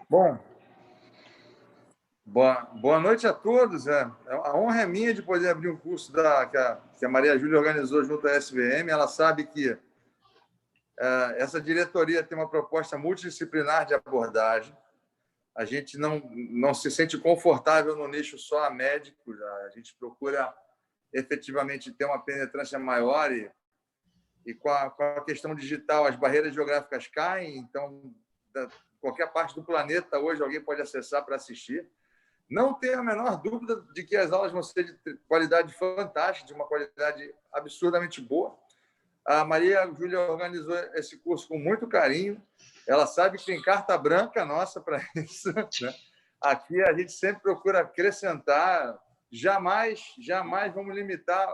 Bom, boa noite a todos. A honra é minha de poder abrir um curso que a Maria Júlia organizou junto à SVM. Ela sabe que essa diretoria tem uma proposta multidisciplinar de abordagem. A gente não se sente confortável no nicho só a médicos. A gente procura efetivamente ter uma penetrância maior e com a questão digital, as barreiras geográficas caem, então, qualquer parte do planeta hoje alguém pode acessar para assistir. Não tenho a menor dúvida de que as aulas vão ser de qualidade fantástica, de uma qualidade absurdamente boa. A Maria Júlia organizou esse curso com muito carinho. Ela sabe que tem carta branca nossa para isso, né? Aqui a gente sempre procura acrescentar, jamais vamos limitar,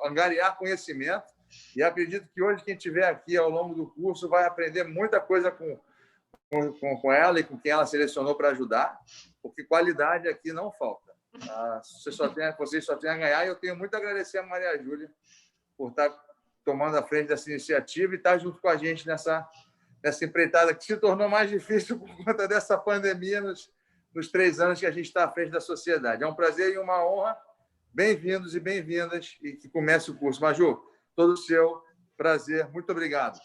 angariar conhecimento. E acredito que hoje quem estiver aqui ao longo do curso vai aprender muita coisa com ela e com quem ela selecionou para ajudar, porque qualidade aqui não falta. Vocês só têm a ganhar, e eu tenho muito a agradecer a Maria Júlia por estar tomando a frente dessa iniciativa e estar junto com a gente nessa empreitada que se tornou mais difícil por conta dessa pandemia nos 3 anos que a gente está à frente da sociedade. É um prazer e uma honra. Bem-vindos e bem-vindas, e que comece o curso. Maju, todo seu prazer. Muito obrigado.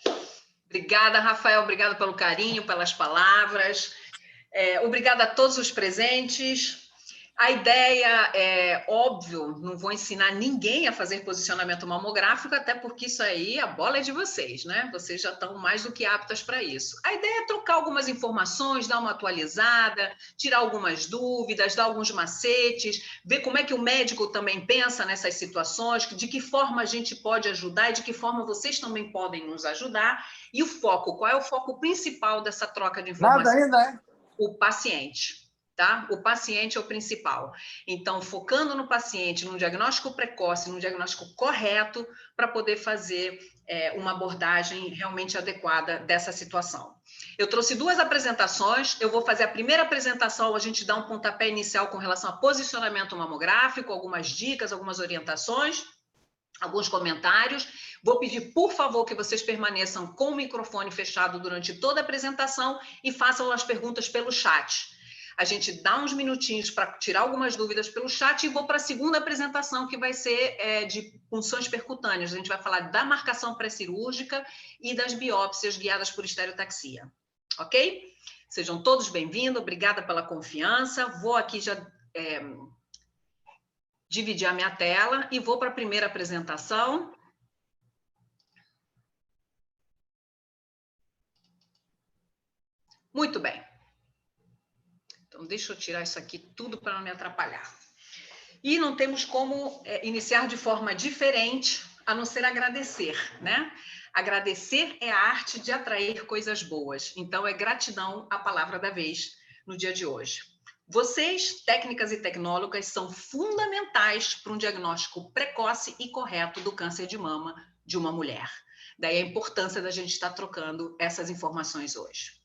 Obrigada, Rafael. Obrigada pelo carinho, pelas palavras. Obrigada a todos os presentes. A ideia é, óbvio, não vou ensinar ninguém a fazer posicionamento mamográfico, até porque isso aí, a bola é de vocês, né? Vocês já estão mais do que aptas para isso. A ideia é trocar algumas informações, dar uma atualizada, tirar algumas dúvidas, dar alguns macetes, ver como é que o médico também pensa nessas situações, de que forma a gente pode ajudar e de que forma vocês também podem nos ajudar. E o foco, qual é o foco principal dessa troca de informações? Nada ainda, hein? O paciente. Tá? O paciente é o principal. Então, focando no paciente, num diagnóstico precoce, num diagnóstico correto, para poder fazer uma abordagem realmente adequada dessa situação. Eu trouxe 2 apresentações. Eu vou fazer a primeira apresentação, a gente dá um pontapé inicial com relação a posicionamento mamográfico, algumas dicas, algumas orientações, alguns comentários. Vou pedir, por favor, que vocês permaneçam com o microfone fechado durante toda a apresentação e façam as perguntas pelo chat. A gente dá uns minutinhos para tirar algumas dúvidas pelo chat e vou para a segunda apresentação, que vai ser de punções percutâneas. A gente vai falar da marcação pré-cirúrgica e das biópsias guiadas por estereotaxia. Ok? Sejam todos bem-vindos, obrigada pela confiança. Vou aqui já dividir a minha tela e vou para a primeira apresentação. Muito bem. Então, deixa eu tirar isso aqui tudo para não me atrapalhar. E não temos como iniciar de forma diferente, a não ser agradecer, né? Agradecer é a arte de atrair coisas boas. Então, é gratidão a palavra da vez no dia de hoje. Vocês, técnicas e tecnólogas, são fundamentais para um diagnóstico precoce e correto do câncer de mama de uma mulher. Daí a importância da gente estar trocando essas informações hoje.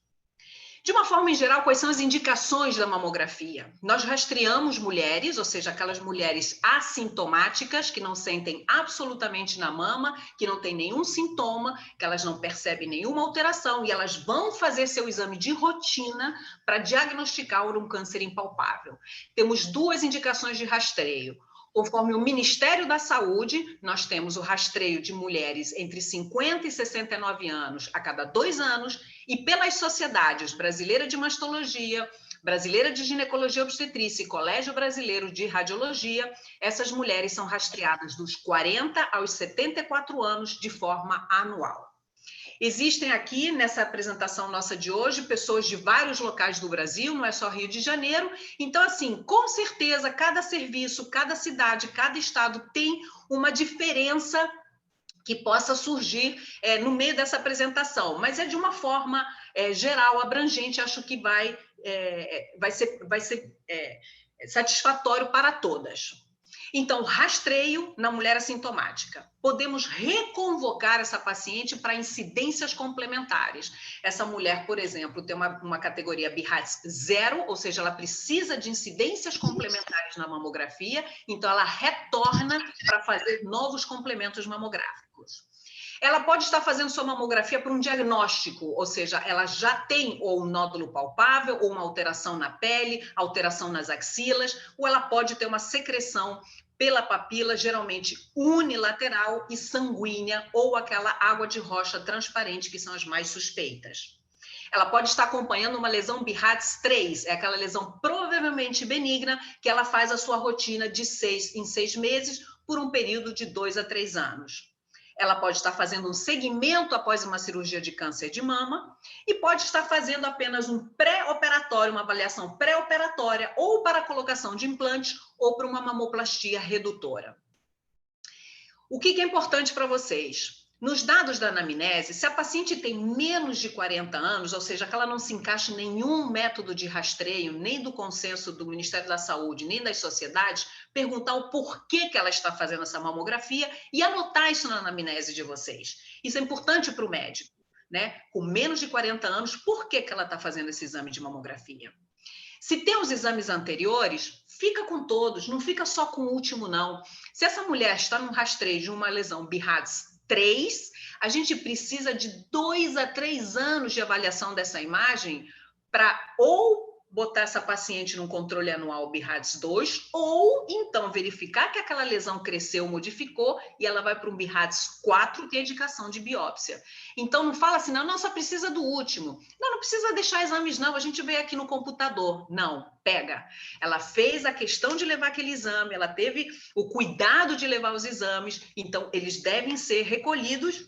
De uma forma em geral, quais são as indicações da mamografia? Nós rastreamos mulheres, ou seja, aquelas mulheres assintomáticas, que não sentem absolutamente na mama, que não têm nenhum sintoma, que elas não percebem nenhuma alteração, e elas vão fazer seu exame de rotina para diagnosticar um câncer impalpável. Temos 2 indicações de rastreio. Conforme o Ministério da Saúde, nós temos o rastreio de mulheres entre 50 e 69 anos a cada 2 anos, e pelas sociedades Brasileira de Mastologia, Brasileira de Ginecologia e Obstetrícia e Colégio Brasileiro de Radiologia, essas mulheres são rastreadas dos 40 aos 74 anos de forma anual. Existem aqui, nessa apresentação nossa de hoje, pessoas de vários locais do Brasil, não é só Rio de Janeiro. Então, assim, com certeza, cada serviço, cada cidade, cada estado tem uma diferença que possa surgir no meio dessa apresentação, mas é de uma forma geral, abrangente, acho que vai ser satisfatório para todas. Então, rastreio na mulher assintomática. Podemos reconvocar essa paciente para incidências complementares. Essa mulher, por exemplo, tem uma categoria BIRATS 0, ou seja, ela precisa de incidências complementares na mamografia, então ela retorna para fazer novos complementos mamográficos. Ela pode estar fazendo sua mamografia por um diagnóstico, ou seja, ela já tem ou um nódulo palpável, ou uma alteração na pele, alteração nas axilas, ou ela pode ter uma secreção pela papila, geralmente unilateral e sanguínea, ou aquela água de rocha transparente, que são as mais suspeitas. Ela pode estar acompanhando uma lesão BIRADS 3, é aquela lesão provavelmente benigna, que ela faz a sua rotina de 6 em 6 meses, por um período de 2 a 3 anos. Ela pode estar fazendo um segmento após uma cirurgia de câncer de mama e pode estar fazendo apenas um pré-operatório, uma avaliação pré-operatória, ou para a colocação de implantes, ou para uma mamoplastia redutora. O que é importante para vocês? Nos dados da anamnese, se a paciente tem menos de 40 anos, ou seja, que ela não se encaixa em nenhum método de rastreio, nem do consenso do Ministério da Saúde, nem das sociedades, perguntar o porquê que ela está fazendo essa mamografia e anotar isso na anamnese de vocês. Isso é importante para o médico, né? Com menos de 40 anos, por que ela está fazendo esse exame de mamografia? Se tem os exames anteriores, fica com todos, não fica só com o último, não. Se essa mulher está num rastreio de uma lesão BIRADS 3, a gente precisa de 2 a 3 anos de avaliação dessa imagem para ou botar essa paciente num controle anual BIRADS 2, ou então verificar que aquela lesão cresceu, modificou, e ela vai para um BIRADS 4, que é indicação de biópsia. Então, não fala assim, não, só precisa do último. Não precisa deixar exames, não, a gente vê aqui no computador. Não, pega. Ela fez a questão de levar aquele exame, ela teve o cuidado de levar os exames, então eles devem ser recolhidos,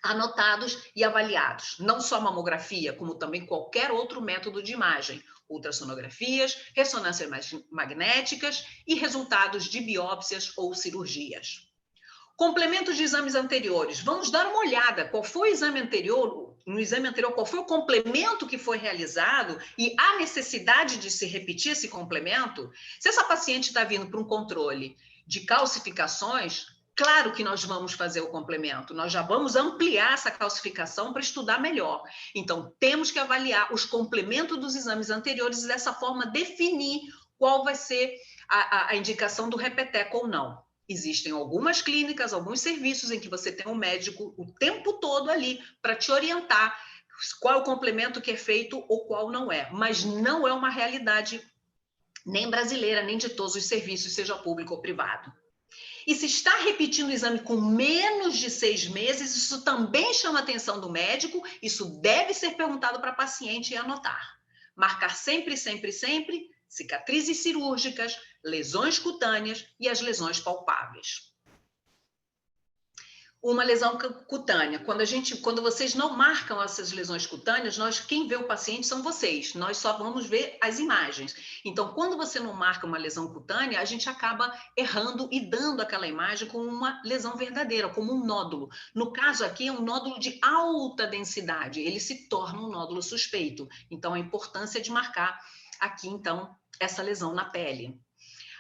anotados e avaliados. Não só a mamografia, como também qualquer outro método de imagem. Ultrassonografias, ressonâncias magnéticas e resultados de biópsias ou cirurgias. Complementos de exames anteriores. Vamos dar uma olhada. Qual foi o exame anterior? No exame anterior, qual foi o complemento que foi realizado e há necessidade de se repetir esse complemento? Se essa paciente está vindo para um controle de calcificações, claro que nós vamos fazer o complemento. Nós já vamos ampliar essa calcificação para estudar melhor. Então, temos que avaliar os complementos dos exames anteriores e dessa forma definir qual vai ser a indicação do repeteco ou não. Existem algumas clínicas, alguns serviços em que você tem um médico o tempo todo ali para te orientar qual é o complemento que é feito ou qual não é. Mas não é uma realidade nem brasileira, nem de todos os serviços, seja público ou privado. E se está repetindo o exame com menos de 6 meses, isso também chama a atenção do médico, isso deve ser perguntado para a paciente e anotar. Marcar sempre, sempre, sempre cicatrizes cirúrgicas, lesões cutâneas e as lesões palpáveis. Uma lesão cutânea, quando vocês não marcam essas lesões cutâneas, quem vê o paciente são vocês, nós só vamos ver as imagens. Então, quando você não marca uma lesão cutânea, a gente acaba errando e dando aquela imagem como uma lesão verdadeira, como um nódulo. No caso aqui, é um nódulo de alta densidade, ele se torna um nódulo suspeito. Então, a importância de marcar aqui, então, essa lesão na pele.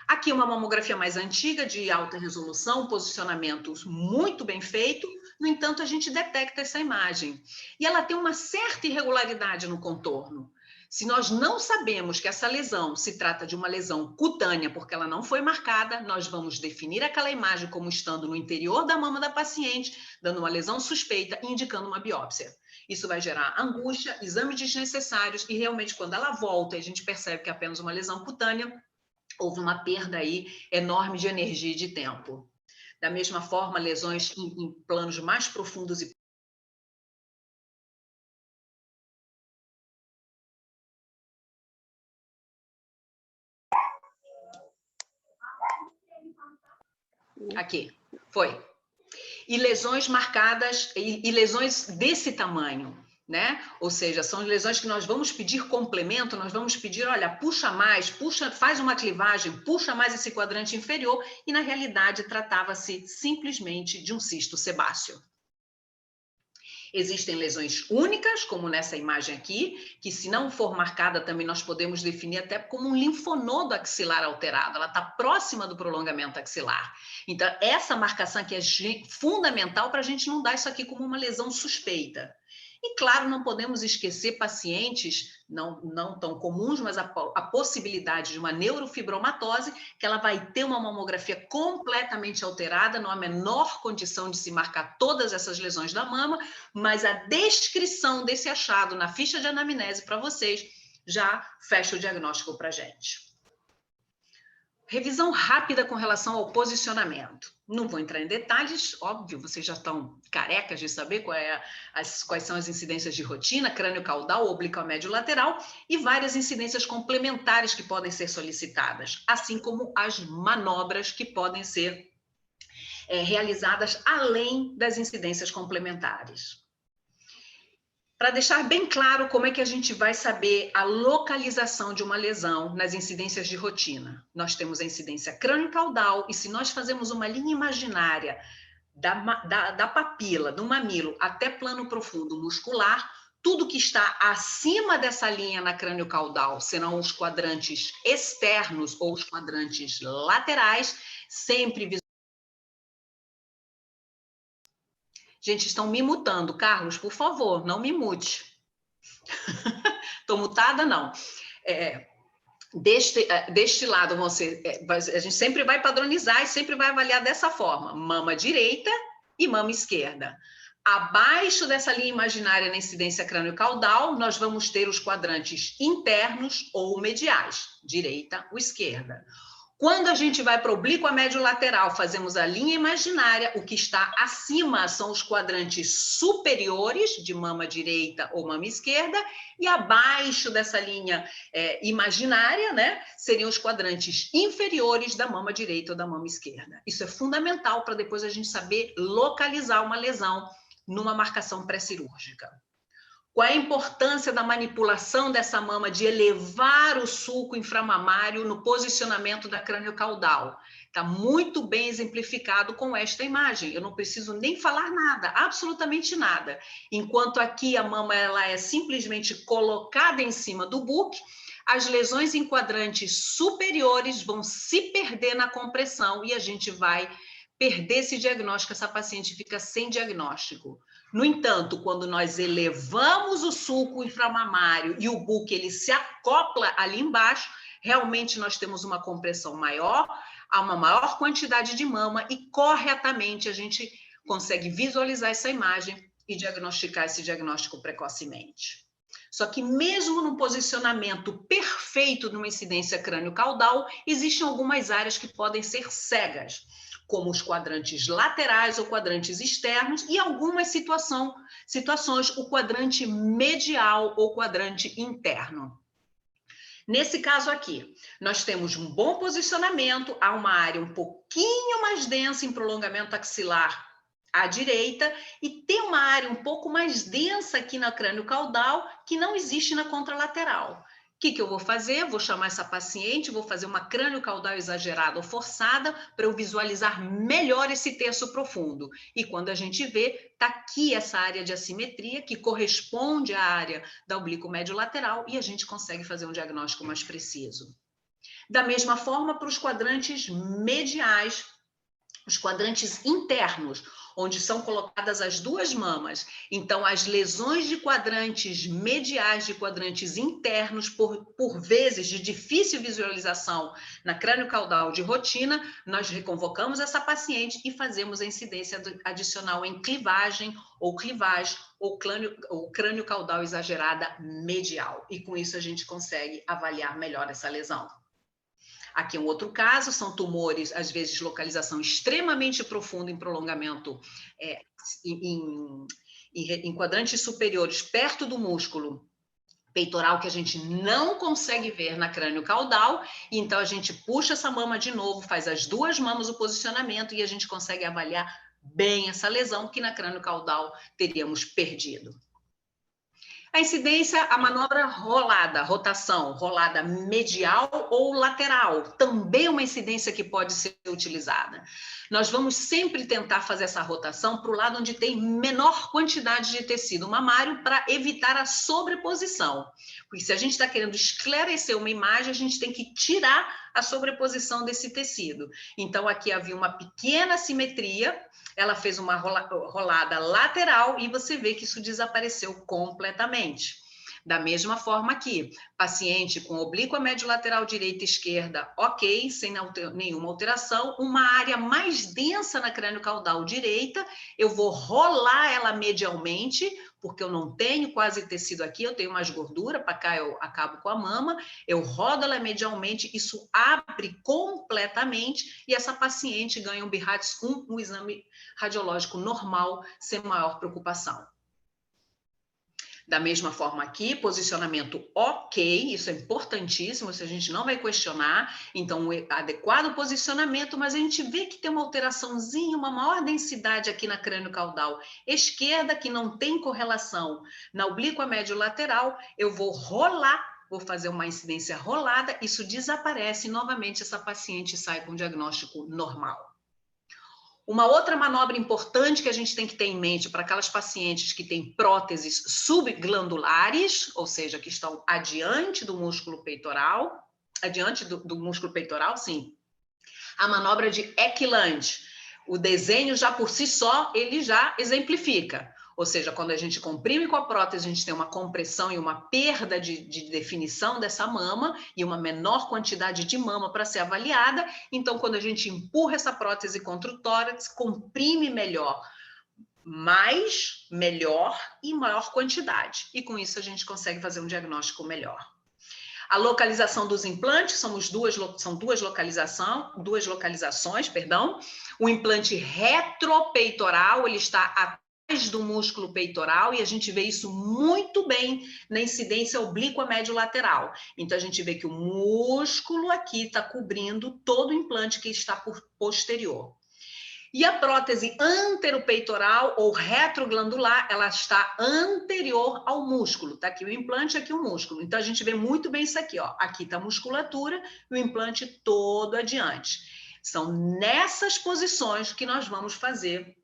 Aqui uma mamografia mais antiga, de alta resolução, posicionamento muito bem feito, no entanto, a gente detecta essa imagem. E ela tem uma certa irregularidade no contorno. Se nós não sabemos que essa lesão se trata de uma lesão cutânea, porque ela não foi marcada, nós vamos definir aquela imagem como estando no interior da mama da paciente, dando uma lesão suspeita e indicando uma biópsia. Isso vai gerar angústia, exames desnecessários e realmente quando ela volta e a gente percebe que é apenas uma lesão cutânea, houve uma perda aí enorme de energia e de tempo. Da mesma forma, lesões em planos mais profundos e aqui, foi. E lesões marcadas, e lesões desse tamanho, né? Ou seja, são lesões que nós vamos pedir complemento, nós vamos pedir, olha, puxa mais, puxa, faz uma clivagem, puxa mais esse quadrante inferior, e na realidade tratava-se simplesmente de um cisto sebáceo. Existem lesões únicas, como nessa imagem aqui, que se não for marcada também nós podemos definir até como um linfonodo axilar alterado, ela está próxima do prolongamento axilar. Então, essa marcação aqui é fundamental para a gente não dar isso aqui como uma lesão suspeita. E, claro, não podemos esquecer pacientes, não tão comuns, mas a possibilidade de uma neurofibromatose, que ela vai ter uma mamografia completamente alterada, não há a menor condição de se marcar todas essas lesões da mama, mas a descrição desse achado na ficha de anamnese para vocês já fecha o diagnóstico para a gente. Revisão rápida com relação ao posicionamento. Não vou entrar em detalhes, óbvio, vocês já estão carecas de saber quais são as incidências de rotina, crânio caudal, oblíqua médio lateral e várias incidências complementares que podem ser solicitadas, assim como as manobras que podem ser realizadas além das incidências complementares. Para deixar bem claro como é que a gente vai saber a localização de uma lesão nas incidências de rotina. Nós temos a incidência crânio-caudal e se nós fazemos uma linha imaginária da papila, do mamilo, até plano profundo muscular, tudo que está acima dessa linha na crânio-caudal serão os quadrantes externos ou os quadrantes laterais, sempre. Gente, estão me mutando. Carlos, por favor, não me mute. Estou mutada, não. Deste lado, a gente sempre vai padronizar e sempre vai avaliar dessa forma. Mama direita e mama esquerda. Abaixo dessa linha imaginária na incidência crânio-caudal, nós vamos ter os quadrantes internos ou mediais, direita ou esquerda. Quando a gente vai para o oblíqua médio lateral, fazemos a linha imaginária, o que está acima são os quadrantes superiores de mama direita ou mama esquerda, e abaixo dessa linha imaginária, né, seriam os quadrantes inferiores da mama direita ou da mama esquerda. Isso é fundamental para depois a gente saber localizar uma lesão numa marcação pré-cirúrgica. Qual é a importância da manipulação dessa mama de elevar o sulco inframamário no posicionamento da crânio-caudal? Está muito bem exemplificado com esta imagem. Eu não preciso nem falar nada, absolutamente nada. Enquanto aqui a mama ela é simplesmente colocada em cima do buque, as lesões em quadrantes superiores vão se perder na compressão e a gente vai perder esse diagnóstico, essa paciente fica sem diagnóstico. No entanto, quando nós elevamos o sulco inframamário e o buque ele se acopla ali embaixo, realmente nós temos uma compressão maior, há uma maior quantidade de mama e corretamente a gente consegue visualizar essa imagem e diagnosticar esse diagnóstico precocemente. Só que mesmo no posicionamento perfeito numa incidência crânio-caudal, existem algumas áreas que podem ser cegas, como os quadrantes laterais ou quadrantes externos, e algumas situações, o quadrante medial ou quadrante interno. Nesse caso aqui, nós temos um bom posicionamento, há uma área um pouquinho mais densa em prolongamento axilar à direita, e tem uma área um pouco mais densa aqui na crânio-caudal, que não existe na contralateral. O que eu vou fazer? Vou chamar essa paciente, vou fazer uma crânio-caudal exagerada ou forçada para eu visualizar melhor esse terço profundo. E quando a gente vê, está aqui essa área de assimetria que corresponde à área da oblíquo médio lateral e a gente consegue fazer um diagnóstico mais preciso. Da mesma forma, para os quadrantes mediais, os quadrantes internos, onde são colocadas as duas mamas. Então, as lesões de quadrantes mediais, de quadrantes internos, por vezes de difícil visualização na crânio-caudal de rotina, nós reconvocamos essa paciente e fazemos a incidência adicional em clivagem ou crânio-caudal exagerada medial. E com isso a gente consegue avaliar melhor essa lesão. Aqui é um outro caso, são tumores, às vezes, de localização extremamente profunda em prolongamento, em quadrantes superiores, perto do músculo peitoral, que a gente não consegue ver na crânio-caudal, e então a gente puxa essa mama de novo, faz as duas mamas o posicionamento, e a gente consegue avaliar bem essa lesão, que na crânio-caudal teríamos perdido. A incidência, a manobra rolada, rotação, rolada medial ou lateral, também é uma incidência que pode ser utilizada. Nós vamos sempre tentar fazer essa rotação para o lado onde tem menor quantidade de tecido mamário para evitar a sobreposição. Porque se a gente está querendo esclarecer uma imagem, a gente tem que tirar a sobreposição desse tecido. Então, aqui havia uma pequena simetria, ela fez uma rolada lateral e você vê que isso desapareceu completamente. Da mesma forma aqui, paciente com oblíqua médio lateral direita e esquerda, ok, sem nenhuma alteração. Uma área mais densa na crânio-caudal direita, eu vou rolar ela medialmente, porque eu não tenho quase tecido aqui, eu tenho mais gordura, para cá eu acabo com a mama, eu rodo ela medialmente, isso abre completamente e essa paciente ganha um BIRADS 1, um exame radiológico normal, sem maior preocupação. Da mesma forma aqui, posicionamento ok, isso é importantíssimo, isso a gente não vai questionar, então adequado posicionamento, mas a gente vê que tem uma alteraçãozinha, uma maior densidade aqui na crânio-caudal esquerda, que não tem correlação na oblíqua médio lateral, eu vou rolar, vou fazer uma incidência rolada, isso desaparece e novamente essa paciente sai com um diagnóstico normal. Uma outra manobra importante que a gente tem que ter em mente para aquelas pacientes que têm próteses subglandulares, ou seja, que estão adiante do músculo peitoral, adiante do músculo peitoral, sim, a manobra de Ekeland. O desenho já por si só, ele já exemplifica. Ou seja, quando a gente comprime com a prótese, a gente tem uma compressão e uma perda de definição dessa mama e uma menor quantidade de mama para ser avaliada. Então, quando a gente empurra essa prótese contra o tórax, comprime melhor, mais, melhor e maior quantidade. E com isso a gente consegue fazer um diagnóstico melhor. A localização dos implantes são duas localizações. O implante retropeitoral, ele está atrás do músculo peitoral e a gente vê isso muito bem na incidência oblíqua médio lateral. Então, a gente vê que o músculo aqui está cobrindo todo o implante que está por posterior. E a prótese anteropeitoral ou retroglandular, ela está anterior ao músculo. Tá aqui o implante, aqui o músculo. Então, a gente vê muito bem isso aqui, ó. Aqui está a musculatura e o implante todo adiante. São nessas posições que nós vamos fazer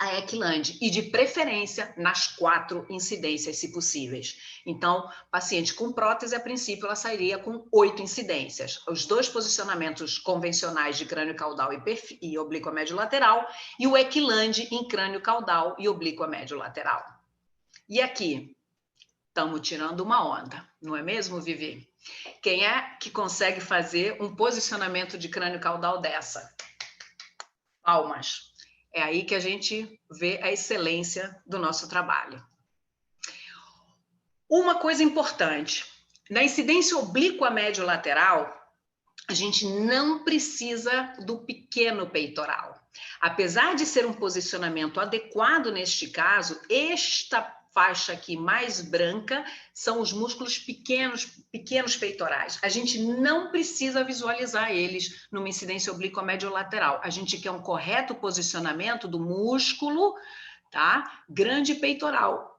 a Ekeland, e de preferência nas 4 incidências, se possíveis. Então, paciente com prótese, a princípio, ela sairia com 8 incidências. Os 2 posicionamentos convencionais de crânio caudal e oblíqua médio lateral, e o Ekeland em crânio caudal e oblíqua médio lateral. E aqui, estamos tirando uma onda, não é mesmo, Vivi? Quem é que consegue fazer um posicionamento de crânio caudal dessa? Palmas. É aí que a gente vê a excelência do nosso trabalho. Uma coisa importante, na incidência oblíqua médio lateral, a gente não precisa do pequeno peitoral. Apesar de ser um posicionamento adequado neste caso, esta faixa aqui mais branca são os músculos pequenos peitorais. A gente não precisa visualizar eles numa incidência oblíqua médio lateral. A gente quer um correto posicionamento do músculo, tá? Grande peitoral.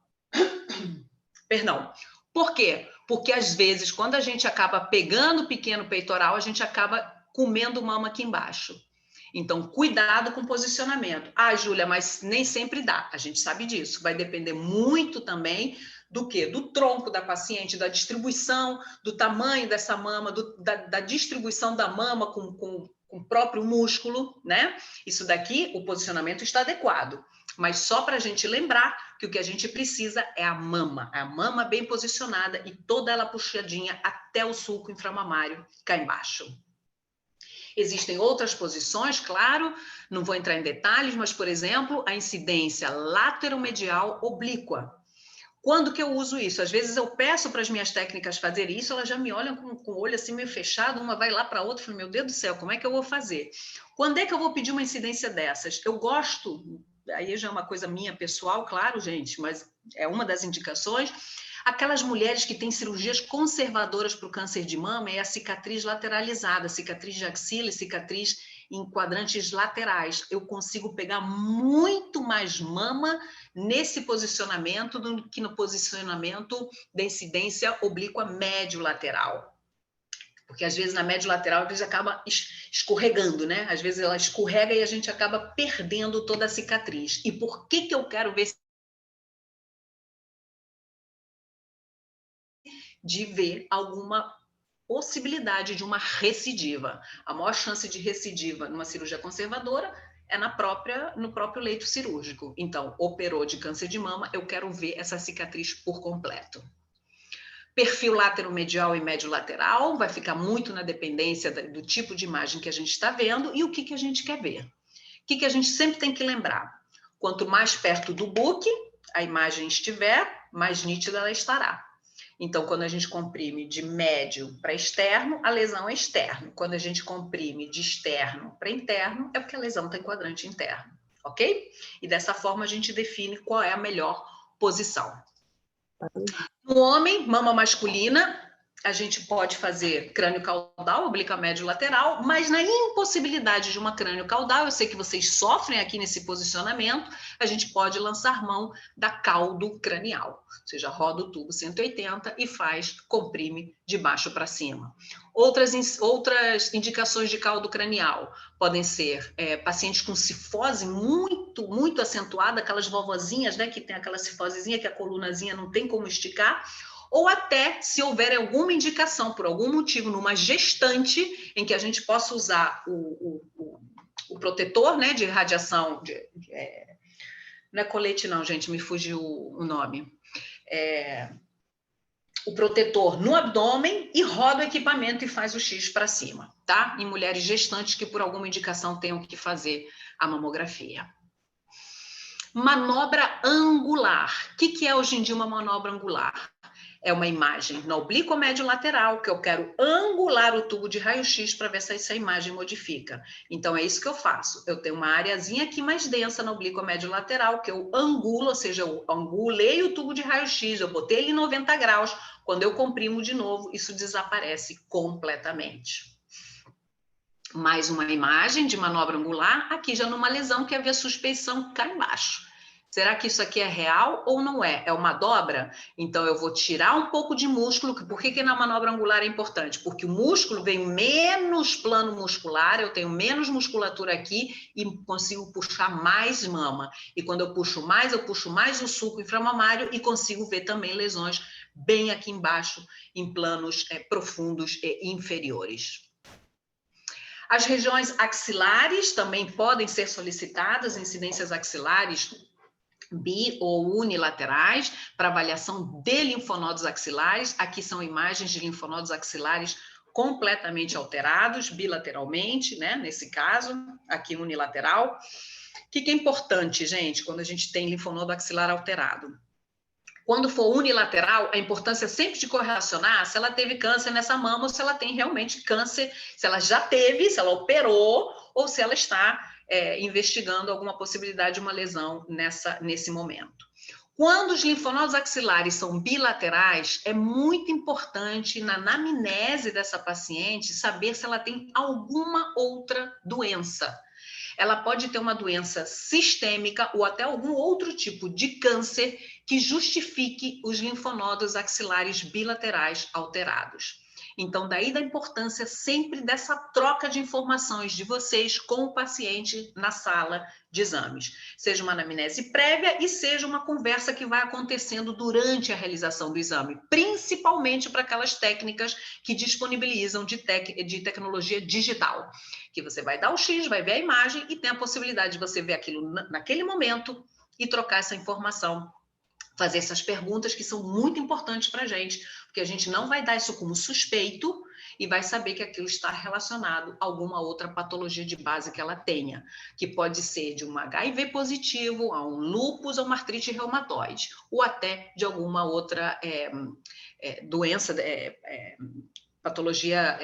Perdão. Por quê? Porque às vezes, quando a gente acaba pegando o pequeno peitoral, a gente acaba comendo mama aqui embaixo. Então, cuidado com o posicionamento. Ah, Júlia, mas nem sempre dá. A gente sabe disso. Vai depender muito também do quê? Do tronco da paciente, da distribuição, do tamanho dessa mama, da distribuição da mama com o próprio músculo, né? Isso daqui, o posicionamento está adequado. Mas só para a gente lembrar que o que a gente precisa é a mama bem posicionada e toda ela puxadinha até o sulco inframamário cá embaixo. Existem outras posições, claro, não vou entrar em detalhes, mas, por exemplo, a incidência lateromedial oblíqua. Quando que eu uso isso? Às vezes eu peço para as minhas técnicas fazer isso, elas já me olham com o olho assim meio fechado, uma vai lá para a outra, falo, meu Deus do céu, como é que eu vou fazer? Quando é que eu vou pedir uma incidência dessas? Eu gosto, aí já é uma coisa minha pessoal, claro, gente, mas é uma das indicações. Aquelas mulheres que têm cirurgias conservadoras para o câncer de mama é a cicatriz lateralizada, cicatriz de axila e cicatriz em quadrantes laterais. Eu consigo pegar muito mais mama nesse posicionamento do que no posicionamento da incidência oblíqua médio-lateral. Porque, às vezes, na médio-lateral, a gente acaba escorregando, né? Às vezes, ela escorrega e a gente acaba perdendo toda a cicatriz. E por que que eu quero ver de ver alguma possibilidade de uma recidiva? A maior chance de recidiva numa cirurgia conservadora é no próprio leito cirúrgico. Então, operou de câncer de mama, eu quero ver essa cicatriz por completo. Perfil lateromedial e médio-lateral vai ficar muito na dependência do tipo de imagem que a gente está vendo e o que a gente quer ver. O que a gente sempre tem que lembrar? Quanto mais perto do book a imagem estiver, mais nítida ela estará. Então, quando a gente comprime de médio para externo, a lesão é externo. Quando a gente comprime de externo para interno, é porque a lesão está em quadrante interno, ok? E dessa forma a gente define qual é a melhor posição. No homem, mama masculina, a gente pode fazer crânio caudal, oblíqua médio lateral, mas na impossibilidade de uma crânio caudal, eu sei que vocês sofrem aqui nesse posicionamento, a gente pode lançar mão da caudo cranial, ou seja, roda o tubo 180 e comprime de baixo para cima. Outras indicações de caudo cranial podem ser pacientes com cifose muito acentuada, aquelas vovozinhas, né, que tem aquela cifosezinha que a colunazinha não tem como esticar, ou até se houver alguma indicação, por algum motivo, numa gestante, em que a gente possa usar o protetor, né, de radiação, não é colete não, gente, me fugiu o nome, o protetor no abdômen e roda o equipamento e faz o X para cima, tá? Em mulheres gestantes que por alguma indicação tenham que fazer a mamografia. Manobra angular. O que é hoje em dia uma manobra angular? É uma imagem na oblíqua médio lateral, que eu quero angular o tubo de raio-x para ver se essa imagem modifica. Então, é isso que eu faço. Eu tenho uma areazinha aqui mais densa na oblíqua médio lateral, que eu angulo, ou seja, eu angulei o tubo de raio-x, eu botei ele em 90 graus. Quando eu comprimo de novo, isso desaparece completamente. Mais uma imagem de manobra angular, aqui já numa lesão que havia suspeição cá embaixo. Será que isso aqui é real ou não é? É uma dobra? Então, eu vou tirar um pouco de músculo. Por que na manobra angular é importante? Porque o músculo vem menos plano muscular, eu tenho menos musculatura aqui e consigo puxar mais mama. E quando eu puxo mais o sulco inframamário e consigo ver também lesões bem aqui embaixo, em planos profundos e inferiores. As regiões axilares também podem ser solicitadas, incidências axilares bi ou unilaterais, para avaliação de linfonodos axilares. Aqui são imagens de linfonodos axilares completamente alterados, bilateralmente, né? Nesse caso, aqui unilateral. O que é importante, gente, quando a gente tem linfonodo axilar alterado? Quando for unilateral, a importância sempre de correlacionar se ela teve câncer nessa mama ou se ela tem realmente câncer, se ela já teve, se ela operou ou se ela está investigando alguma possibilidade de uma lesão nesse momento. Quando os linfonodos axilares são bilaterais, é muito importante na anamnese dessa paciente saber se ela tem alguma outra doença. Ela pode ter uma doença sistêmica ou até algum outro tipo de câncer que justifique os linfonodos axilares bilaterais alterados. Então, daí da importância sempre dessa troca de informações de vocês com o paciente na sala de exames. Seja uma anamnese prévia e seja uma conversa que vai acontecendo durante a realização do exame, principalmente para aquelas técnicas que disponibilizam de tecnologia digital, que você vai dar o X, vai ver a imagem e tem a possibilidade de você ver aquilo naquele momento e trocar essa informação, fazer essas perguntas que são muito importantes para a gente, porque a gente não vai dar isso como suspeito e vai saber que aquilo está relacionado a alguma outra patologia de base que ela tenha, que pode ser de um HIV positivo, a um lúpus ou uma artrite reumatoide, ou até de alguma outra doença, patologia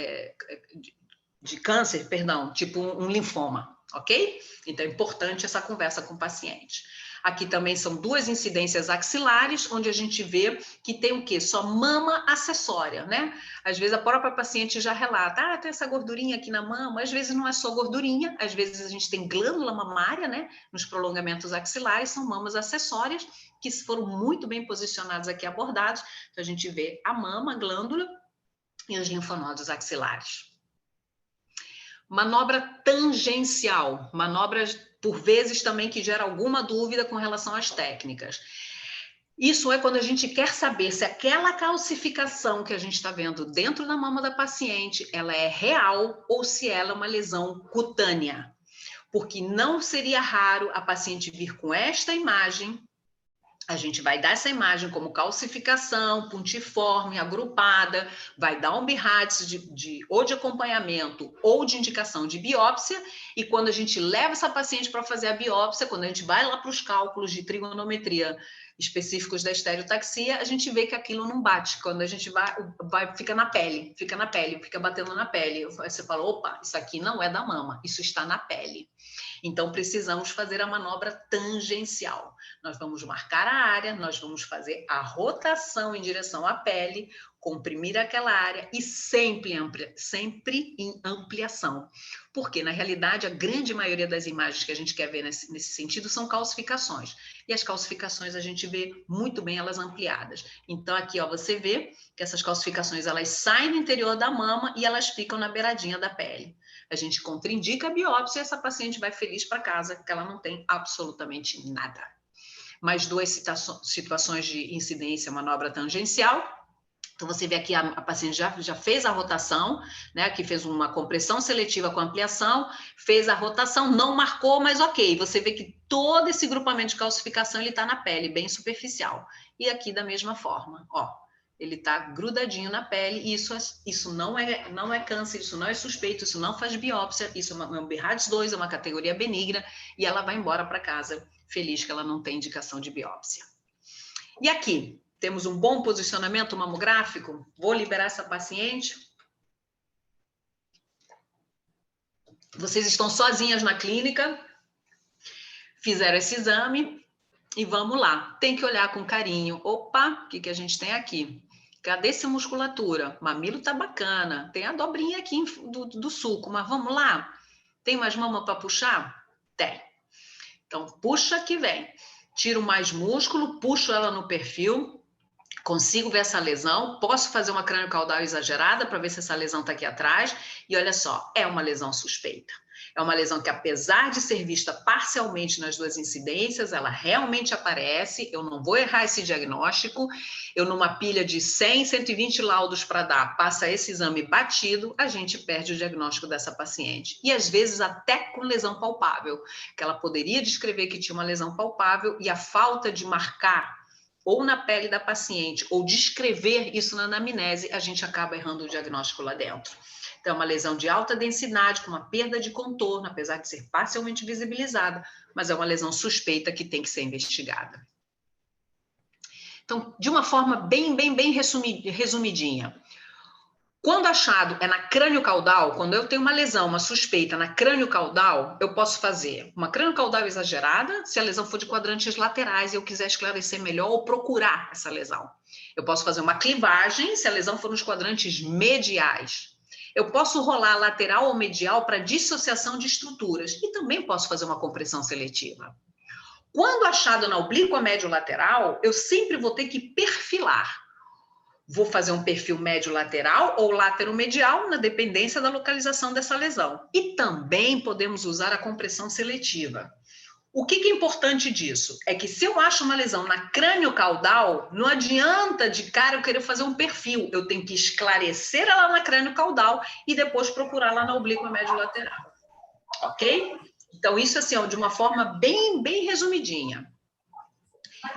de câncer, perdão, tipo um linfoma, ok? Então é importante essa conversa com o paciente. Aqui também são 2 incidências axilares, onde a gente vê que tem o quê? Só mama acessória, né? Às vezes a própria paciente já relata, tem essa gordurinha aqui na mama. Às vezes não é só gordurinha, às vezes a gente tem glândula mamária, né? Nos prolongamentos axilares, são mamas acessórias, que foram muito bem posicionados aqui, abordados. Então, a gente vê a mama, a glândula e os linfonodos axilares. Manobra tangencial, manobras, por vezes, também que gera alguma dúvida com relação às técnicas. Isso é quando a gente quer saber se aquela calcificação que a gente está vendo dentro da mama da paciente, ela é real ou se ela é uma lesão cutânea. Porque não seria raro a paciente vir com esta imagem. A gente vai dar essa imagem como calcificação, puntiforme, agrupada, vai dar um BIRADS ou de acompanhamento ou de indicação de biópsia, e quando a gente leva essa paciente para fazer a biópsia, quando a gente vai lá para os cálculos de trigonometria específicos da estereotaxia, a gente vê que aquilo não bate. Quando a gente fica na pele, fica batendo na pele. Você fala, opa, isso aqui não é da mama, isso está na pele. Então, precisamos fazer a manobra tangencial. Nós vamos marcar a área, nós vamos fazer a rotação em direção à pele, comprimir aquela área e sempre em ampliação. Porque, na realidade, a grande maioria das imagens que a gente quer ver nesse sentido são calcificações. E as calcificações a gente vê muito bem elas ampliadas. Então, aqui, ó, você vê que essas calcificações elas saem do interior da mama e elas ficam na beiradinha da pele. A gente contraindica a biópsia e essa paciente vai feliz para casa, porque ela não tem absolutamente nada. Mais 2 situações de incidência, manobra tangencial. Então, você vê aqui a paciente já fez a rotação, né? Aqui fez uma compressão seletiva com ampliação, fez a rotação, não marcou, mas ok. Você vê que todo esse grupamento de calcificação ele está na pele, bem superficial. E aqui da mesma forma, ó. Ele está grudadinho na pele, e isso não é câncer, isso não é suspeito, isso não faz biópsia, isso é um BIRADS 2, é uma categoria benigna, e ela vai embora para casa feliz que ela não tem indicação de biópsia. E aqui, temos um bom posicionamento mamográfico, vou liberar essa paciente. Vocês estão sozinhas na clínica, fizeram esse exame, e vamos lá. Tem que olhar com carinho. Opa, o que a gente tem aqui? Cadê essa musculatura? Mamilo tá bacana. Tem a dobrinha aqui do sulco, mas vamos lá? Tem mais mama para puxar? Tem. Então, puxa que vem. Tiro mais músculo, puxo ela no perfil, consigo ver essa lesão, posso fazer uma crânio-caudal exagerada para ver se essa lesão está aqui atrás, e olha só, é uma lesão suspeita. É uma lesão que, apesar de ser vista parcialmente nas 2 incidências, ela realmente aparece, eu não vou errar esse diagnóstico, eu numa pilha de 100, 120 laudos para dar, passa esse exame batido, a gente perde o diagnóstico dessa paciente. E às vezes até com lesão palpável, que ela poderia descrever que tinha uma lesão palpável e a falta de marcar ou na pele da paciente, ou descrever isso na anamnese, a gente acaba errando o diagnóstico lá dentro. Então, é uma lesão de alta densidade, com uma perda de contorno, apesar de ser parcialmente visibilizada, mas é uma lesão suspeita que tem que ser investigada. Então, de uma forma bem resumidinha, quando achado é na crânio-caudal, quando eu tenho uma lesão, uma suspeita na crânio-caudal, eu posso fazer uma crânio-caudal exagerada, se a lesão for de quadrantes laterais e eu quiser esclarecer melhor ou procurar essa lesão. Eu posso fazer uma clivagem, se a lesão for nos quadrantes mediais. Eu posso rolar lateral ou medial para dissociação de estruturas e também posso fazer uma compressão seletiva. Quando achado na oblíqua médio lateral, eu sempre vou ter que perfilar. Vou fazer um perfil médio lateral ou látero-medial na dependência da localização dessa lesão. E também podemos usar a compressão seletiva. O que é importante disso? É que se eu acho uma lesão na crânio-caudal, não adianta de cara eu querer fazer um perfil. Eu tenho que esclarecer ela na crânio-caudal e depois procurar lá na oblíqua médio-lateral. Ok? Então, isso assim, ó, de uma forma bem resumidinha.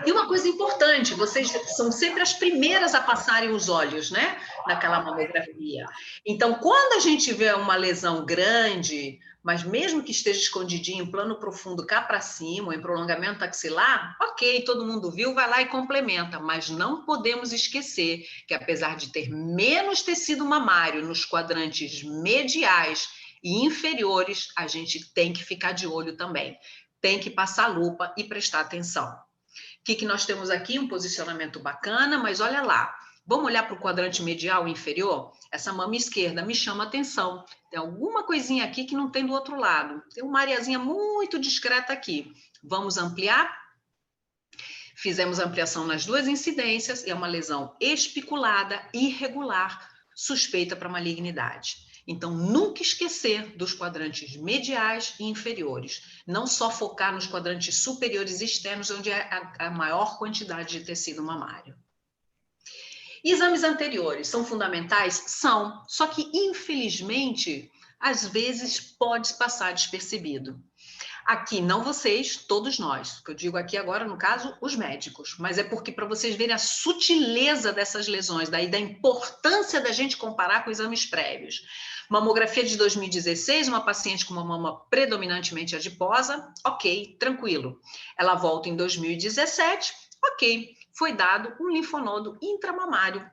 E uma coisa importante, vocês são sempre as primeiras a passarem os olhos, né? Naquela mamografia. Então, quando a gente vê uma lesão grande, mas mesmo que esteja escondidinho, em plano profundo, cá para cima, ou em prolongamento axilar, ok, todo mundo viu, vai lá e complementa. Mas não podemos esquecer que, apesar de ter menos tecido mamário nos quadrantes mediais e inferiores, a gente tem que ficar de olho também. tem que passar a lupa e prestar atenção. O que nós temos aqui? Um posicionamento bacana, mas olha lá. Vamos olhar para o quadrante medial inferior? Essa mama esquerda me chama atenção. Tem alguma coisinha aqui que não tem do outro lado. Tem uma areazinha muito discreta aqui. Vamos ampliar? Fizemos ampliação nas duas incidências. É uma lesão espiculada, irregular, suspeita para malignidade. Então, nunca esquecer dos quadrantes mediais e inferiores. Não só focar nos quadrantes superiores e externos, onde é a maior quantidade de tecido mamário. Exames anteriores são fundamentais? São. Só que, infelizmente, às vezes pode passar despercebido. Aqui, não vocês, todos nós. Que eu digo aqui agora, no caso, os médicos. Mas é porque, para vocês verem a sutileza dessas lesões, daí da importância da gente comparar com exames prévios. Mamografia de 2016, uma paciente com uma mama predominantemente adiposa, ok, tranquilo. Ela volta em 2017, ok. Foi dado um linfonodo intramamário,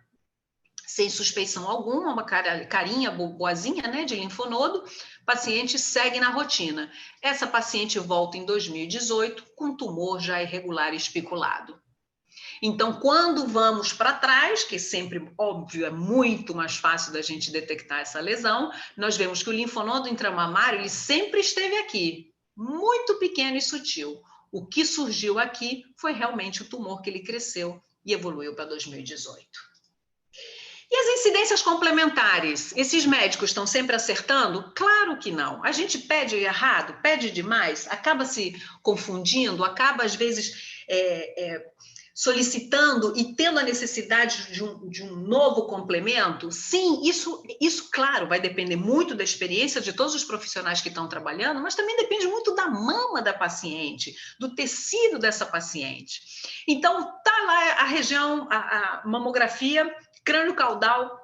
sem suspeição alguma, uma carinha boazinha, né, de linfonodo. Paciente segue na rotina. Essa paciente volta em 2018 com tumor já irregular e espiculado. Então, quando vamos para trás, que sempre, óbvio, é muito mais fácil da gente detectar essa lesão, nós vemos que o linfonodo intramamário, ele sempre esteve aqui, muito pequeno e sutil. O que surgiu aqui foi realmente o tumor que ele cresceu e evoluiu para 2018. E as incidências complementares? Esses médicos estão sempre acertando? Claro que não. A gente pede errado, pede demais, acaba se confundindo, acaba, às vezes, solicitando e tendo a necessidade de um novo complemento. Sim, isso, claro, vai depender muito da experiência de todos os profissionais que estão trabalhando, mas também depende muito da mama da paciente, do tecido dessa paciente. Então, tá lá a região, a mamografia crânio-caudal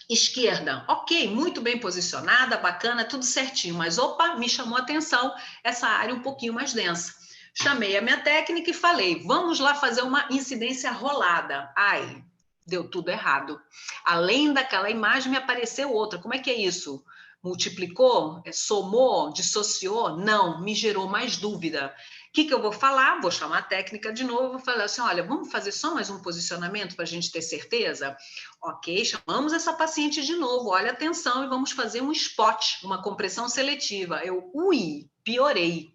esquerda, ok, muito bem posicionada, bacana, tudo certinho, mas opa, me chamou a atenção essa área um pouquinho mais densa. Chamei a minha técnica e falei, vamos lá fazer uma incidência rolada. Ai, deu tudo errado. Além daquela imagem, me apareceu outra. Como é que é isso? Multiplicou? Somou? Dissociou? Não, me gerou mais dúvida. O que eu vou falar? Vou chamar a técnica de novo, vou falar assim, olha, vamos fazer só mais um posicionamento para a gente ter certeza? Ok, chamamos essa paciente de novo, olha, atenção, e vamos fazer um spot, uma compressão seletiva. Piorei.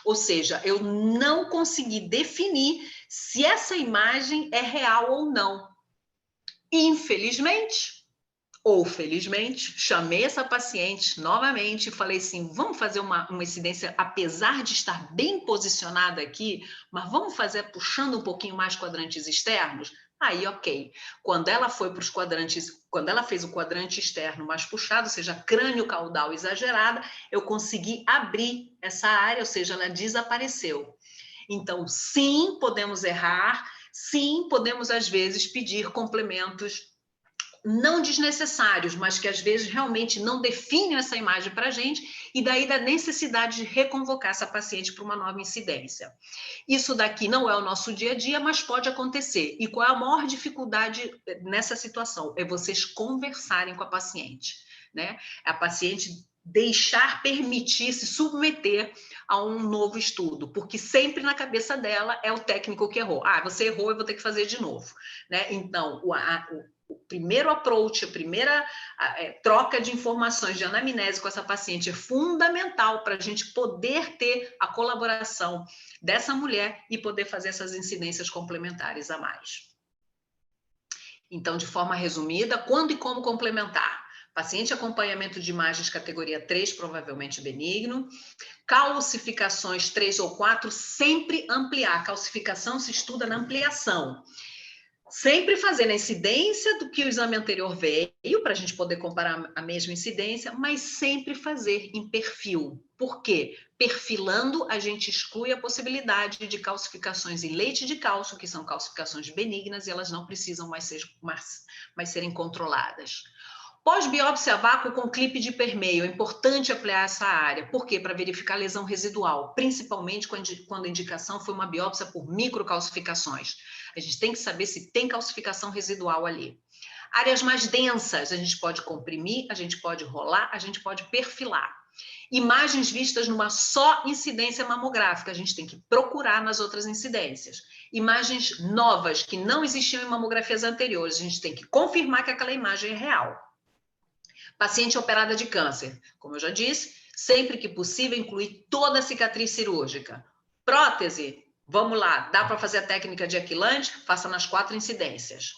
Ou seja, eu não consegui definir se essa imagem é real ou não. Infelizmente, ou felizmente, chamei essa paciente novamente e falei assim, vamos fazer uma incidência, apesar de estar bem posicionada aqui, mas vamos fazer puxando um pouquinho mais quadrantes externos? Aí, ok. Quando ela foi para os quadrantes, quando ela fez o quadrante externo mais puxado, ou seja, crânio-caudal exagerada, eu consegui abrir essa área, ou seja, ela desapareceu. Então, sim, podemos errar, sim, podemos, às vezes, pedir complementos não desnecessários, mas que às vezes realmente não definem essa imagem para a gente, e daí da necessidade de reconvocar essa paciente para uma nova incidência. Isso daqui não é o nosso dia a dia, mas pode acontecer. E qual é a maior dificuldade nessa situação? É vocês conversarem com a paciente, né? A paciente permitir, se submeter a um novo estudo, porque sempre na cabeça dela é o técnico que errou. Ah, você errou, eu vou ter que fazer de novo, né? Então, o primeiro approach, a primeira troca de informações de anamnese com essa paciente é fundamental para a gente poder ter a colaboração dessa mulher e poder fazer essas incidências complementares a mais. Então, de forma resumida, quando e como complementar? Paciente acompanhamento de imagens categoria 3, provavelmente benigno. Calcificações 3 ou 4, sempre ampliar. Calcificação se estuda na ampliação. Sempre fazendo a incidência do que o exame anterior veio, para a gente poder comparar a mesma incidência, mas sempre fazer em perfil. Por quê? Perfilando, a gente exclui a possibilidade de calcificações em leite de cálcio, que são calcificações benignas, e elas não precisam mais serem controladas. Pós-biópsia a vácuo com clipe de permeio, é importante ampliar essa área. Por quê? Para verificar lesão residual, principalmente quando a indicação foi uma biópsia por microcalcificações. A gente tem que saber se tem calcificação residual ali. Áreas mais densas, a gente pode comprimir, a gente pode rolar, a gente pode perfilar. Imagens vistas numa só incidência mamográfica, a gente tem que procurar nas outras incidências. Imagens novas, que não existiam em mamografias anteriores, a gente tem que confirmar que aquela imagem é real. Paciente operada de câncer, como eu já disse, sempre que possível, incluir toda a cicatriz cirúrgica. Prótese, vamos lá, dá para fazer a técnica de Equilante? Faça nas 4 incidências.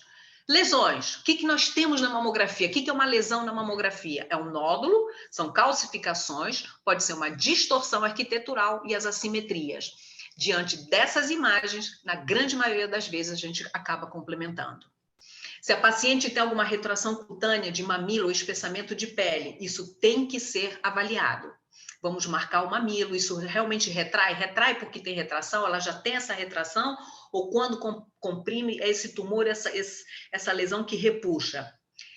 Lesões, o que nós temos na mamografia? O que é uma lesão na mamografia? É um nódulo, são calcificações, pode ser uma distorção arquitetural e as assimetrias. Diante dessas imagens, na grande maioria das vezes, a gente acaba complementando. Se a paciente tem alguma retração cutânea de mamilo ou espessamento de pele, isso tem que ser avaliado. Vamos marcar o mamilo, isso realmente retrai? Retrai porque tem retração, ela já tem essa retração, ou quando comprime esse tumor, essa lesão que repuxa.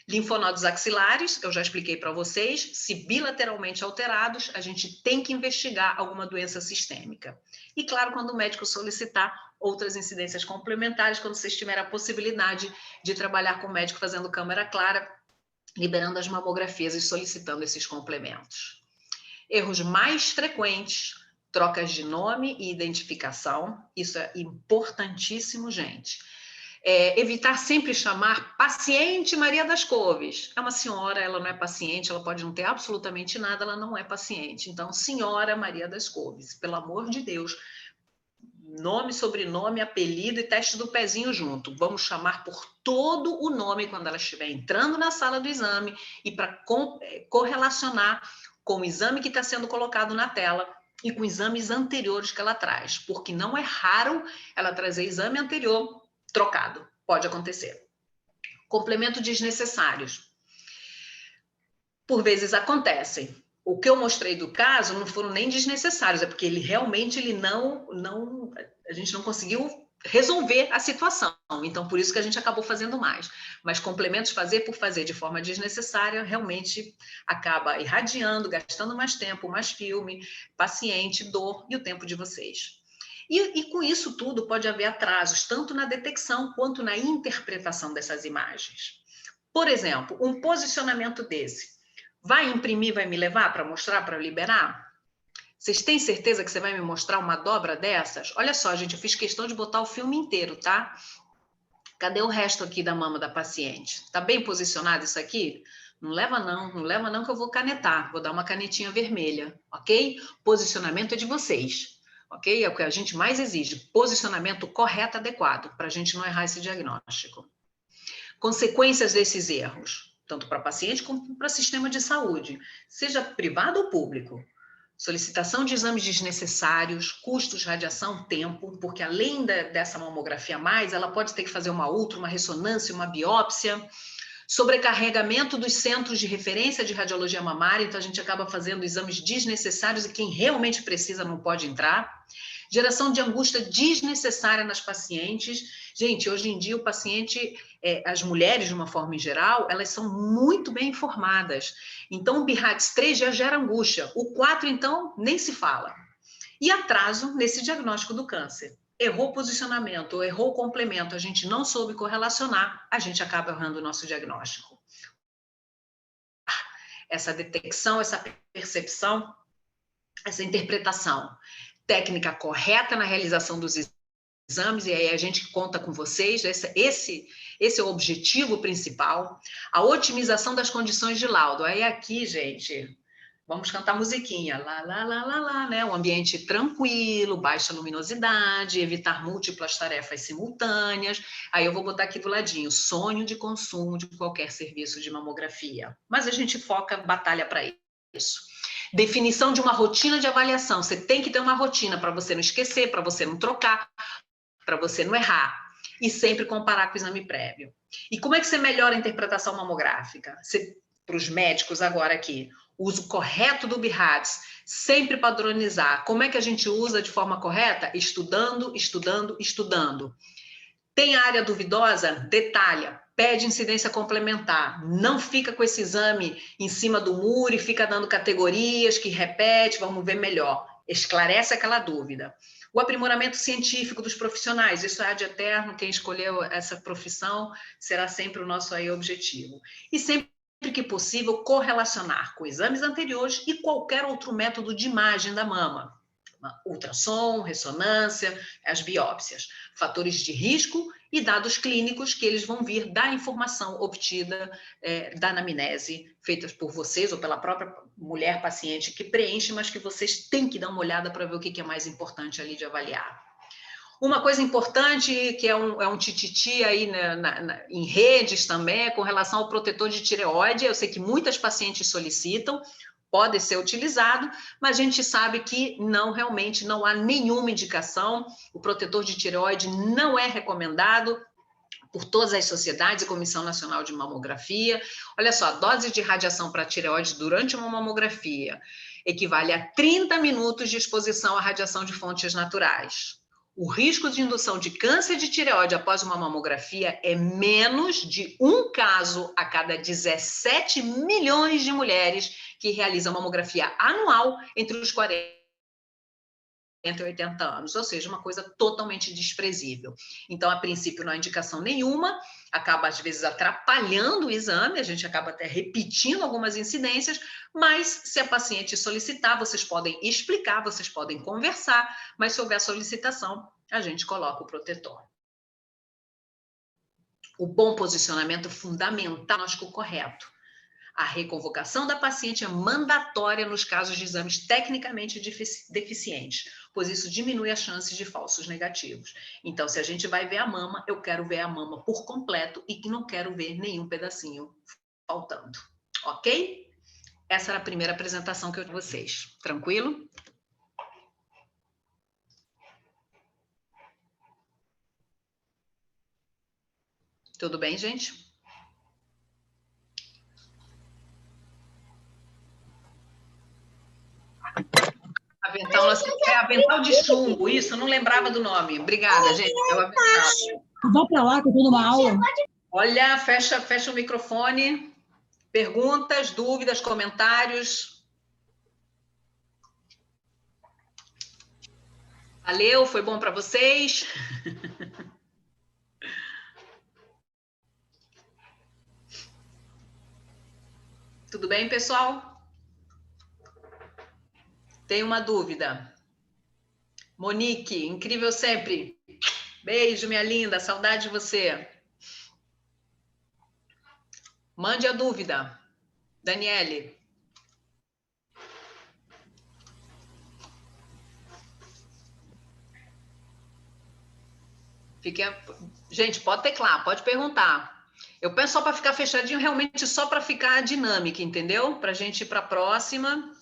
Linfonodos axilares, eu já expliquei para vocês, se bilateralmente alterados, a gente tem que investigar alguma doença sistêmica. E claro, quando o médico solicitar outras incidências complementares, quando vocês tiverem a possibilidade de trabalhar com o médico fazendo câmera clara, liberando as mamografias e solicitando esses complementos. Erros mais frequentes, trocas de nome e identificação, isso é importantíssimo, gente. Evitar sempre chamar paciente Maria das Couves. É uma senhora, ela não é paciente, ela pode não ter absolutamente nada, ela não é paciente. Então, senhora Maria das Couves, pelo amor de Deus, nome, sobrenome, apelido e teste do pezinho junto. Vamos chamar por todo o nome quando ela estiver entrando na sala do exame e para correlacionar com o exame que está sendo colocado na tela e com exames anteriores que ela traz, porque não é raro ela trazer exame anterior trocado, pode acontecer. Complemento desnecessários. Por vezes acontecem. O que eu mostrei do caso não foram nem desnecessários, é porque ele realmente a gente não conseguiu resolver a situação. Então, por isso que a gente acabou fazendo mais. Mas complementos fazer por fazer de forma desnecessária realmente acaba irradiando, gastando mais tempo, mais filme, paciente, dor e o tempo de vocês. E com isso tudo pode haver atrasos, tanto na detecção quanto na interpretação dessas imagens. Por exemplo, um posicionamento desse. Vai imprimir, vai me levar para mostrar, para liberar? Vocês têm certeza que você vai me mostrar uma dobra dessas? Olha só, gente, eu fiz questão de botar o filme inteiro, tá? Cadê o resto aqui da mama da paciente? Tá bem posicionado isso aqui? Não leva não que eu vou canetar. Vou dar uma canetinha vermelha, ok? Posicionamento é de vocês. Ok? É o que a gente mais exige, posicionamento correto, adequado, para a gente não errar esse diagnóstico. Consequências desses erros, tanto para paciente como para sistema de saúde, seja privado ou público. Solicitação de exames desnecessários, custos, radiação, tempo, porque além dessa mamografia a mais, ela pode ter que fazer uma ultra, uma ressonância, uma biópsia. Sobrecarregamento dos centros de referência de radiologia mamária, então a gente acaba fazendo exames desnecessários e quem realmente precisa não pode entrar. Geração de angústia desnecessária nas pacientes. Gente, hoje em dia o paciente, as mulheres de uma forma em geral, elas são muito bem informadas. Então o BIRADS 3 já gera angústia, o 4 então nem se fala. E atraso nesse diagnóstico do câncer. Errou o posicionamento, ou errou o complemento, a gente não soube correlacionar, a gente acaba errando o nosso diagnóstico. Essa detecção, essa percepção, essa interpretação. Técnica correta na realização dos exames, e aí a gente conta com vocês, esse é o objetivo principal. A otimização das condições de laudo. Aí aqui, gente... Vamos cantar musiquinha, lá, lá, lá, lá, lá, né? Um ambiente tranquilo, baixa luminosidade, evitar múltiplas tarefas simultâneas. Aí eu vou botar aqui do ladinho, sonho de consumo de qualquer serviço de mamografia. Mas a gente foca, batalha para isso. Definição de uma rotina de avaliação. Você tem que ter uma rotina para você não esquecer, para você não trocar, para você não errar. E sempre comparar com o exame prévio. E como é que você melhora a interpretação mamográfica? Para os médicos agora aqui, uso correto do BIRADS, sempre padronizar. Como é que a gente usa de forma correta? Estudando, estudando, estudando. Tem área duvidosa? Detalha. Pede incidência complementar. Não fica com esse exame em cima do muro e fica dando categorias que repete, vamos ver melhor. Esclarece aquela dúvida. O aprimoramento científico dos profissionais, isso é ad eterno, quem escolheu essa profissão será sempre o nosso aí objetivo. E sempre que possível, correlacionar com exames anteriores e qualquer outro método de imagem da mama. Ultrassom, ressonância, as biópsias, fatores de risco e dados clínicos que eles vão vir da informação obtida da anamnese, feitas por vocês ou pela própria mulher paciente que preenche, mas que vocês têm que dar uma olhada para ver o que é mais importante ali de avaliar. Uma coisa importante, que é um tititi aí em redes também, com relação ao protetor de tireoide. Eu sei que muitas pacientes solicitam, pode ser utilizado, mas a gente sabe que realmente não há nenhuma indicação. O protetor de tireoide não é recomendado por todas as sociedades e Comissão Nacional de Mamografia. Olha só, a dose de radiação para tireoide durante uma mamografia equivale a 30 minutos de exposição à radiação de fontes naturais. O risco de indução de câncer de tireoide após uma mamografia é menos de um caso a cada 17 milhões de mulheres que realizam mamografia anual entre os 40 e 80 anos, ou seja, uma coisa totalmente desprezível. Então, a princípio, não há indicação nenhuma, acaba, às vezes, atrapalhando o exame, a gente acaba até repetindo algumas incidências, mas se a paciente solicitar, vocês podem explicar, vocês podem conversar, mas se houver solicitação, a gente coloca o protetor. O bom posicionamento é fundamental, diagnóstico correto. A reconvocação da paciente é mandatória nos casos de exames tecnicamente deficientes, pois isso diminui as chances de falsos negativos. Então, se a gente vai ver a mama, eu quero ver a mama por completo e que não quero ver nenhum pedacinho faltando. Ok? Essa era a primeira apresentação que eu fiz para vocês. Tranquilo? Tudo bem, gente? Avental de chumbo, isso, eu não lembrava do nome. Obrigada, gente. É o avental. Vou para lá que eu estou numa aula. Olha, fecha o microfone. Perguntas, dúvidas, comentários. Valeu, foi bom para vocês? Tudo bem, pessoal? Tem uma dúvida? Monique, incrível sempre. Beijo, minha linda, saudade de você. Mande a dúvida. Daniele. Gente, pode teclar, pode perguntar. Eu peço só para ficar fechadinho, realmente só para ficar dinâmica, entendeu? Para a gente ir para a próxima.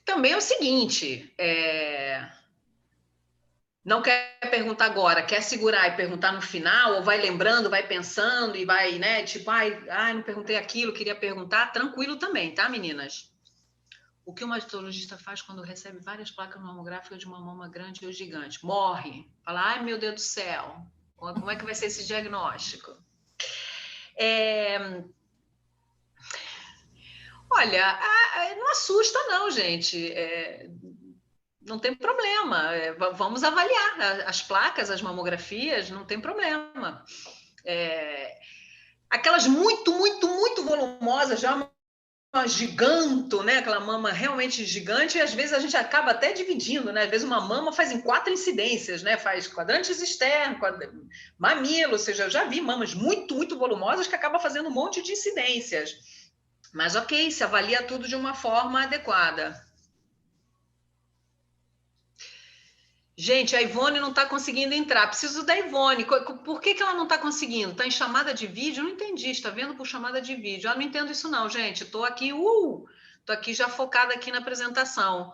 Também é o seguinte, não quer perguntar agora, quer segurar e perguntar no final, ou vai lembrando, vai pensando e vai, né, tipo, ai, não perguntei aquilo, queria perguntar, tranquilo também, tá, meninas? O que o mastologista faz quando recebe várias placas mamográficas de uma mama grande ou gigante? Morre. Fala, ai, meu Deus do céu, como é que vai ser esse diagnóstico? Olha, não assusta não, gente. Não tem problema. Vamos avaliar as placas, as mamografias, não tem problema. Aquelas muito, muito, muito volumosas, já uma giganto, né? Aquela mama realmente gigante, e às vezes a gente acaba até dividindo, né? Às vezes uma mama faz em 4 incidências, né? Faz quadrantes externos, mamilo, ou seja, eu já vi mamas muito, muito volumosas que acabam fazendo um monte de incidências. Mas ok, se avalia tudo de uma forma adequada. Gente, a Ivone não está conseguindo entrar. Preciso da Ivone. Por que ela não está conseguindo? Está em chamada de vídeo? Não entendi. Está vendo por chamada de vídeo? Não entendo isso não, gente. Estou aqui, estou aqui já focada aqui na apresentação.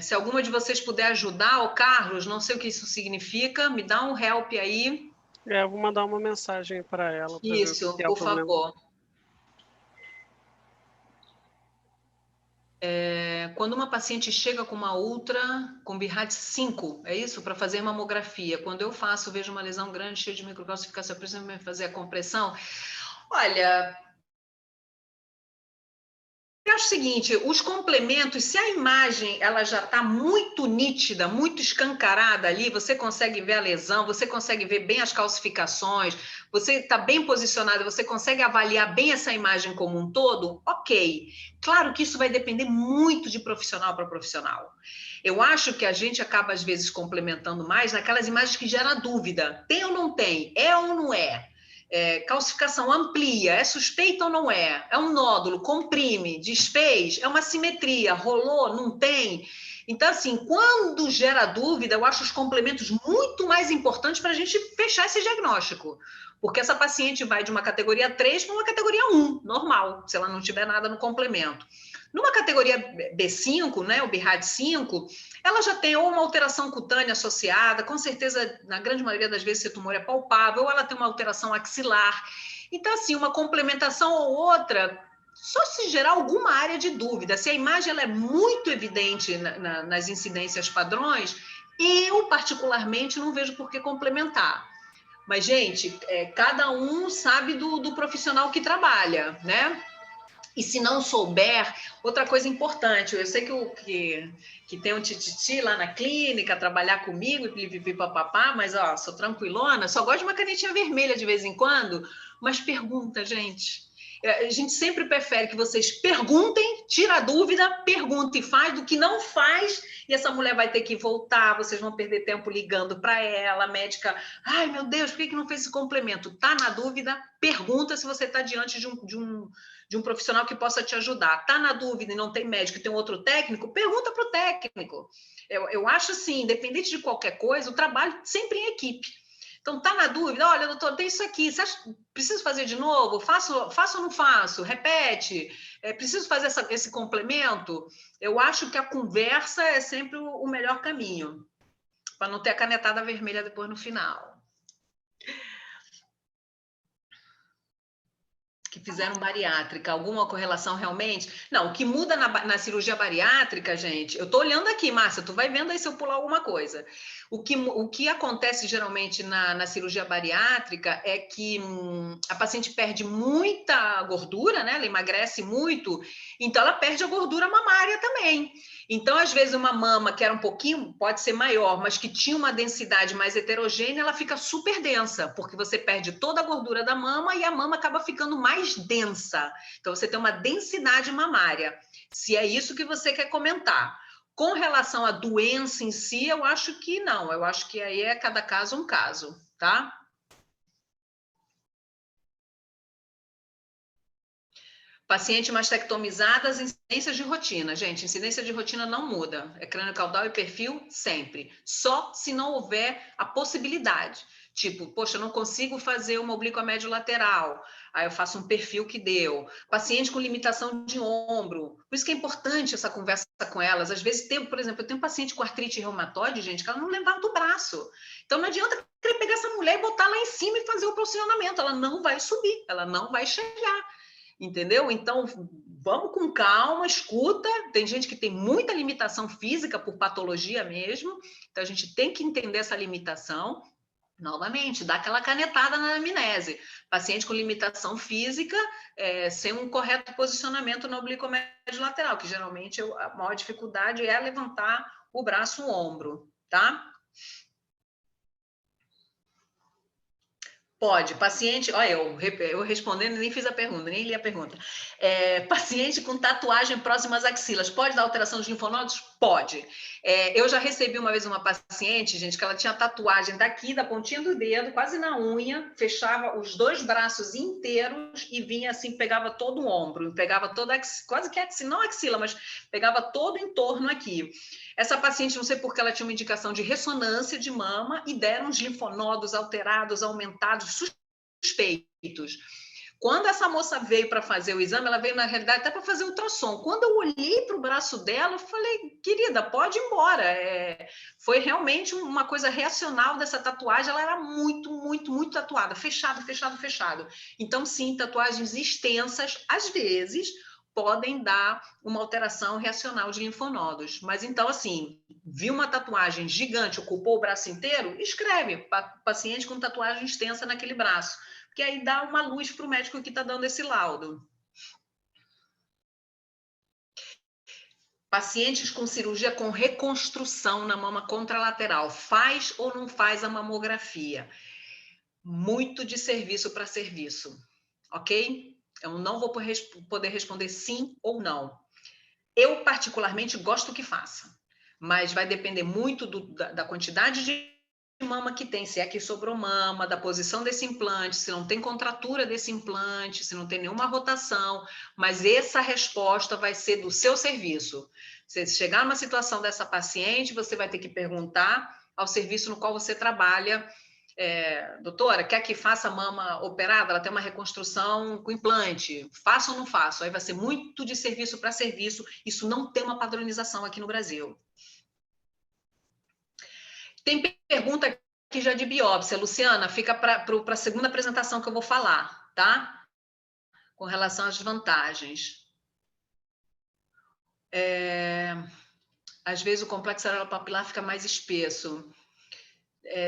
Se alguma de vocês puder ajudar, o Carlos, não sei o que isso significa, me dá um help aí. Eu vou mandar uma mensagem para ela. Isso, por favor. Quando uma paciente chega com uma ultra, com BIRAT 5, é isso? Para fazer mamografia. Quando eu faço, vejo uma lesão grande, cheia de microcalcificação, preciso fazer a compressão. Olha, Eu acho o seguinte, os complementos, se a imagem ela já está muito nítida, muito escancarada ali, você consegue ver a lesão, você consegue ver bem as calcificações, você está bem posicionado, você consegue avaliar bem essa imagem como um todo, ok. Claro que isso vai depender muito de profissional para profissional. Eu acho que a gente acaba, às vezes, complementando mais naquelas imagens que geram dúvida. Tem ou não tem? É ou não é? Calcificação amplia, é suspeita ou não é? É um nódulo, comprime, desfez, é uma simetria, rolou, não tem? Então, assim, quando gera dúvida, eu acho os complementos muito mais importantes para a gente fechar esse diagnóstico. Porque essa paciente vai de uma categoria 3 para uma categoria 1, normal, se ela não tiver nada no complemento. Numa categoria B5, né, o BIRAD 5, ela já tem ou uma alteração cutânea associada, com certeza, na grande maioria das vezes, esse tumor é palpável, ou ela tem uma alteração axilar. Então, assim, uma complementação ou outra, só se gerar alguma área de dúvida. Se a imagem ela é muito evidente nas incidências padrões, eu, particularmente, não vejo por que complementar. Mas, gente, cada um sabe do profissional que trabalha, né? E se não souber, outra coisa importante, eu sei que tem um tititi lá na clínica, trabalhar comigo, papapá, mas ó, sou tranquilona, só gosto de uma canetinha vermelha de vez em quando, mas pergunta, gente. A gente sempre prefere que vocês perguntem, tira a dúvida, pergunta e faz, do que não faz, e essa mulher vai ter que voltar, vocês vão perder tempo ligando para ela, a médica, ai meu Deus, por que não fez esse complemento? Tá na dúvida, pergunta se você está diante de um profissional que possa te ajudar. Está na dúvida e não tem médico e tem outro técnico, pergunta para o técnico. Eu acho assim, independente de qualquer coisa, o trabalho sempre em equipe. Então, está na dúvida, olha, doutor, tem isso aqui, você acha, preciso fazer de novo? Faço ou não faço? Repete, preciso fazer esse complemento? Eu acho que a conversa é sempre o melhor caminho, para não ter a canetada vermelha depois no final. Que fizeram bariátrica, alguma correlação realmente? Não, o que muda na cirurgia bariátrica, gente, eu tô olhando aqui, Márcia, tu vai vendo aí se eu pular alguma coisa. O que acontece geralmente na cirurgia bariátrica é que a paciente perde muita gordura, né? Ela emagrece muito, então ela perde a gordura mamária também. Então, às vezes, uma mama que era um pouquinho, pode ser maior, mas que tinha uma densidade mais heterogênea, ela fica super densa, porque você perde toda a gordura da mama e a mama acaba ficando mais densa. Então, você tem uma densidade mamária. Se é isso que você quer comentar. Com relação à doença em si, eu acho que não. Eu acho que aí é cada caso um caso, tá? Paciente mastectomizadas, incidências de rotina. Gente, incidência de rotina não muda. É crânio caudal e perfil sempre. Só se não houver a possibilidade. Tipo, poxa, eu não consigo fazer uma oblíqua médio lateral. Aí eu faço um perfil que deu. Paciente com limitação de ombro. Por isso que é importante essa conversa com elas. Às vezes, por exemplo, eu tenho um paciente com artrite reumatoide, gente, que ela não levanta o braço. Então não adianta querer pegar essa mulher e botar lá em cima e fazer o posicionamento. Ela não vai subir, ela não vai chegar. Entendeu? Então, vamos com calma, escuta. Tem gente que tem muita limitação física por patologia mesmo, então a gente tem que entender essa limitação. Novamente, dá aquela canetada na anamnese. Paciente com limitação física, sem um correto posicionamento no oblíquo médio lateral, que geralmente a maior dificuldade é levantar o braço, o ombro, tá? Pode, paciente, olha, eu respondendo, nem fiz a pergunta, nem li a pergunta. Paciente com tatuagem próxima às axilas, pode dar alteração de linfonodos? Pode. Eu já recebi uma vez uma paciente, gente, que ela tinha tatuagem daqui, da pontinha do dedo, quase na unha, fechava os dois braços inteiros e vinha assim, pegava todo o ombro, pegava toda, quase que axila, não axila, mas pegava todo o entorno aqui. Essa paciente, não sei porque ela tinha uma indicação de ressonância de mama e deram os linfonodos alterados, aumentados, suspeitos. Quando essa moça veio para fazer o exame, ela veio, na realidade, até para fazer ultrassom. Quando eu olhei para o braço dela, eu falei, querida, pode ir embora. Foi realmente uma coisa reacional dessa tatuagem, ela era muito, muito, muito tatuada, fechado, fechado, fechado. Então, sim, tatuagens extensas, às vezes, podem dar uma alteração reacional de linfonodos. Mas então, assim, viu uma tatuagem gigante, ocupou o braço inteiro? Escreve, paciente com tatuagem extensa naquele braço. Porque aí dá uma luz para o médico que está dando esse laudo. Pacientes com cirurgia com reconstrução na mama contralateral, faz ou não faz a mamografia? Muito de serviço para serviço, ok? Eu não vou poder responder sim ou não. Eu, particularmente, gosto que faça, mas vai depender muito da quantidade de mama que tem, se é que sobrou mama, da posição desse implante, se não tem contratura desse implante, se não tem nenhuma rotação, mas essa resposta vai ser do seu serviço. Se chegar numa situação dessa paciente, você vai ter que perguntar ao serviço no qual você trabalha, doutora, quer que faça mama operada? Ela tem uma reconstrução com implante, faço ou não faço? Aí vai ser muito de serviço para serviço, isso não tem uma padronização aqui no Brasil. Tem pergunta aqui já de biópsia. Luciana, fica para a segunda apresentação que eu vou falar, tá? Com relação às vantagens. Às vezes o complexo areopapilar fica mais espesso.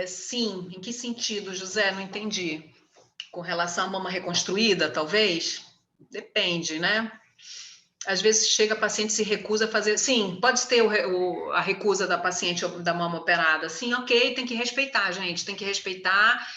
Sim, em que sentido, José? Não entendi. Com relação à mama reconstruída, talvez? Depende, né? Às vezes chega a paciente e se recusa a fazer... Sim, pode ter a recusa da paciente da mama operada. Sim, ok, tem que respeitar, gente. Tem que respeitar,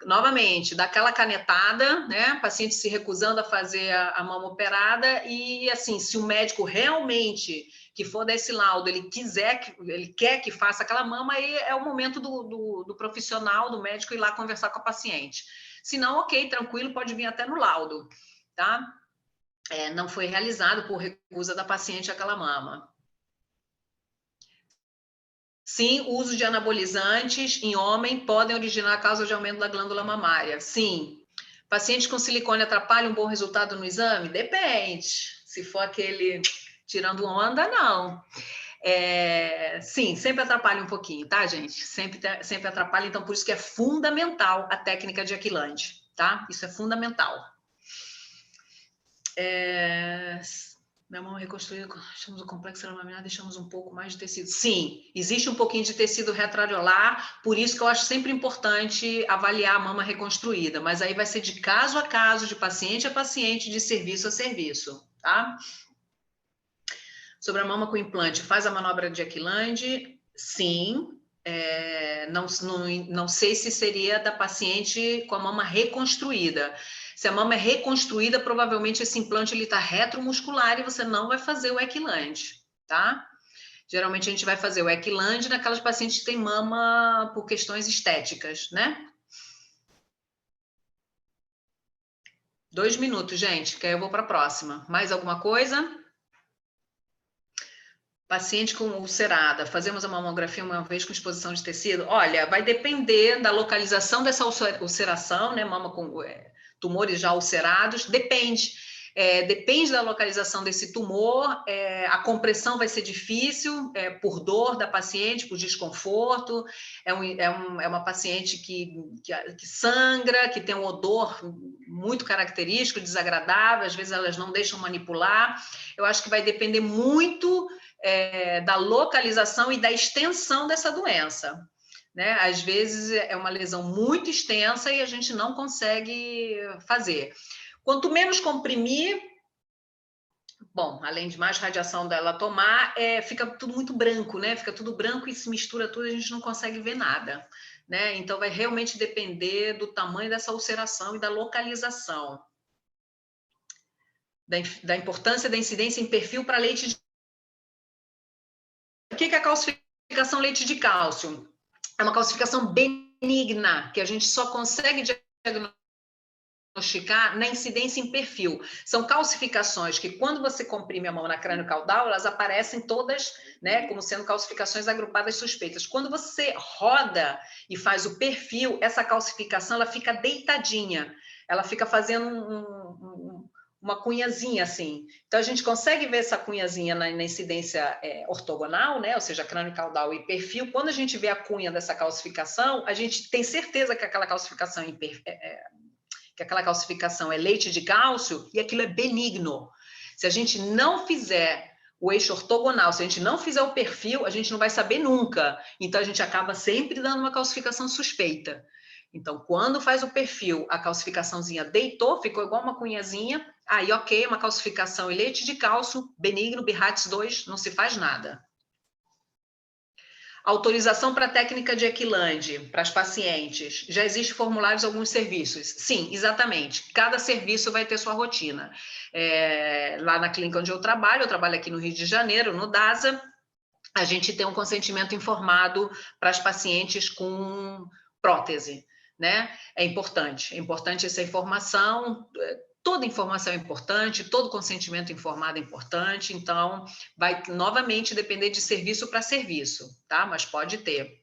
novamente, daquela canetada, né? Paciente se recusando a fazer a mama operada e, assim, se o médico realmente que for desse laudo, ele quer que faça aquela mama, aí é o momento do profissional, do médico ir lá conversar com a paciente. Se não, ok, tranquilo, pode vir até no laudo, tá? Não foi realizado por recusa da paciente aquela mama. Sim, o uso de anabolizantes em homem podem originar a causa de aumento da glândula mamária. Sim. Paciente com silicone atrapalha um bom resultado no exame? Depende. Se for aquele tirando onda, não. Sim, sempre atrapalha um pouquinho, tá, gente? Sempre atrapalha, então por isso que é fundamental a técnica de Aquilande, tá? Isso é fundamental. Minha mão reconstruída, deixamos o complexo laminar, deixamos um pouco mais de tecido. Sim, existe um pouquinho de tecido retroareolar, por isso que eu acho sempre importante avaliar a mama reconstruída, mas aí vai ser de caso a caso, de paciente a paciente, de serviço a serviço, tá? Sobre a mama com implante, faz a manobra de Aquilande? Sim. Não sei se seria da paciente com a mama reconstruída. Se a mama é reconstruída, provavelmente esse implante está retromuscular e você não vai fazer o Aquilande, tá? Geralmente a gente vai fazer o Aquilande naquelas pacientes que têm mama por questões estéticas, né? 2 minutos, gente, que aí eu vou para a próxima. Mais alguma coisa? Paciente com ulcerada, fazemos a mamografia uma vez com exposição de tecido? Olha, vai depender da localização dessa ulceração, né? Mama com tumores já ulcerados, depende. Depende da localização desse tumor, a compressão vai ser difícil, por dor da paciente, por desconforto, é uma paciente que sangra, que tem um odor muito característico, desagradável, às vezes elas não deixam manipular. Eu acho que vai depender muito da localização e da extensão dessa doença, né? Às vezes é uma lesão muito extensa e a gente não consegue fazer. Quanto menos comprimir, bom, além de mais radiação dela tomar, fica tudo muito branco, né? Fica tudo branco e se mistura tudo, a gente não consegue ver nada, né? Então vai realmente depender do tamanho dessa ulceração e da localização, da importância da incidência em perfil para leite de... O que é a calcificação leite de cálcio? É uma calcificação benigna, que a gente só consegue diagnosticar na incidência em perfil. São calcificações que, quando você comprime a mão na crânio-caudal, elas aparecem todas, né, como sendo calcificações agrupadas suspeitas. Quando você roda e faz o perfil, essa calcificação ela fica deitadinha, ela fica fazendo uma cunhazinha assim. Então, a gente consegue ver essa cunhazinha na incidência ortogonal, né? Ou seja, crânio caudal e perfil. Quando a gente vê a cunha dessa calcificação, a gente tem certeza que aquela calcificação é leite de cálcio e aquilo é benigno. Se a gente não fizer o eixo ortogonal, se a gente não fizer o perfil, a gente não vai saber nunca. Então, a gente acaba sempre dando uma calcificação suspeita. Então, quando faz o perfil, a calcificaçãozinha deitou, ficou igual uma cunhazinha, Aí, ok, uma calcificação e leite de cálcio, benigno, BIRATS 2, não se faz nada. Autorização para técnica de Equilande para as pacientes. Já existe formulários em alguns serviços? Sim, exatamente. Cada serviço vai ter sua rotina. Lá na clínica onde eu trabalho aqui no Rio de Janeiro, no DASA, a gente tem um consentimento informado para as pacientes com prótese, né? É importante essa informação. Toda informação é importante, todo consentimento informado é importante, então vai novamente depender de serviço para serviço, tá? Mas pode ter.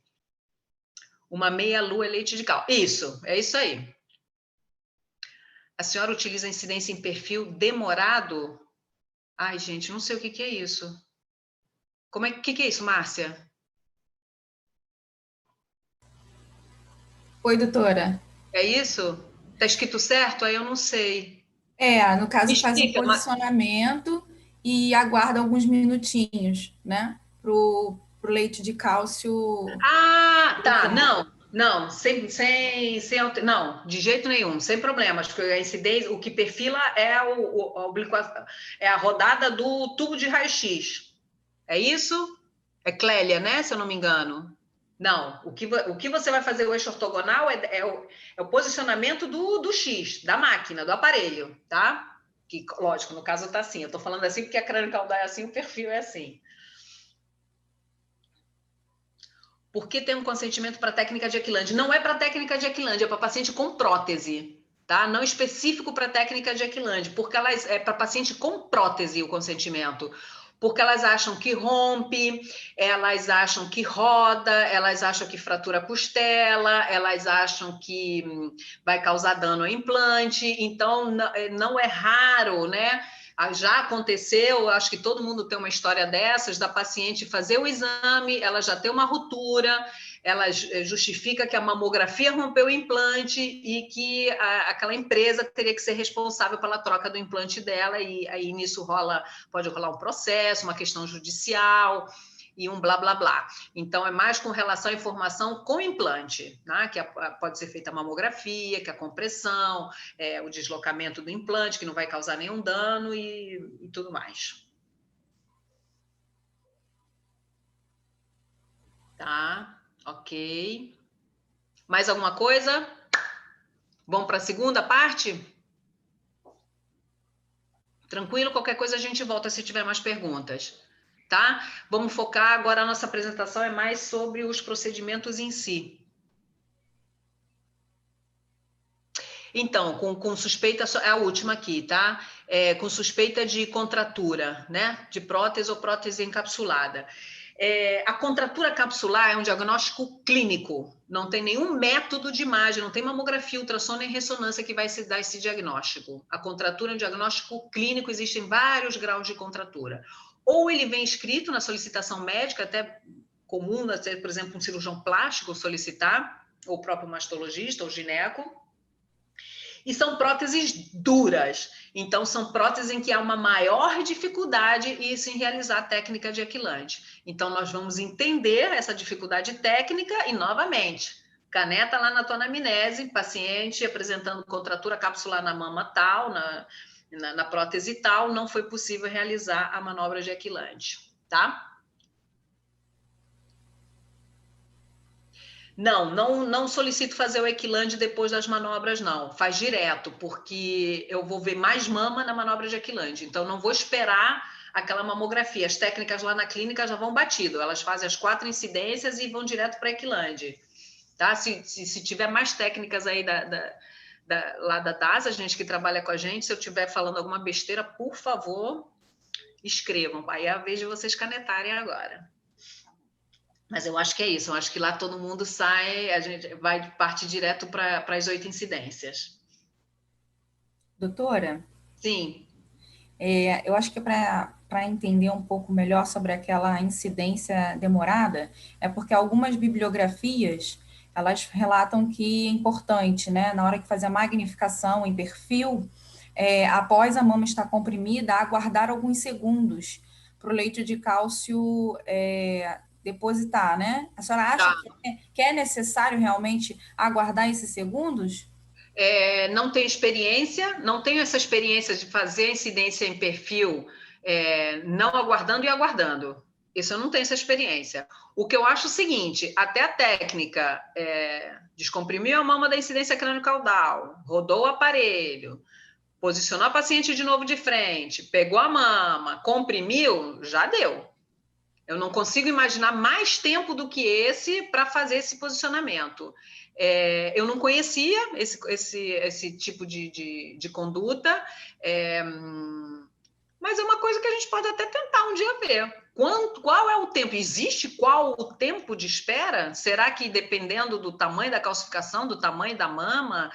Uma meia-lua é leite de cal. Isso, é isso aí. A senhora utiliza incidência em perfil demorado? Ai, gente, não sei o que é isso. Que é isso, Márcia? Oi, doutora. É isso? Tá escrito certo? Aí eu não sei. No Me caso, faz um explica, posicionamento e aguarda alguns minutinhos, né? Pro leite de cálcio. Ah, tá. Não, não, de jeito nenhum, sem problemas, porque a incidência, o que perfila é é a rodada do tubo de raio-x. É isso? É Clélia, né? Se eu não me engano. Não, o que você vai fazer o eixo ortogonal é o posicionamento do X, da máquina, do aparelho, tá? Que, lógico, no caso tá assim. Eu tô falando assim porque a crânio-caudal é assim, o perfil é assim. Porque tem um consentimento para técnica de Equilande? Não é para técnica de Equilande, é para paciente com prótese, tá? Não específico para técnica de Equilande, porque é para paciente com prótese o consentimento. Porque elas acham que rompe, elas acham que roda, elas acham que fratura a costela, elas acham que vai causar dano ao implante. Então, não é raro, né? Já aconteceu, acho que todo mundo tem uma história dessas, da paciente fazer o exame, ela já tem uma ruptura, ela justifica que a mamografia rompeu o implante e que aquela empresa teria que ser responsável pela troca do implante dela, e aí nisso pode rolar um processo, uma questão judicial e um blá, blá, blá. Então, é mais com relação à informação com implante, né? Que pode ser feita a mamografia, que a compressão, o deslocamento do implante, que não vai causar nenhum dano e tudo mais. Tá, ok. Mais alguma coisa? Vamos para a segunda parte? Tranquilo? Qualquer coisa a gente volta se tiver mais perguntas. Tá? Vamos focar agora, a nossa apresentação é mais sobre os procedimentos em si. Então, com suspeita, é a última aqui, tá? Com suspeita de contratura, né? De prótese ou prótese encapsulada. A contratura capsular é um diagnóstico clínico, não tem nenhum método de imagem, não tem mamografia, ultrassom nem ressonância que vai se dar esse diagnóstico. A contratura é um diagnóstico clínico, existem vários graus de contratura. Ou ele vem escrito na solicitação médica, até comum, até, por exemplo, um cirurgião plástico solicitar, ou o próprio mastologista ou gineco. E são próteses duras, então são próteses em que há uma maior dificuldade em realizar a técnica de Equilande. Então nós vamos entender essa dificuldade técnica e, novamente, caneta lá na tua anamnese, paciente apresentando contratura capsular na mama tal, na prótese tal, não foi possível realizar a manobra de Equilande, tá? Não solicito fazer o Equilande depois das manobras, não. Faz direto, porque eu vou ver mais mama na manobra de Equilande. Então, não vou esperar aquela mamografia. As técnicas lá na clínica já vão batido. Elas fazem as 4 incidências e vão direto para Equilande. Tá? Se tiver mais técnicas aí lá da DASA, a gente que trabalha com a gente, se eu estiver falando alguma besteira, por favor, escrevam. Aí é a vez de vocês canetarem agora. Mas eu acho que é isso, eu acho que lá todo mundo sai, a gente vai partir direto para as 8 incidências. Doutora? Sim. Eu acho que para entender um pouco melhor sobre aquela incidência demorada, é porque algumas bibliografias, elas relatam que é importante, né, na hora que fazer a magnificação em perfil, após a mama estar comprimida, aguardar alguns segundos para o leite de cálcio depositar, né? A senhora acha que é necessário realmente aguardar esses segundos? Não tenho experiência, não tenho essa experiência de fazer incidência em perfil, não aguardando e aguardando. Isso eu não tenho essa experiência. O que eu acho o seguinte, até a técnica descomprimiu a mama da incidência crânio-caudal, rodou o aparelho, posicionou a paciente de novo de frente, pegou a mama, comprimiu, já deu. Eu não consigo imaginar mais tempo do que esse para fazer esse posicionamento. Eu não conhecia esse tipo de conduta, mas é uma coisa que a gente pode até tentar um dia ver. Qual é o tempo? Existe qual o tempo de espera? Será que dependendo do tamanho da calcificação, do tamanho da mama,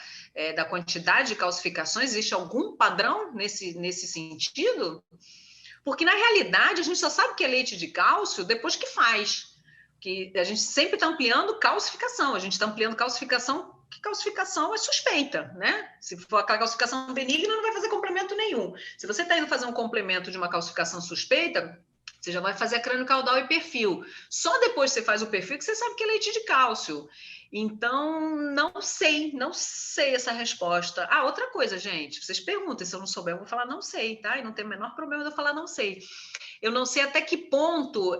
da quantidade de calcificações, existe algum padrão nesse sentido? Porque, na realidade, a gente só sabe que é leite de cálcio depois que faz. Que a gente sempre está ampliando calcificação. A gente está ampliando calcificação, que calcificação é suspeita, né? Se for aquela calcificação benigna, não vai fazer complemento nenhum. Se você está indo fazer um complemento de uma calcificação suspeita, você já vai fazer a crânio-caudal e perfil. Só depois que você faz o perfil que você sabe que é leite de cálcio. Então, não sei essa resposta. Outra coisa, gente, vocês perguntam, se eu não souber, eu vou falar não sei, tá? E não tem o menor problema de eu falar não sei. Eu não sei até que ponto,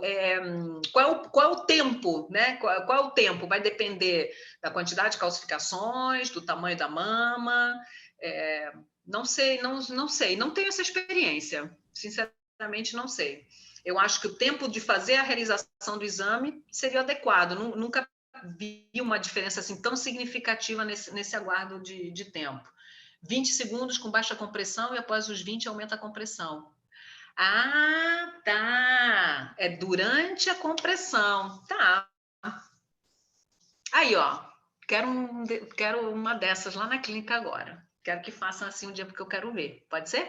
qual é o tempo, né? Qual é o tempo? Vai depender da quantidade de calcificações, do tamanho da mama. Não sei, não tenho essa experiência. Sinceramente, não sei. Eu acho que o tempo de fazer a realização do exame seria adequado. Nunca vi uma diferença assim tão significativa nesse aguardo de tempo. 20 segundos com baixa compressão e após os 20 aumenta a compressão. Tá. É durante a compressão. Tá. Aí, ó. Quero uma dessas lá na clínica agora. Quero que façam assim um dia, porque eu quero ver. Pode ser?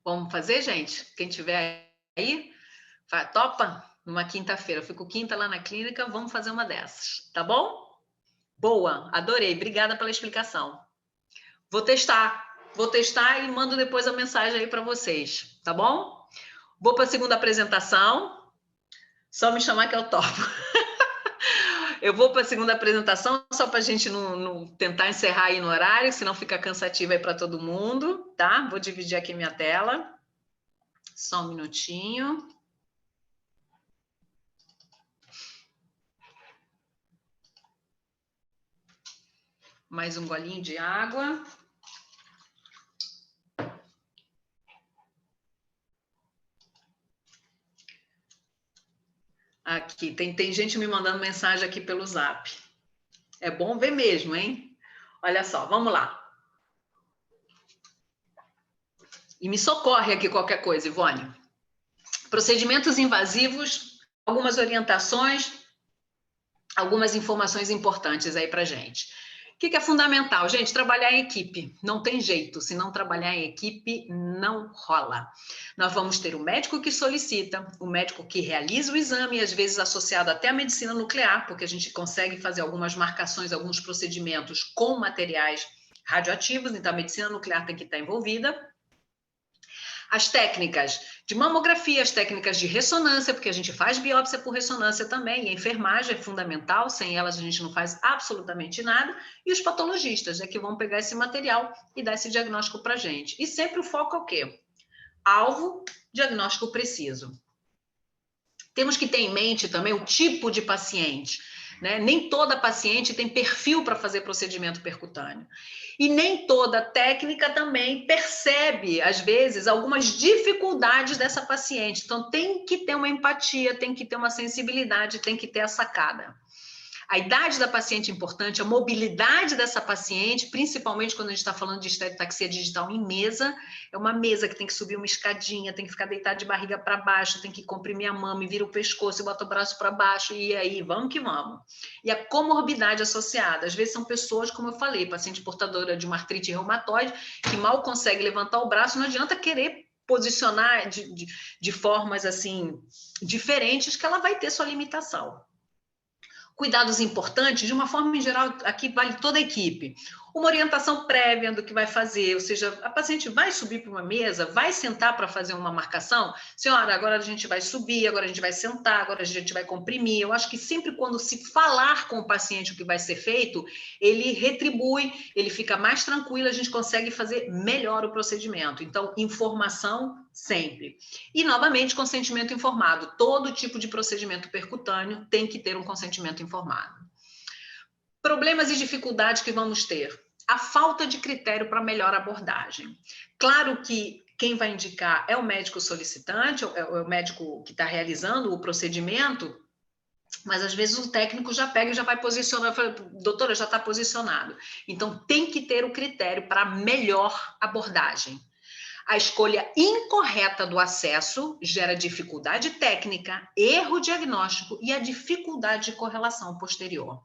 Vamos fazer, gente? Quem tiver aí, topa? Numa quinta-feira. Eu fico quinta lá na clínica, vamos fazer uma dessas. Tá bom? Boa, adorei. Obrigada pela explicação. Vou testar e mando depois a mensagem aí para vocês, tá bom? Vou para a segunda apresentação. Só me chamar que eu topo. Eu vou para a segunda apresentação, só para a gente não tentar encerrar aí no horário, senão fica cansativo aí para todo mundo, tá? Vou dividir aqui minha tela. Só um minutinho. Mais um golinho de água. Aqui, tem gente me mandando mensagem aqui pelo Zap. É bom ver mesmo, hein? Olha só, vamos lá. E me socorre aqui qualquer coisa, Ivone. Procedimentos invasivos, algumas orientações, algumas informações importantes aí pra gente. O que é fundamental? Gente, trabalhar em equipe. Não tem jeito. Se não trabalhar em equipe, não rola. Nós vamos ter o médico que solicita, o médico que realiza o exame, às vezes associado até à medicina nuclear, porque a gente consegue fazer algumas marcações, alguns procedimentos com materiais radioativos, então a medicina nuclear tem que estar envolvida. As técnicas de mamografia, as técnicas de ressonância, porque a gente faz biópsia por ressonância também, e a enfermagem é fundamental, sem elas a gente não faz absolutamente nada, e os patologistas, que vão pegar esse material e dar esse diagnóstico para a gente. E sempre o foco é o quê? Alvo, diagnóstico preciso. Temos que ter em mente também o tipo de paciente, né? Nem toda paciente tem perfil para fazer procedimento percutâneo. E nem toda técnica também percebe, às vezes, algumas dificuldades dessa paciente. Então, tem que ter uma empatia, tem que ter uma sensibilidade, tem que ter a sacada. A idade da paciente é importante, a mobilidade dessa paciente, principalmente quando a gente está falando de estereotaxia digital em mesa, é uma mesa que tem que subir uma escadinha, tem que ficar deitado de barriga para baixo, tem que comprimir a mama e vira o pescoço e bota o braço para baixo, e aí, vamos que vamos. E a comorbidade associada, às vezes são pessoas, como eu falei, paciente portadora de uma artrite reumatoide, que mal consegue levantar o braço, não adianta querer posicionar de formas assim diferentes, que ela vai ter sua limitação. Cuidados importantes, de uma forma em geral, aqui vale toda a equipe. Uma orientação prévia do que vai fazer, ou seja, a paciente vai subir para uma mesa, vai sentar para fazer uma marcação, senhora, agora a gente vai subir, agora a gente vai sentar, agora a gente vai comprimir. Eu acho que sempre quando se falar com o paciente o que vai ser feito, ele retribui, ele fica mais tranquilo, a gente consegue fazer melhor o procedimento. Então, informação sempre. E, novamente, consentimento informado. Todo tipo de procedimento percutâneo tem que ter um consentimento informado. Problemas e dificuldades que vamos ter. A falta de critério para melhor abordagem. Claro que quem vai indicar é o médico solicitante, é o médico que está realizando o procedimento, mas às vezes o técnico já pega e já vai posicionar, fala, doutora, já está posicionado. Então tem que ter o critério para melhor abordagem. A escolha incorreta do acesso gera dificuldade técnica, erro diagnóstico e a dificuldade de correlação posterior.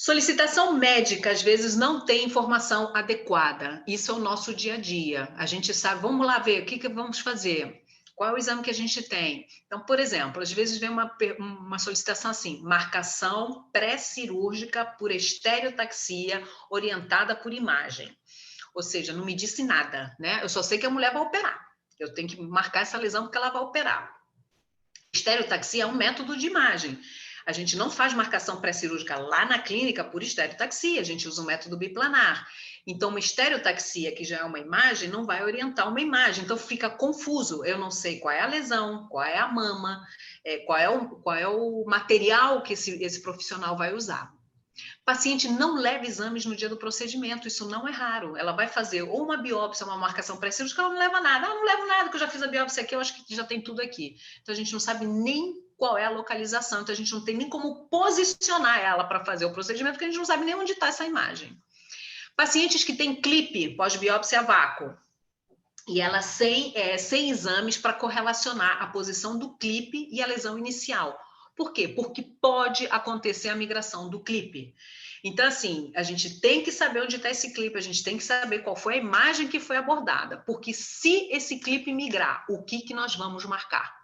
Solicitação médica, às vezes, não tem informação adequada. Isso é o nosso dia a dia. A gente sabe, vamos lá ver, o que vamos fazer? Qual é o exame que a gente tem? Então, por exemplo, às vezes vem uma solicitação assim, marcação pré-cirúrgica por estereotaxia orientada por imagem. Ou seja, não me disse nada, né? Eu só sei que a mulher vai operar. Eu tenho que marcar essa lesão porque ela vai operar. Estereotaxia é um método de imagem. A gente não faz marcação pré-cirúrgica lá na clínica por estereotaxia, a gente usa um método biplanar. Então, uma estereotaxia, que já é uma imagem, não vai orientar uma imagem. Então, fica confuso. Eu não sei qual é a lesão, qual é a mama, qual é o material que esse profissional vai usar. Paciente não leva exames no dia do procedimento, isso não é raro. Ela vai fazer ou uma biópsia, uma marcação pré-cirúrgica, ela não leva nada. Ah, não levo nada, que eu já fiz a biópsia aqui, eu acho que já tem tudo aqui. Então, a gente não sabe nem qual é a localização, então a gente não tem nem como posicionar ela para fazer o procedimento, porque a gente não sabe nem onde está essa imagem. Pacientes que têm clipe pós-biópsia a vácuo, e ela sem exames para correlacionar a posição do clipe e a lesão inicial. Por quê? Porque pode acontecer a migração do clipe. Então, assim, a gente tem que saber onde está esse clipe, a gente tem que saber qual foi a imagem que foi abordada, porque se esse clipe migrar, o que nós vamos marcar?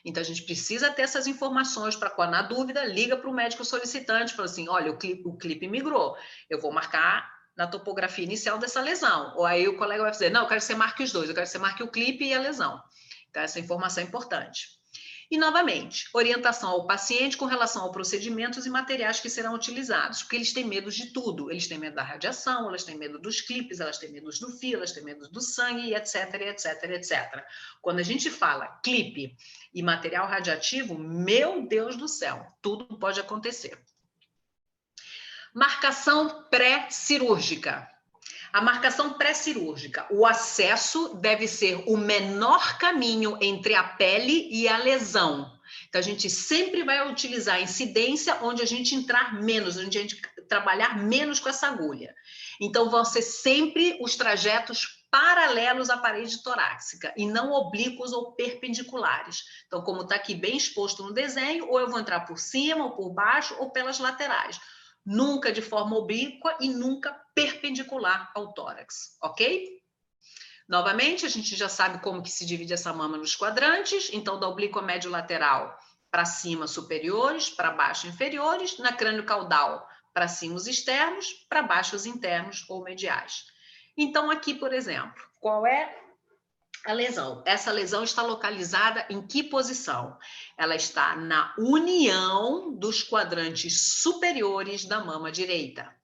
Então, a gente precisa ter essas informações para, quando na dúvida, liga para o médico solicitante, fala assim, olha, o clipe migrou, eu vou marcar na topografia inicial dessa lesão. Ou aí o colega vai dizer, não, eu quero que você marque os dois, eu quero que você marque o clipe e a lesão. Então, essa informação é importante. E, novamente, orientação ao paciente com relação a procedimentos e materiais que serão utilizados, porque eles têm medo de tudo. Eles têm medo da radiação, elas têm medo dos clipes, elas têm medo do fio, elas têm medo do sangue, etc, etc, etc. Quando a gente fala clipe e material radioativo, meu Deus do céu, tudo pode acontecer. Marcação pré-cirúrgica. A marcação pré-cirúrgica, o acesso deve ser o menor caminho entre a pele e a lesão. Então, a gente sempre vai utilizar a incidência onde a gente entrar menos, onde a gente trabalhar menos com essa agulha. Então, vão ser sempre os trajetos paralelos à parede torácica e não oblíquos ou perpendiculares. Então, como está aqui bem exposto no desenho, ou eu vou entrar por cima, ou por baixo, ou pelas laterais. Nunca de forma oblíqua e nunca perpendicular ao tórax, ok? Novamente, a gente já sabe como que se divide essa mama nos quadrantes, então da oblíqua médio lateral para cima superiores, para baixo inferiores, na crânio caudal para cima os externos, para baixo os internos ou mediais. Então aqui, por exemplo, qual é a lesão? Essa lesão está localizada em que posição? Ela está na união dos quadrantes superiores da mama direita.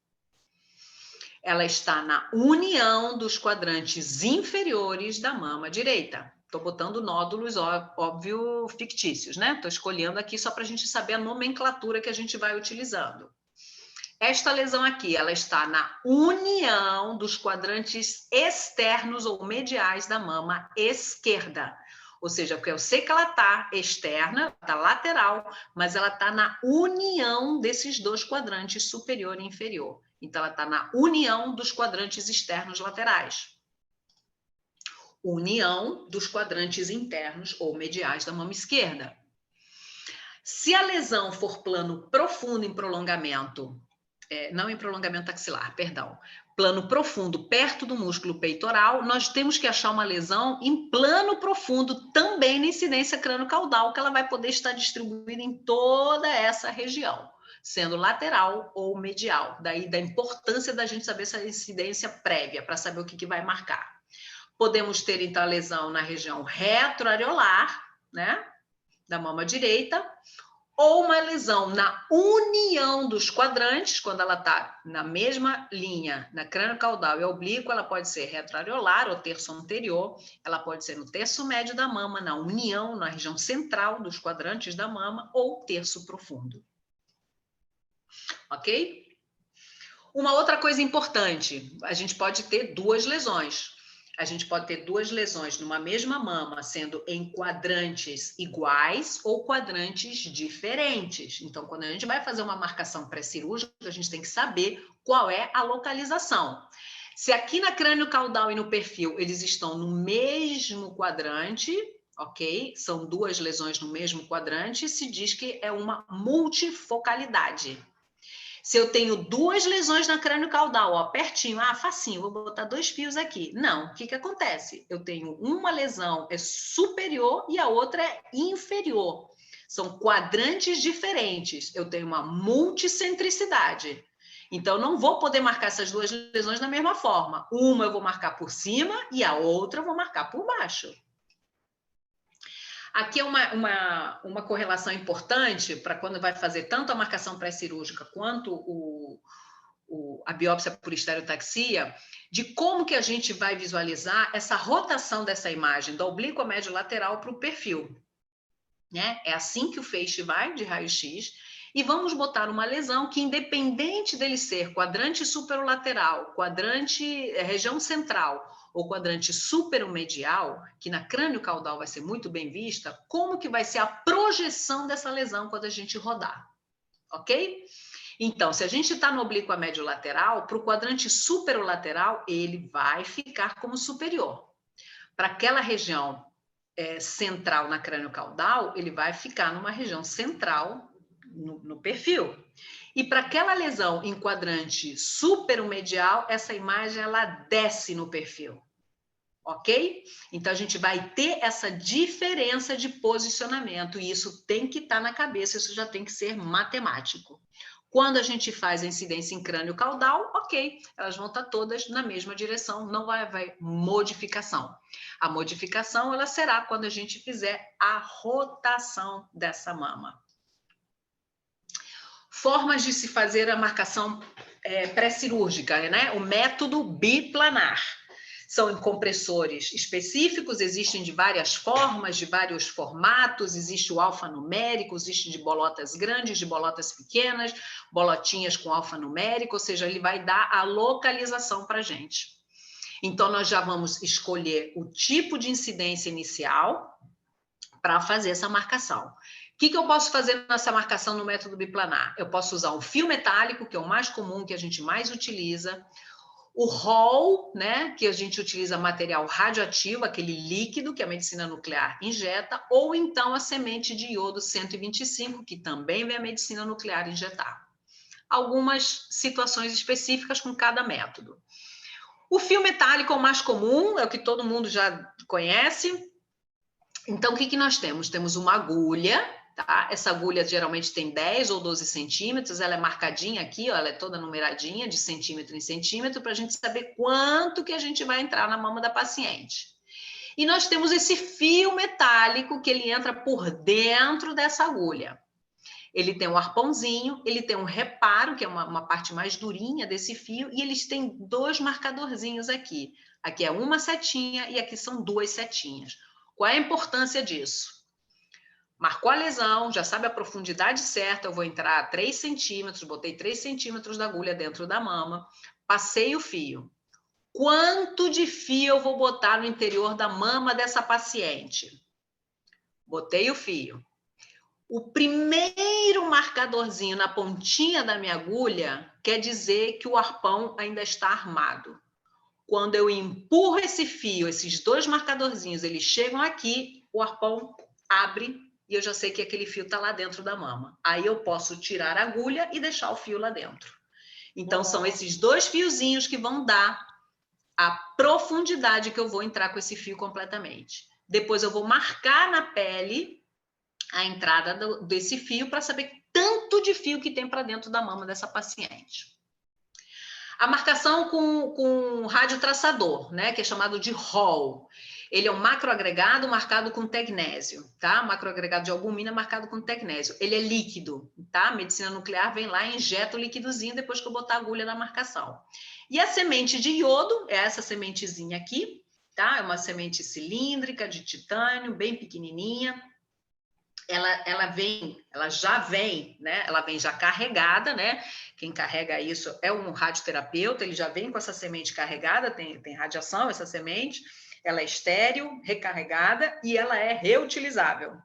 Ela está na união dos quadrantes inferiores da mama direita. Estou botando nódulos, óbvio, fictícios, né? Estou escolhendo aqui só para a gente saber a nomenclatura que a gente vai utilizando. Esta lesão aqui, ela está na união dos quadrantes externos ou mediais da mama esquerda. Ou seja, porque eu sei que ela está externa, está lateral, mas ela está na união desses dois quadrantes, superior e inferior. Então, ela está na união dos quadrantes externos laterais. União dos quadrantes internos ou mediais da mama esquerda. Se a lesão for plano profundo em prolongamento, não em prolongamento axilar, perdão, plano profundo perto do músculo peitoral, nós temos que achar uma lesão em plano profundo também na incidência crânio-caudal, que ela vai poder estar distribuída em toda essa região. sendo lateral ou medial. Daí da importância da gente saber essa incidência prévia, para saber o que vai marcar. Podemos ter, então, a lesão na região retroareolar, né, da mama direita, ou uma lesão na união dos quadrantes, quando ela está na mesma linha, na crânio-caudal e oblíqua, ela pode ser retroareolar ou terço anterior, ela pode ser no terço médio da mama, na união, na região central dos quadrantes da mama, ou terço profundo. Ok? Uma outra coisa importante, a gente pode ter duas lesões. A gente pode ter duas lesões numa mesma mama, sendo em quadrantes iguais ou quadrantes diferentes. Então, quando a gente vai fazer uma marcação pré-cirúrgica, a gente tem que saber qual é a localização. Se aqui na crânio-caudal e no perfil eles estão no mesmo quadrante, ok? São duas lesões no mesmo quadrante, se diz que é uma multifocalidade. Se eu tenho duas lesões na crânio-caudal, ó, pertinho, facinho, vou botar 2 fios aqui. Não, o que acontece? Eu tenho uma lesão é superior e a outra é inferior. São quadrantes diferentes. Eu tenho uma multicentricidade. Então, não vou poder marcar essas duas lesões da mesma forma. Uma eu vou marcar por cima e a outra eu vou marcar por baixo. Aqui é uma correlação importante para quando vai fazer tanto a marcação pré-cirúrgica quanto a biópsia por estereotaxia, de como que a gente vai visualizar essa rotação dessa imagem, do oblíquo a médio lateral para o perfil. Né? É assim que o feixe vai, de raio-x, e vamos botar uma lesão que, independente dele ser quadrante superolateral, quadrante região central, ou quadrante superomedial, que na crânio-caudal vai ser muito bem vista, como que vai ser a projeção dessa lesão quando a gente rodar, ok? Então, se a gente está no oblíquo a médio lateral, para o quadrante superolateral, ele vai ficar como superior. Para aquela região central na crânio-caudal, ele vai ficar numa região central no perfil. E para aquela lesão em quadrante superomedial, essa imagem ela desce no perfil. Ok? Então, a gente vai ter essa diferença de posicionamento, e isso tem que estar na cabeça, isso já tem que ser matemático. Quando a gente faz a incidência em crânio caudal, ok, elas vão estar todas na mesma direção, não vai haver modificação. A modificação, ela será quando a gente fizer a rotação dessa mama. Formas de se fazer a marcação pré-cirúrgica, né? O método biplanar. São em compressores específicos, existem de várias formas, de vários formatos, existe o alfanumérico, existe de bolotas grandes, de bolotas pequenas, bolotinhas com alfanumérico, ou seja, ele vai dar a localização para a gente. Então, nós já vamos escolher o tipo de incidência inicial para fazer essa marcação. O que eu posso fazer nessa marcação no método biplanar? Eu posso usar um fio metálico, que é o mais comum, que a gente mais utiliza, o ROL, né, que a gente utiliza material radioativo, aquele líquido que a medicina nuclear injeta, ou então a semente de iodo 125, que também vem a medicina nuclear injetar. Algumas situações específicas com cada método. O fio metálico é o mais comum, é o que todo mundo já conhece. Então, o que nós temos? Temos uma agulha, tá? Essa agulha geralmente tem 10 ou 12 centímetros, ela é marcadinha aqui, ó, ela é toda numeradinha, de centímetro em centímetro, para a gente saber quanto que a gente vai entrar na mama da paciente. E nós temos esse fio metálico que ele entra por dentro dessa agulha. Ele tem um arpãozinho, ele tem um reparo, que é uma parte mais durinha desse fio, e eles têm 2 marcadorzinhos aqui. Aqui é uma setinha e aqui são 2 setinhas. Qual é a importância disso? Marcou a lesão, já sabe a profundidade certa, eu vou entrar 3 centímetros, botei 3 centímetros da agulha dentro da mama, passei o fio. Quanto de fio eu vou botar no interior da mama dessa paciente? Botei o fio. O primeiro marcadorzinho na pontinha da minha agulha quer dizer que o arpão ainda está armado. Quando eu empurro esse fio, esses 2 marcadorzinhos, eles chegam aqui, o arpão abre e eu já sei que aquele fio está lá dentro da mama. Aí eu posso tirar a agulha e deixar o fio lá dentro. Então, são esses 2 fiozinhos que vão dar a profundidade que eu vou entrar com esse fio completamente. Depois eu vou marcar na pele a entrada desse fio para saber tanto tanto de fio que tem para dentro da mama dessa paciente. A marcação com radiotraçador, né, que é chamado de Hall. Ele é um macroagregado marcado com tegnésio, tá? Macroagregado de albumina marcado com tegnésio. Ele é líquido, tá? A medicina nuclear vem lá e injeta o líquidozinho depois que eu botar a agulha na marcação. E a semente de iodo é essa sementezinha aqui, tá? É uma semente cilíndrica de titânio, bem pequenininha. Ela já vem, né? Ela vem já carregada, né? Quem carrega isso é um radioterapeuta, ele já vem com essa semente carregada, tem radiação essa semente, ela é estéril, recarregada e ela é reutilizável.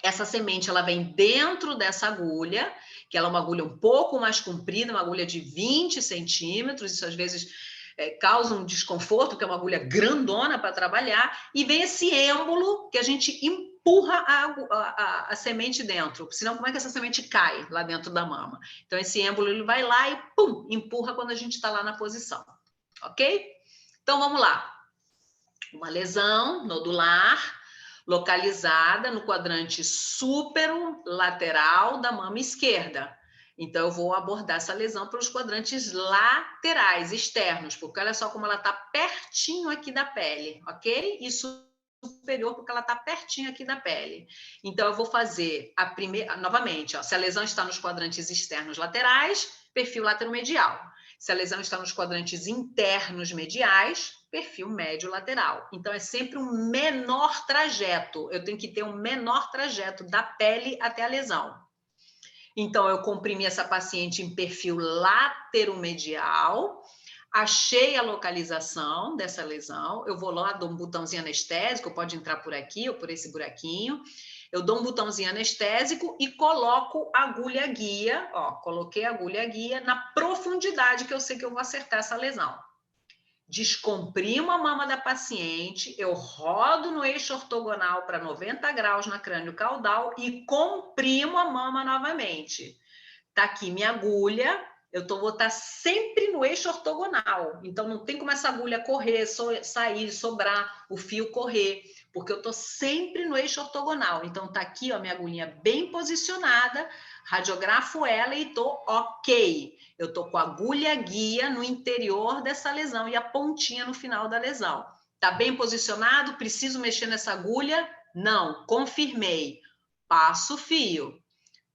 Essa semente, ela vem dentro dessa agulha, que ela é uma agulha um pouco mais comprida, uma agulha de 20 centímetros, isso às vezes causa um desconforto, porque é uma agulha grandona para trabalhar, e vem esse êmbolo que a gente empurra a semente dentro, senão como é que essa semente cai lá dentro da mama? Então esse êmbolo ele vai lá e pum, empurra quando a gente está lá na posição, ok? Então vamos lá. Uma lesão nodular localizada no quadrante superolateral da mama esquerda. Então, eu vou abordar essa lesão pelos quadrantes laterais, externos, porque olha só como ela está pertinho aqui da pele, ok? E superior, porque ela está pertinho aqui da pele. Então, eu vou fazer a primeira, novamente, ó, se a lesão está nos quadrantes externos laterais, perfil lateromedial. Se a lesão está nos quadrantes internos mediais, perfil médio lateral. Então, é sempre um menor trajeto. Eu tenho que ter um menor trajeto da pele até a lesão. Então, eu comprimi essa paciente em perfil lateromedial, achei a localização dessa lesão, eu vou lá, dou um botãozinho anestésico, pode entrar por aqui ou por esse buraquinho, eu dou um botãozinho anestésico e coloco a agulha guia, ó, coloquei a agulha guia na profundidade que eu sei que eu vou acertar essa lesão. Descomprimo a mama da paciente, eu rodo no eixo ortogonal para 90 graus na crânio caudal e comprimo a mama novamente. Tá aqui minha agulha, eu vou estar sempre no eixo ortogonal, então não tem como essa agulha correr, sair, sobrar, o fio correr, porque eu estou sempre no eixo ortogonal. Então tá aqui, ó, minha agulhinha bem posicionada, radiografo ela e tô ok. Eu tô com a agulha guia no interior dessa lesão e a pontinha no final da lesão. Tá bem posicionado? Preciso mexer nessa agulha? Não, confirmei. Passo o fio,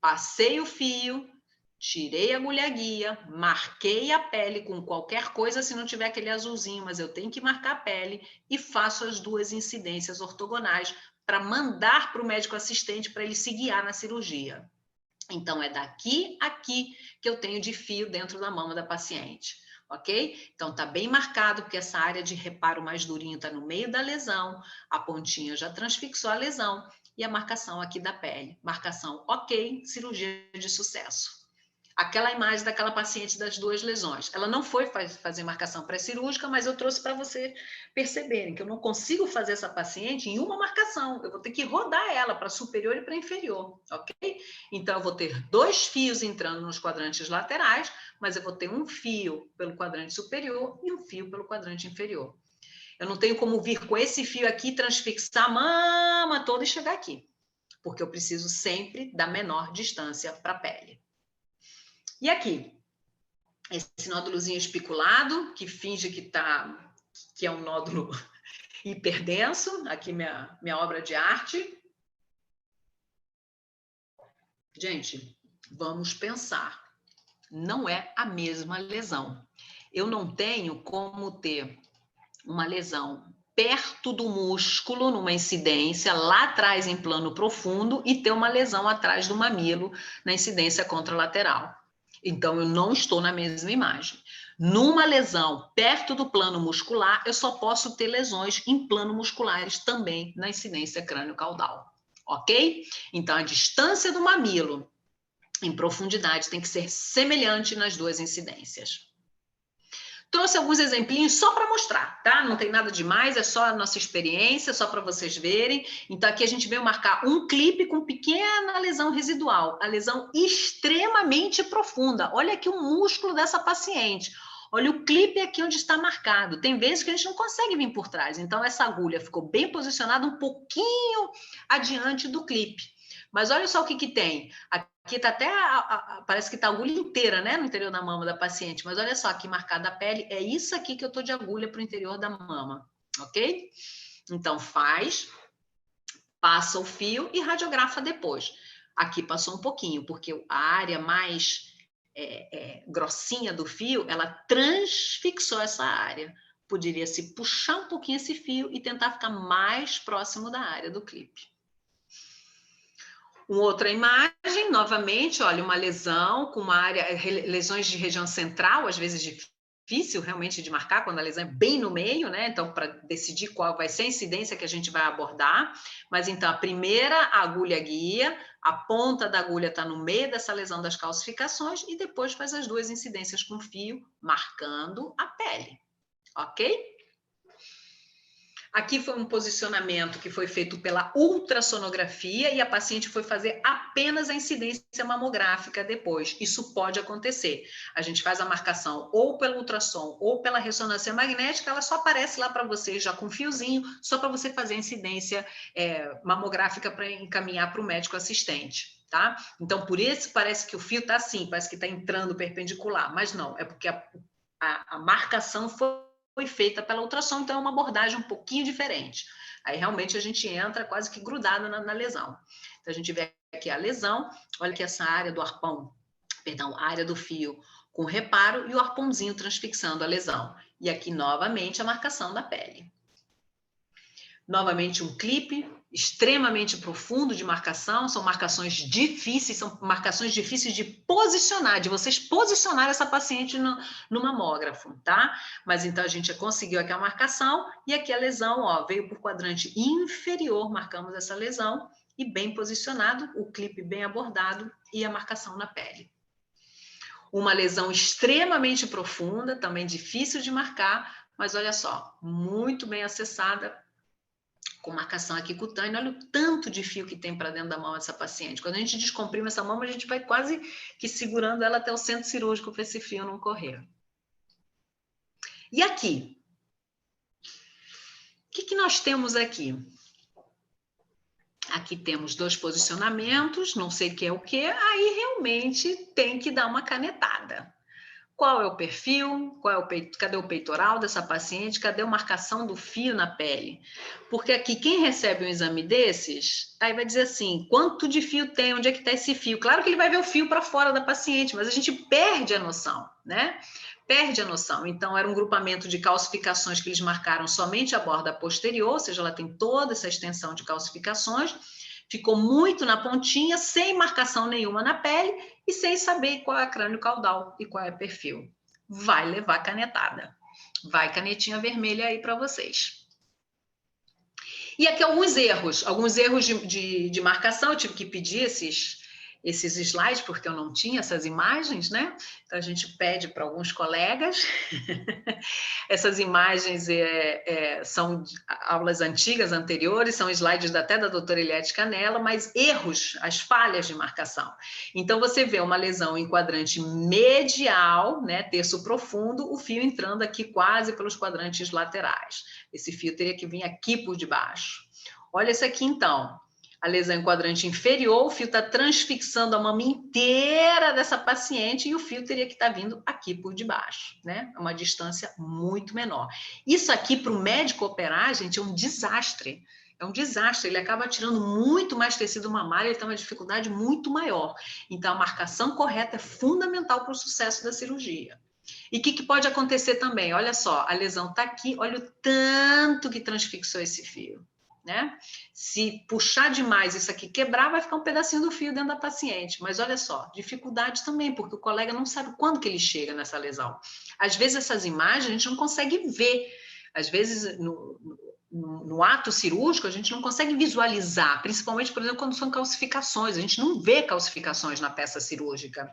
passei o fio, tirei a agulha guia, marquei a pele com qualquer coisa, se não tiver aquele azulzinho, mas eu tenho que marcar a pele e faço as duas incidências ortogonais para mandar para o médico assistente para ele se guiar na cirurgia. Então, é daqui a aqui que eu tenho de fio dentro da mama da paciente, ok? Então, tá bem marcado, porque essa área de reparo mais durinho está no meio da lesão, a pontinha já transfixou a lesão e a marcação aqui da pele. Marcação ok, cirurgia de sucesso. Aquela imagem daquela paciente das duas lesões. Ela não foi fazer marcação pré-cirúrgica, mas eu trouxe para vocês perceberem que eu não consigo fazer essa paciente em uma marcação. Eu vou ter que rodar ela para superior e para inferior, ok? Então, eu vou ter 2 fios entrando nos quadrantes laterais, mas eu vou ter um fio pelo quadrante superior e um fio pelo quadrante inferior. Eu não tenho como vir com esse fio aqui, transfixar a mama toda e chegar aqui, porque eu preciso sempre da menor distância para a pele. E aqui, esse nódulozinho espiculado, que finge que é um nódulo hiperdenso, aqui minha obra de arte. Gente, vamos pensar. Não é a mesma lesão. Eu não tenho como ter uma lesão perto do músculo, numa incidência, lá atrás em plano profundo, e ter uma lesão atrás do mamilo, na incidência contralateral. Então, eu não estou na mesma imagem. Numa lesão perto do plano muscular, eu só posso ter lesões em plano musculares também na incidência crânio-caudal, ok? Então, a distância do mamilo em profundidade tem que ser semelhante nas duas incidências. Trouxe alguns exemplinhos só para mostrar, tá? Não tem nada demais, é só a nossa experiência, só para vocês verem. Então, aqui a gente veio marcar um clipe com pequena lesão residual, a lesão extremamente profunda. Olha aqui o músculo dessa paciente. Olha o clipe aqui onde está marcado. Tem vezes que a gente não consegue vir por trás. Então, essa agulha ficou bem posicionada um pouquinho adiante do clipe. Mas olha só o que tem. Aqui está até, parece que está a agulha inteira, né, no interior da mama da paciente. Mas olha só, aqui marcada a pele, é isso aqui que eu estou de agulha para o interior da mama, ok? Então, passa o fio e radiografa depois. Aqui passou um pouquinho, porque a área mais grossinha do fio, ela transfixou essa área. Poderia se puxar um pouquinho esse fio e tentar ficar mais próximo da área do clipe. Uma outra imagem, novamente, olha, uma lesão com uma área, lesões de região central, às vezes difícil realmente de marcar, quando a lesão é bem no meio, né? Então, para decidir qual vai ser a incidência que a gente vai abordar. Mas, então, a primeira agulha guia, a ponta da agulha está no meio dessa lesão das calcificações e depois faz as duas incidências com fio, marcando a pele. Ok? Aqui foi um posicionamento que foi feito pela ultrassonografia e a paciente foi fazer apenas a incidência mamográfica depois. Isso pode acontecer. A gente faz a marcação ou pelo ultrassom ou pela ressonância magnética, ela só aparece lá para você já com fiozinho, só para você fazer a incidência mamográfica para encaminhar para o médico assistente. Tá? Então, por isso parece que o fio está assim, parece que está entrando perpendicular, mas não, é porque a marcação foi feita pela ultrassom, então é uma abordagem um pouquinho diferente. Aí realmente a gente entra quase que grudado na lesão. Então a gente vê aqui a lesão, olha aqui essa área do arpão, perdão, a área do fio com reparo e o arpãozinho transfixando a lesão. E aqui novamente a marcação da pele. Novamente um clipe extremamente profundo de marcação, são marcações difíceis de posicionar, de vocês posicionar essa paciente no mamógrafo, tá? Mas então a gente conseguiu aqui a marcação e aqui a lesão, ó, veio por quadrante inferior, marcamos essa lesão e bem posicionado, o clipe bem abordado e a marcação na pele. Uma lesão extremamente profunda, também difícil de marcar, mas olha só, muito bem acessada, com marcação aqui cutânea, olha o tanto de fio que tem para dentro da mão dessa paciente. Quando a gente descomprime essa mão, a gente vai quase que segurando ela até o centro cirúrgico para esse fio não correr. E aqui? O que nós temos aqui? Aqui temos dois posicionamentos, não sei o que é o que, aí realmente tem que dar uma canetada. Qual é o perfil? Cadê o peitoral dessa paciente? Cadê a marcação do fio na pele? Porque aqui, quem recebe um exame desses, aí vai dizer assim, quanto de fio tem? Onde é que está esse fio? Claro que ele vai ver o fio para fora da paciente, mas a gente perde a noção, né? Perde a noção. Então, era um grupamento de calcificações que eles marcaram somente a borda posterior, ou seja, ela tem toda essa extensão de calcificações, ficou muito na pontinha, sem marcação nenhuma na pele e sem saber qual é crânio caudal e qual é perfil. Vai levar canetada. Vai canetinha vermelha aí para vocês. E aqui alguns erros de marcação. Eu tive que pedir esses slides, porque eu não tinha essas imagens, né? Então, a gente pede para alguns colegas. Essas imagens são aulas antigas, anteriores, são slides até da doutora Eliette Canella, mas erros, as falhas de marcação. Então, você vê uma lesão em quadrante medial, né, terço profundo, o fio entrando aqui quase pelos quadrantes laterais. Esse fio teria que vir aqui por debaixo. Olha esse aqui, então. A lesão em quadrante inferior, o fio está transfixando a mama inteira dessa paciente e o fio teria que estar vindo aqui por debaixo, né? Uma distância muito menor. Isso aqui, para o médico operar, gente, é um desastre. É um desastre. Ele acaba tirando muito mais tecido mamário, ele tem uma dificuldade muito maior. Então, a marcação correta é fundamental para o sucesso da cirurgia. E o que pode acontecer também? Olha só, a lesão está aqui, olha o tanto que transfixou esse fio. Né? Se puxar demais isso aqui quebrar, vai ficar um pedacinho do fio dentro da paciente. Mas olha só, dificuldade também, porque o colega não sabe quando que ele chega nessa lesão. Às vezes essas imagens a gente não consegue ver. Às vezes no ato cirúrgico a gente não consegue visualizar, principalmente, por exemplo, quando são calcificações. A gente não vê calcificações na peça cirúrgica.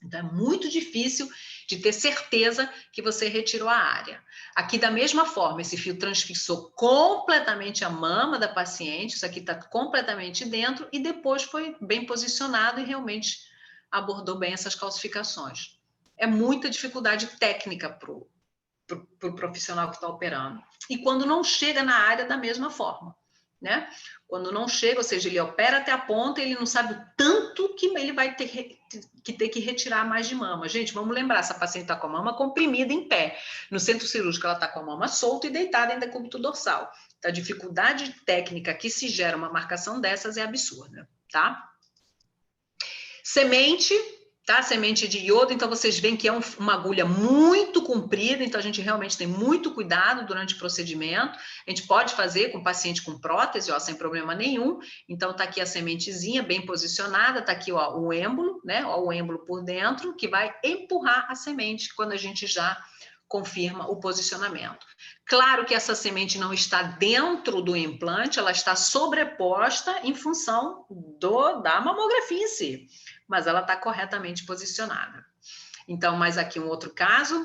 Então, é muito difícil de ter certeza que você retirou a área. Aqui, da mesma forma, esse fio transfixou completamente a mama da paciente, isso aqui está completamente dentro, e depois foi bem posicionado e realmente abordou bem essas calcificações. É muita dificuldade técnica para o profissional que está operando. E quando não chega na área, da mesma forma. né? Quando não chega, ou seja, ele opera até a ponta, ele não sabe o tanto que ele vai ter que retirar mais de mama. Gente, vamos lembrar, essa paciente está com a mama comprimida em pé. No centro cirúrgico, ela está com a mama solta e deitada em decúbito dorsal. Então, a dificuldade técnica que se gera uma marcação dessas é absurda, tá? Semente, tá? Semente de iodo, então vocês veem que é uma agulha muito comprida, então a gente realmente tem muito cuidado durante o procedimento. A gente pode fazer com paciente com prótese, ó, sem problema nenhum. Então tá aqui a sementezinha bem posicionada, tá aqui, ó, o êmbolo, né? Ó, o êmbolo por dentro, que vai empurrar a semente quando a gente já confirma o posicionamento. Claro que essa semente não está dentro do implante, ela está sobreposta em função da mamografia em si, mas ela está corretamente posicionada. Então, mais aqui um outro caso.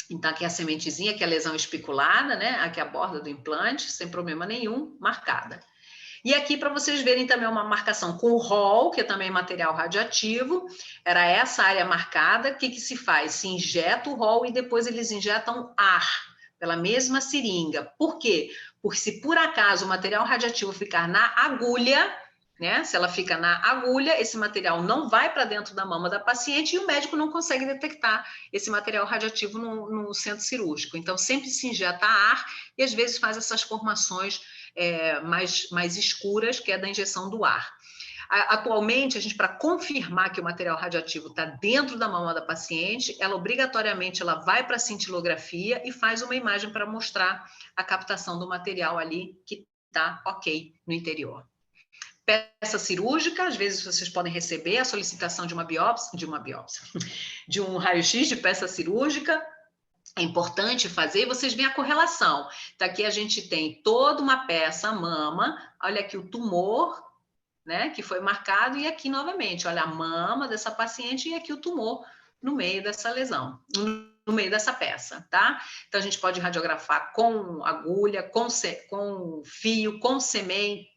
Então, aqui a sementezinha, que é a lesão espiculada, né? Aqui a borda do implante, sem problema nenhum, marcada. E aqui, para vocês verem também uma marcação com o ROL, que é também material radioativo, era essa área marcada. O que se faz? Se injeta o ROL e depois eles injetam ar pela mesma seringa. Por quê? Porque se por acaso o material radioativo ficar na agulha, né? Se ela fica na agulha, esse material não vai para dentro da mama da paciente e o médico não consegue detectar esse material radioativo no centro cirúrgico. Então, sempre se injeta ar e às vezes faz essas formações mais escuras, que é da injeção do ar. Atualmente, a gente, para confirmar que o material radioativo está dentro da mama da paciente, ela obrigatoriamente vai para a cintilografia e faz uma imagem para mostrar a captação do material ali que está ok no interior. Peça cirúrgica, às vezes vocês podem receber a solicitação de de um raio-x de peça cirúrgica. É importante fazer, vocês veem a correlação. Então, aqui a gente tem toda uma peça, a mama, olha aqui o tumor, né, que foi marcado, e aqui novamente, olha a mama dessa paciente e aqui o tumor no meio dessa lesão, no meio dessa peça, tá? Então, a gente pode radiografar com agulha, com fio, com semente,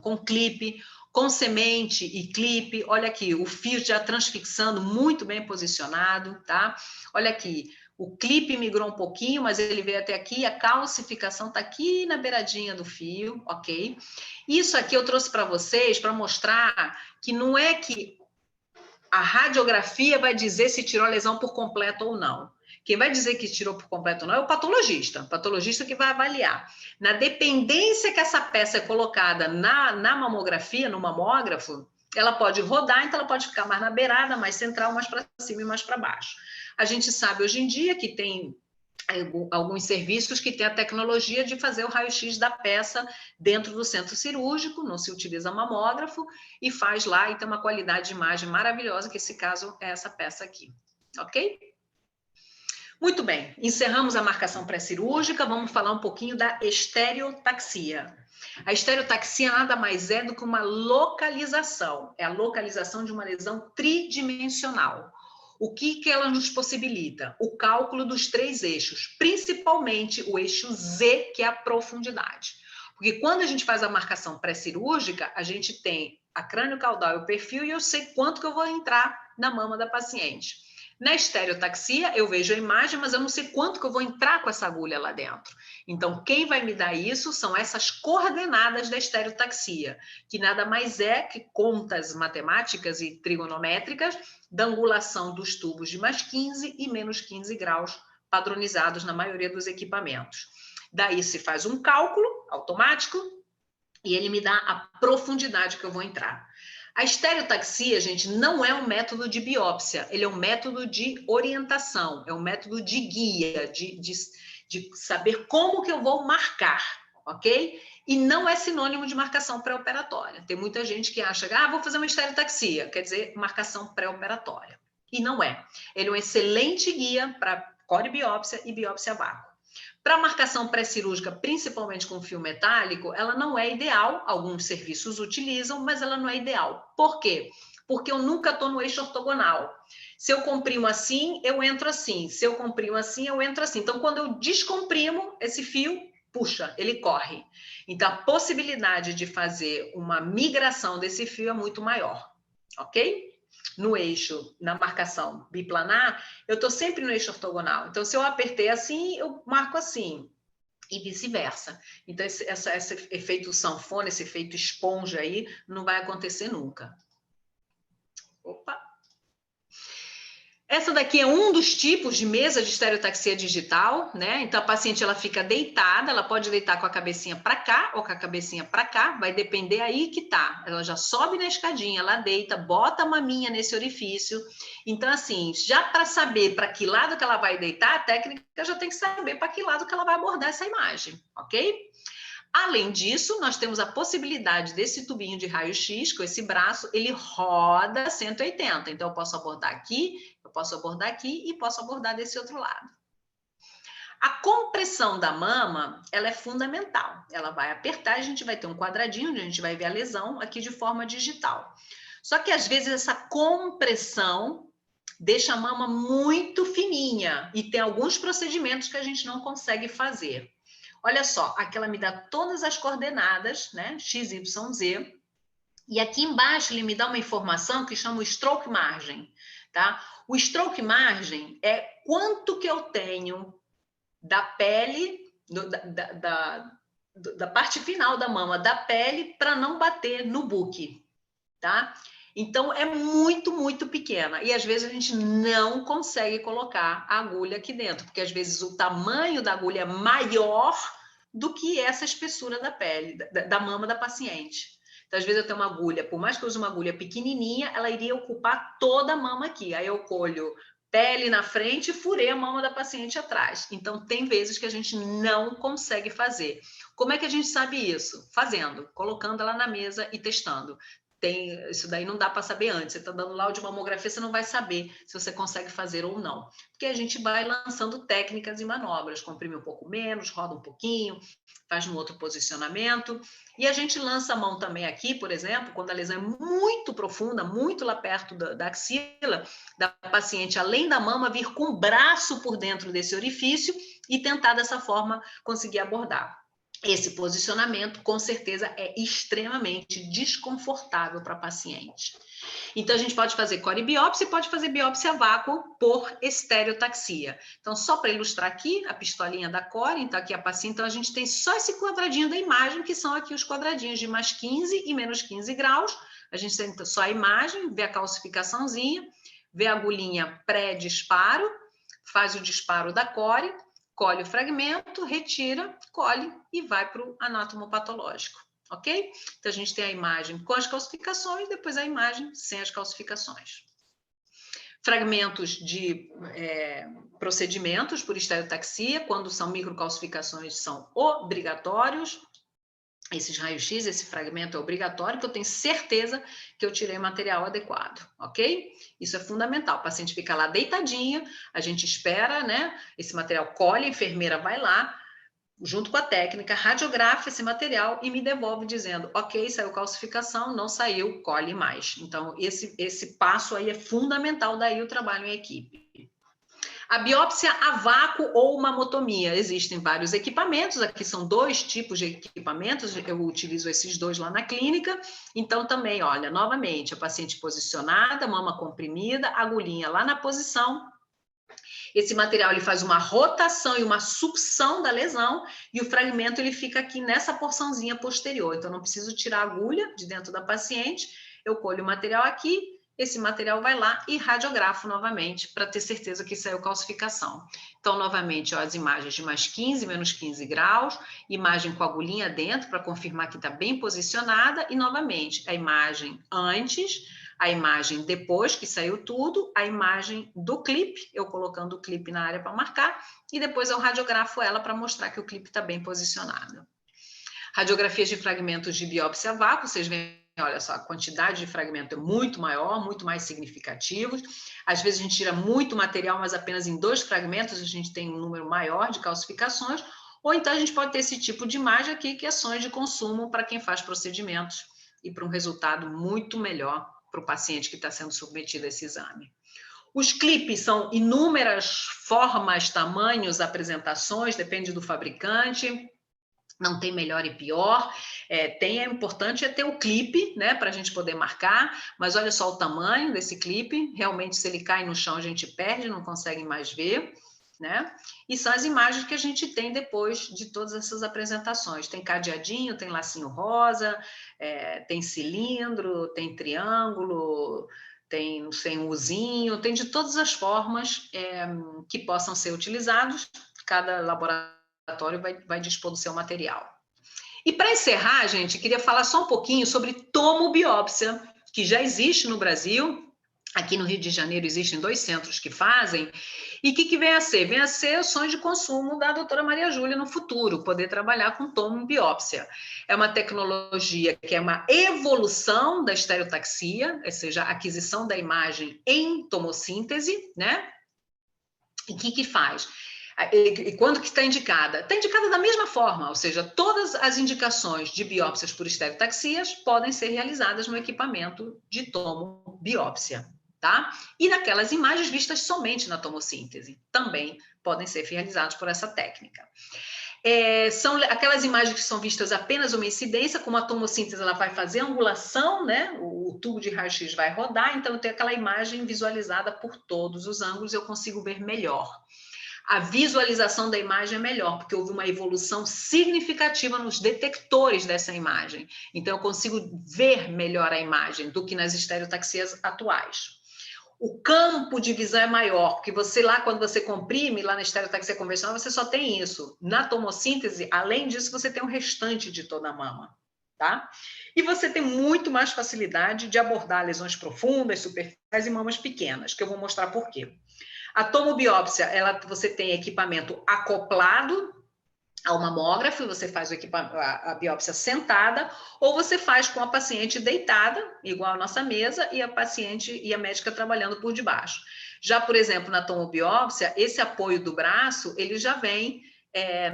com clipe, com semente e clipe. Olha aqui, o fio já transfixando muito bem posicionado, tá? Olha aqui, o clipe migrou um pouquinho, mas ele veio até aqui, a calcificação está aqui na beiradinha do fio, ok? Isso aqui eu trouxe para vocês para mostrar que não é que a radiografia vai dizer se tirou a lesão por completo ou não. Quem vai dizer que tirou por completo ou não é o patologista que vai avaliar. Na dependência que essa peça é colocada na mamografia, no mamógrafo, ela pode rodar, então ela pode ficar mais na beirada, mais central, mais para cima e mais para baixo. A gente sabe hoje em dia que tem alguns serviços que têm a tecnologia de fazer o raio-x da peça dentro do centro cirúrgico, não se utiliza mamógrafo, e faz lá e tem uma qualidade de imagem maravilhosa, que esse caso é essa peça aqui, ok? Muito bem, encerramos a marcação pré-cirúrgica, vamos falar um pouquinho da estereotaxia. A estereotaxia nada mais é do que uma localização, é a localização de uma lesão tridimensional. O que ela nos possibilita? O cálculo dos 3 eixos, principalmente o eixo Z, que é a profundidade. Porque quando a gente faz a marcação pré-cirúrgica, a gente tem a crânio-caudal e o perfil, e eu sei quanto que eu vou entrar na mama da paciente. Na estereotaxia, eu vejo a imagem, mas eu não sei quanto que eu vou entrar com essa agulha lá dentro. Então, quem vai me dar isso são essas coordenadas da estereotaxia, que nada mais é que contas matemáticas e trigonométricas da angulação dos tubos de mais 15 e menos 15 graus, padronizados na maioria dos equipamentos. Daí se faz um cálculo automático e ele me dá a profundidade que eu vou entrar. A estereotaxia, gente, não é um método de biópsia, ele é um método de orientação, é um método de guia, de saber como que eu vou marcar, ok? E não é sinônimo de marcação pré-operatória. Tem muita gente que acha, vou fazer uma estereotaxia, quer dizer, marcação pré-operatória. E não é. Ele é um excelente guia para core-biópsia e biópsia a vácuo. Para marcação pré-cirúrgica, principalmente com fio metálico, ela não é ideal, alguns serviços utilizam, mas ela não é ideal. Por quê? Porque eu nunca estou no eixo ortogonal. Se eu comprimo assim, eu entro assim. Se eu comprimo assim, eu entro assim. Então, quando eu descomprimo esse fio, puxa, ele corre. Então, a possibilidade de fazer uma migração desse fio é muito maior, ok? No eixo, na marcação biplanar, eu estou sempre no eixo ortogonal. Então, se eu apertei assim, eu marco assim. e vice-versa. Então, esse efeito sanfona, esse efeito esponja aí, não vai acontecer nunca. Opa! Essa daqui é um dos tipos de mesa de estereotaxia digital, né? Então, a paciente, ela fica deitada, ela pode deitar com a cabecinha para cá ou com a cabecinha para cá, vai depender aí que tá. Ela já sobe na escadinha, ela deita, bota a maminha nesse orifício. Então, assim, já para saber para que lado que ela vai deitar, a técnica já tem que saber para que lado que ela vai abordar essa imagem, ok? Além disso, nós temos a possibilidade desse tubinho de raio-x, com esse braço, ele roda 180. Então, eu posso abordar aqui, eu posso abordar aqui e posso abordar desse outro lado. A compressão da mama, ela é fundamental. Ela vai apertar, a gente vai ter um quadradinho onde a gente vai ver a lesão aqui de forma digital. Só que, às vezes, essa compressão deixa a mama muito fininha e tem alguns procedimentos que a gente não consegue fazer. Olha só, aqui ela me dá todas as coordenadas, né? X, Y, Z. E aqui embaixo ele me dá uma informação que chama o stroke margin, tá? O stroke margin é quanto que eu tenho da pele, da parte final da mama, da pele, para não bater no buque, tá? Então, é muito, muito pequena. E, às vezes, a gente não consegue colocar a agulha aqui dentro, porque, às vezes, o tamanho da agulha é maior do que essa espessura da pele, da mama da paciente. Então, às vezes, eu tenho uma agulha, por mais que eu use uma agulha pequenininha, ela iria ocupar toda a mama aqui. Aí, eu colho pele na frente e furei a mama da paciente atrás. Então, tem vezes que a gente não consegue fazer. Como é que a gente sabe isso? Fazendo, colocando ela na mesa e testando. Isso daí não dá para saber antes. Você está dando laudo de mamografia, você não vai saber se você consegue fazer ou não. Porque a gente vai lançando técnicas e manobras, comprime um pouco menos, roda um pouquinho, faz um outro posicionamento. E a gente lança a mão também aqui, por exemplo, quando a lesão é muito profunda, muito lá perto da axila, da paciente, além da mama, vir com o braço por dentro desse orifício e tentar dessa forma conseguir abordar. Esse posicionamento, com certeza, é extremamente desconfortável para a paciente. Então, a gente pode fazer coribiópsia e pode fazer biópsia a vácuo por estereotaxia. Então, só para ilustrar aqui, a pistolinha da core, então aqui a paciente, então a gente tem só esse quadradinho da imagem, que são aqui os quadradinhos de mais 15 e menos 15 graus. A gente tem só a imagem, vê a calcificaçãozinha, vê a agulhinha pré-disparo, faz o disparo da core, colhe o fragmento, retira, colhe e vai para o anatomopatológico, ok? Então, a gente tem a imagem com as calcificações, depois a imagem sem as calcificações. Fragmentos de procedimentos por estereotaxia, quando são microcalcificações, são obrigatórios. Esses raios-x, esse fragmento é obrigatório, que eu tenho certeza que eu tirei material adequado, ok? Isso é fundamental. O paciente fica lá deitadinho, a gente espera, né? Esse material colhe, a enfermeira vai lá, junto com a técnica, radiografa esse material e me devolve dizendo, ok, saiu calcificação, não saiu, colhe mais. Então, esse passo aí é fundamental, daí o trabalho em equipe. A biópsia a vácuo ou mamotomia. Existem vários equipamentos, aqui são 2 tipos de equipamentos, eu utilizo esses 2 lá na clínica. Então, também, olha, novamente, a paciente posicionada, mama comprimida, agulhinha lá na posição. Esse material ele faz uma rotação e uma sucção da lesão e o fragmento ele fica aqui nessa porçãozinha posterior. Então, não preciso tirar a agulha de dentro da paciente, eu colho o material aqui, esse material vai lá e radiografo novamente para ter certeza que saiu calcificação. Então, novamente, ó, as imagens de mais 15, menos 15 graus, imagem com a agulhinha dentro para confirmar que está bem posicionada e, novamente, a imagem antes, a imagem depois que saiu tudo, a imagem do clipe, eu colocando o clipe na área para marcar, e depois eu radiografo ela para mostrar que o clipe está bem posicionado. Radiografias de fragmentos de biópsia a vácuo, vocês veem, olha só, a quantidade de fragmento é muito maior, muito mais significativos. Às vezes a gente tira muito material, mas apenas em 2 fragmentos a gente tem um número maior de calcificações, ou então a gente pode ter esse tipo de imagem aqui, que é sonho de consumo para quem faz procedimentos e para um resultado muito melhor para o paciente que está sendo submetido a esse exame. Os clipes são inúmeras formas, tamanhos, apresentações, depende do fabricante. Não tem melhor e pior, é importante ter o clipe, né, para a gente poder marcar, mas olha só o tamanho desse clipe, realmente se ele cai no chão a gente perde, não consegue mais ver. né? E são as imagens que a gente tem depois de todas essas apresentações. Tem cadeadinho, tem lacinho rosa, tem cilindro, tem triângulo, tem sem uzinho, tem de todas as formas que possam ser utilizados. Cada laboratório vai dispor do seu material. E para encerrar, gente, queria falar só um pouquinho sobre tomobiópsia, que já existe no Brasil. Aqui no Rio de Janeiro existem 2 centros que fazem. E o que vem a ser? Vem a ser o sonho de consumo da doutora Maria Júlia no futuro, poder trabalhar com tomobiópsia. É uma tecnologia que é uma evolução da estereotaxia, ou seja, a aquisição da imagem em tomossíntese, né? E o que faz? E quando que está indicada? Está indicada da mesma forma, ou seja, todas as indicações de biópsias por estereotaxias podem ser realizadas no equipamento de tomobiópsia, tá? E naquelas imagens vistas somente na tomossíntese, também podem ser realizadas por essa técnica. São aquelas imagens que são vistas apenas uma incidência, como a tomossíntese ela vai fazer angulação, né? O tubo de raio-x vai rodar, então eu tenho aquela imagem visualizada por todos os ângulos, eu consigo ver melhor. A visualização da imagem é melhor, porque houve uma evolução significativa nos detectores dessa imagem. Então, eu consigo ver melhor a imagem do que nas estereotaxias atuais. O campo de visão é maior, porque você lá, quando você comprime, lá na estereotaxia convencional, você só tem isso. Na tomossíntese, além disso, você tem o restante de toda a mama, tá? E você tem muito mais facilidade de abordar lesões profundas, superficiais e mamas pequenas, que eu vou mostrar por quê. A tomobiópsia, você tem equipamento acoplado ao mamógrafo, você faz a biópsia sentada, ou você faz com a paciente deitada, igual a nossa mesa, e a paciente e a médica trabalhando por debaixo. Já, por exemplo, na tomobiópsia, esse apoio do braço, ele já vem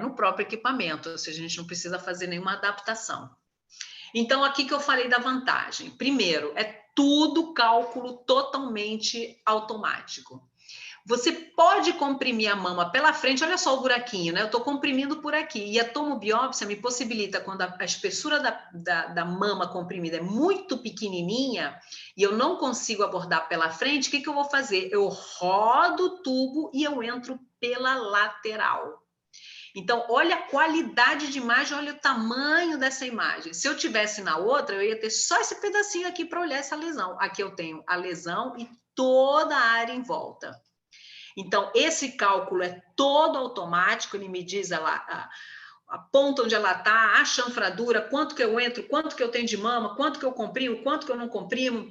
no próprio equipamento, ou seja, a gente não precisa fazer nenhuma adaptação. Então, aqui que eu falei da vantagem. Primeiro, é tudo cálculo totalmente automático. Você pode comprimir a mama pela frente, olha só o buraquinho, né? Eu estou comprimindo por aqui. E a tomobiópsia me possibilita, quando a espessura da mama comprimida é muito pequenininha e eu não consigo abordar pela frente, o que eu vou fazer? Eu rodo o tubo e eu entro pela lateral. Então, olha a qualidade de imagem, olha o tamanho dessa imagem. Se eu tivesse na outra, eu ia ter só esse pedacinho aqui para olhar essa lesão. Aqui eu tenho a lesão e toda a área em volta. Então, esse cálculo é todo automático, ele me diz a ponta onde ela está, a chanfradura, quanto que eu entro, quanto que eu tenho de mama, quanto que eu comprimo, quanto que eu não comprimo.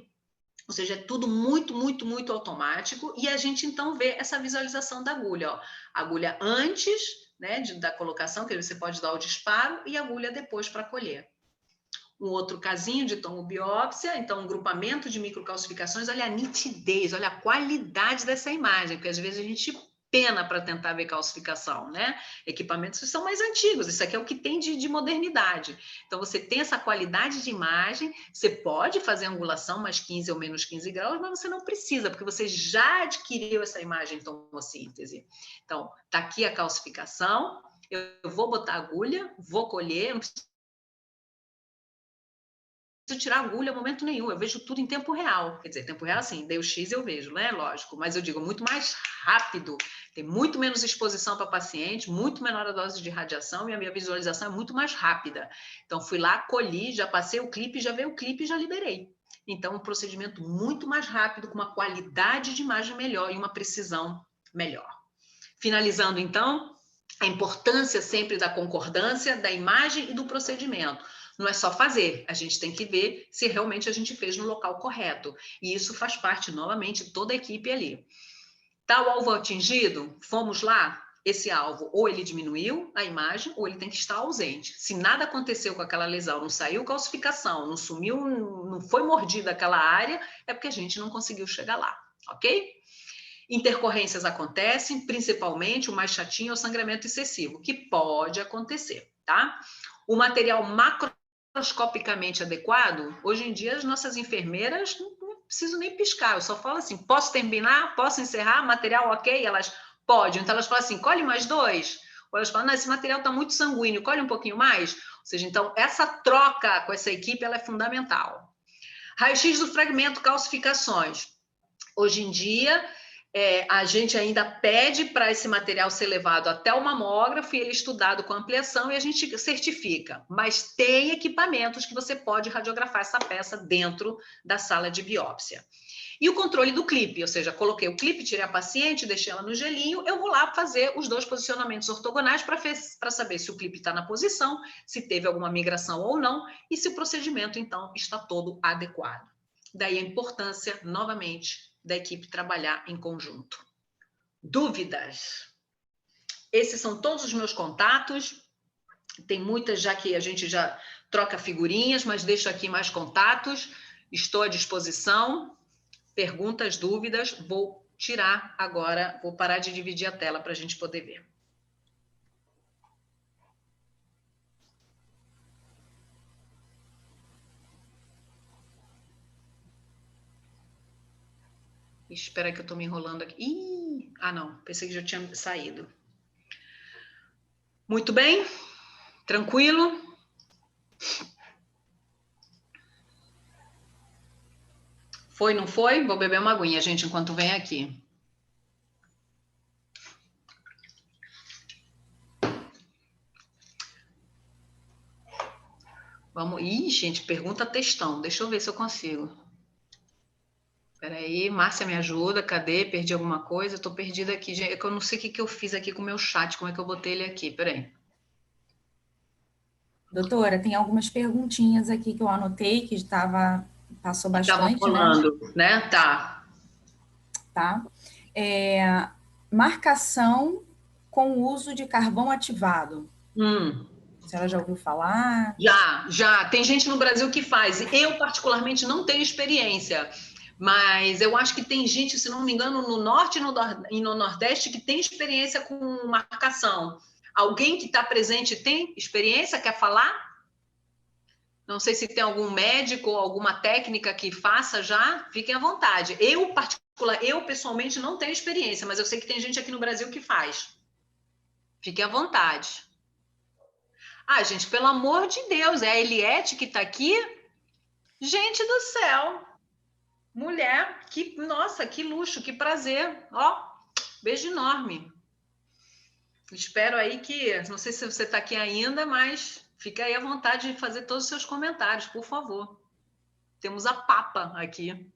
Ou seja, é tudo muito, muito, muito automático. E a gente, então, vê essa visualização da agulha. Ó. Agulha antes, né, da colocação, que você pode dar o disparo, e agulha depois para colher. Um outro casinho de tomobiópsia, então um grupamento de microcalcificações, olha a nitidez, olha a qualidade dessa imagem, porque às vezes a gente pena para tentar ver calcificação, né? Equipamentos que são mais antigos, isso aqui é o que tem de modernidade. Então você tem essa qualidade de imagem, você pode fazer angulação mais 15 ou menos 15 graus, mas você não precisa, porque você já adquiriu essa imagem em tomossíntese. Então, tá aqui a calcificação, eu vou botar agulha, vou colher, não preciso tirar agulha em momento nenhum, eu vejo tudo em tempo real, quer dizer, tempo real assim, dei o X eu vejo, né, lógico, mas eu digo muito mais rápido, tem muito menos exposição para paciente, muito menor a dose de radiação e a minha visualização é muito mais rápida, então fui lá, colhi, já passei o clipe, já veio o clipe e já liberei, então um procedimento muito mais rápido, com uma qualidade de imagem melhor e uma precisão melhor. Finalizando então, a importância sempre da concordância da imagem e do procedimento. Não é só fazer, a gente tem que ver se realmente a gente fez no local correto. E isso faz parte, novamente, toda a equipe ali. Tá o alvo atingido? Fomos lá, esse alvo ou ele diminuiu a imagem ou ele tem que estar ausente. Se nada aconteceu com aquela lesão, não saiu calcificação, não sumiu, não foi mordida aquela área, é porque a gente não conseguiu chegar lá, ok? Intercorrências acontecem, principalmente o mais chatinho é o sangramento excessivo, que pode acontecer, tá? O material macroscopicamente adequado, hoje em dia as nossas enfermeiras não precisam nem piscar, eu só falo assim, posso terminar? Posso encerrar? Material ok? Elas podem, então elas falam assim, colhe mais 2, ou elas falam, não, esse material está muito sanguíneo, colhe um pouquinho mais, ou seja, então essa troca com essa equipe ela é fundamental. Raio-X do fragmento, calcificações. Hoje em dia, a gente ainda pede para esse material ser levado até o mamógrafo e ele estudado com ampliação e a gente certifica. Mas tem equipamentos que você pode radiografar essa peça dentro da sala de biópsia. E o controle do clipe, ou seja, coloquei o clipe, tirei a paciente, deixei ela no gelinho, eu vou lá fazer os 2 posicionamentos ortogonais para saber se o clipe está na posição, se teve alguma migração ou não, e se o procedimento, então, está todo adequado. Daí a importância, novamente, da equipe trabalhar em conjunto. Dúvidas? Esses são todos os meus contatos. Tem muitas já que a gente já troca figurinhas, mas deixo aqui mais contatos. Estou à disposição. Perguntas, dúvidas, vou tirar agora, vou parar de dividir a tela para a gente poder ver. Espera que eu estou me enrolando aqui. Ih! Ah, não, pensei que já tinha saído. Muito bem, tranquilo. Foi, não foi? Vou beber uma aguinha, gente, enquanto vem aqui. Vamos. Ih, gente, pergunta textão. Deixa eu ver se eu consigo. Espera aí, Márcia, me ajuda. Cadê? Perdi alguma coisa? Estou perdida aqui. Gente, é que eu não sei o que eu fiz aqui com o meu chat. Como é que eu botei ele aqui? Espera aí. Doutora, tem algumas perguntinhas aqui que eu anotei, que passou bastante, Estava rolando, né? Tá. Tá? Marcação com o uso de carvão ativado. A senhora já ouviu falar? Já. Tem gente no Brasil que faz. Eu, particularmente, não tenho experiência. Mas eu acho que tem gente, se não me engano, no Norte e no Nordeste, que tem experiência com marcação. Alguém que está presente tem experiência? Quer falar? Não sei se tem algum médico ou alguma técnica que faça já. Fiquem à vontade. Eu, pessoalmente, não tenho experiência, mas eu sei que tem gente aqui no Brasil que faz. Fiquem à vontade. Ah, gente, pelo amor de Deus, é a Eliette que está aqui? Gente do céu! Mulher, nossa, que luxo, que prazer. Ó, beijo enorme. Espero aí que, não sei se você está aqui ainda, mas fica aí à vontade de fazer todos os seus comentários, por favor. Temos a Papa aqui.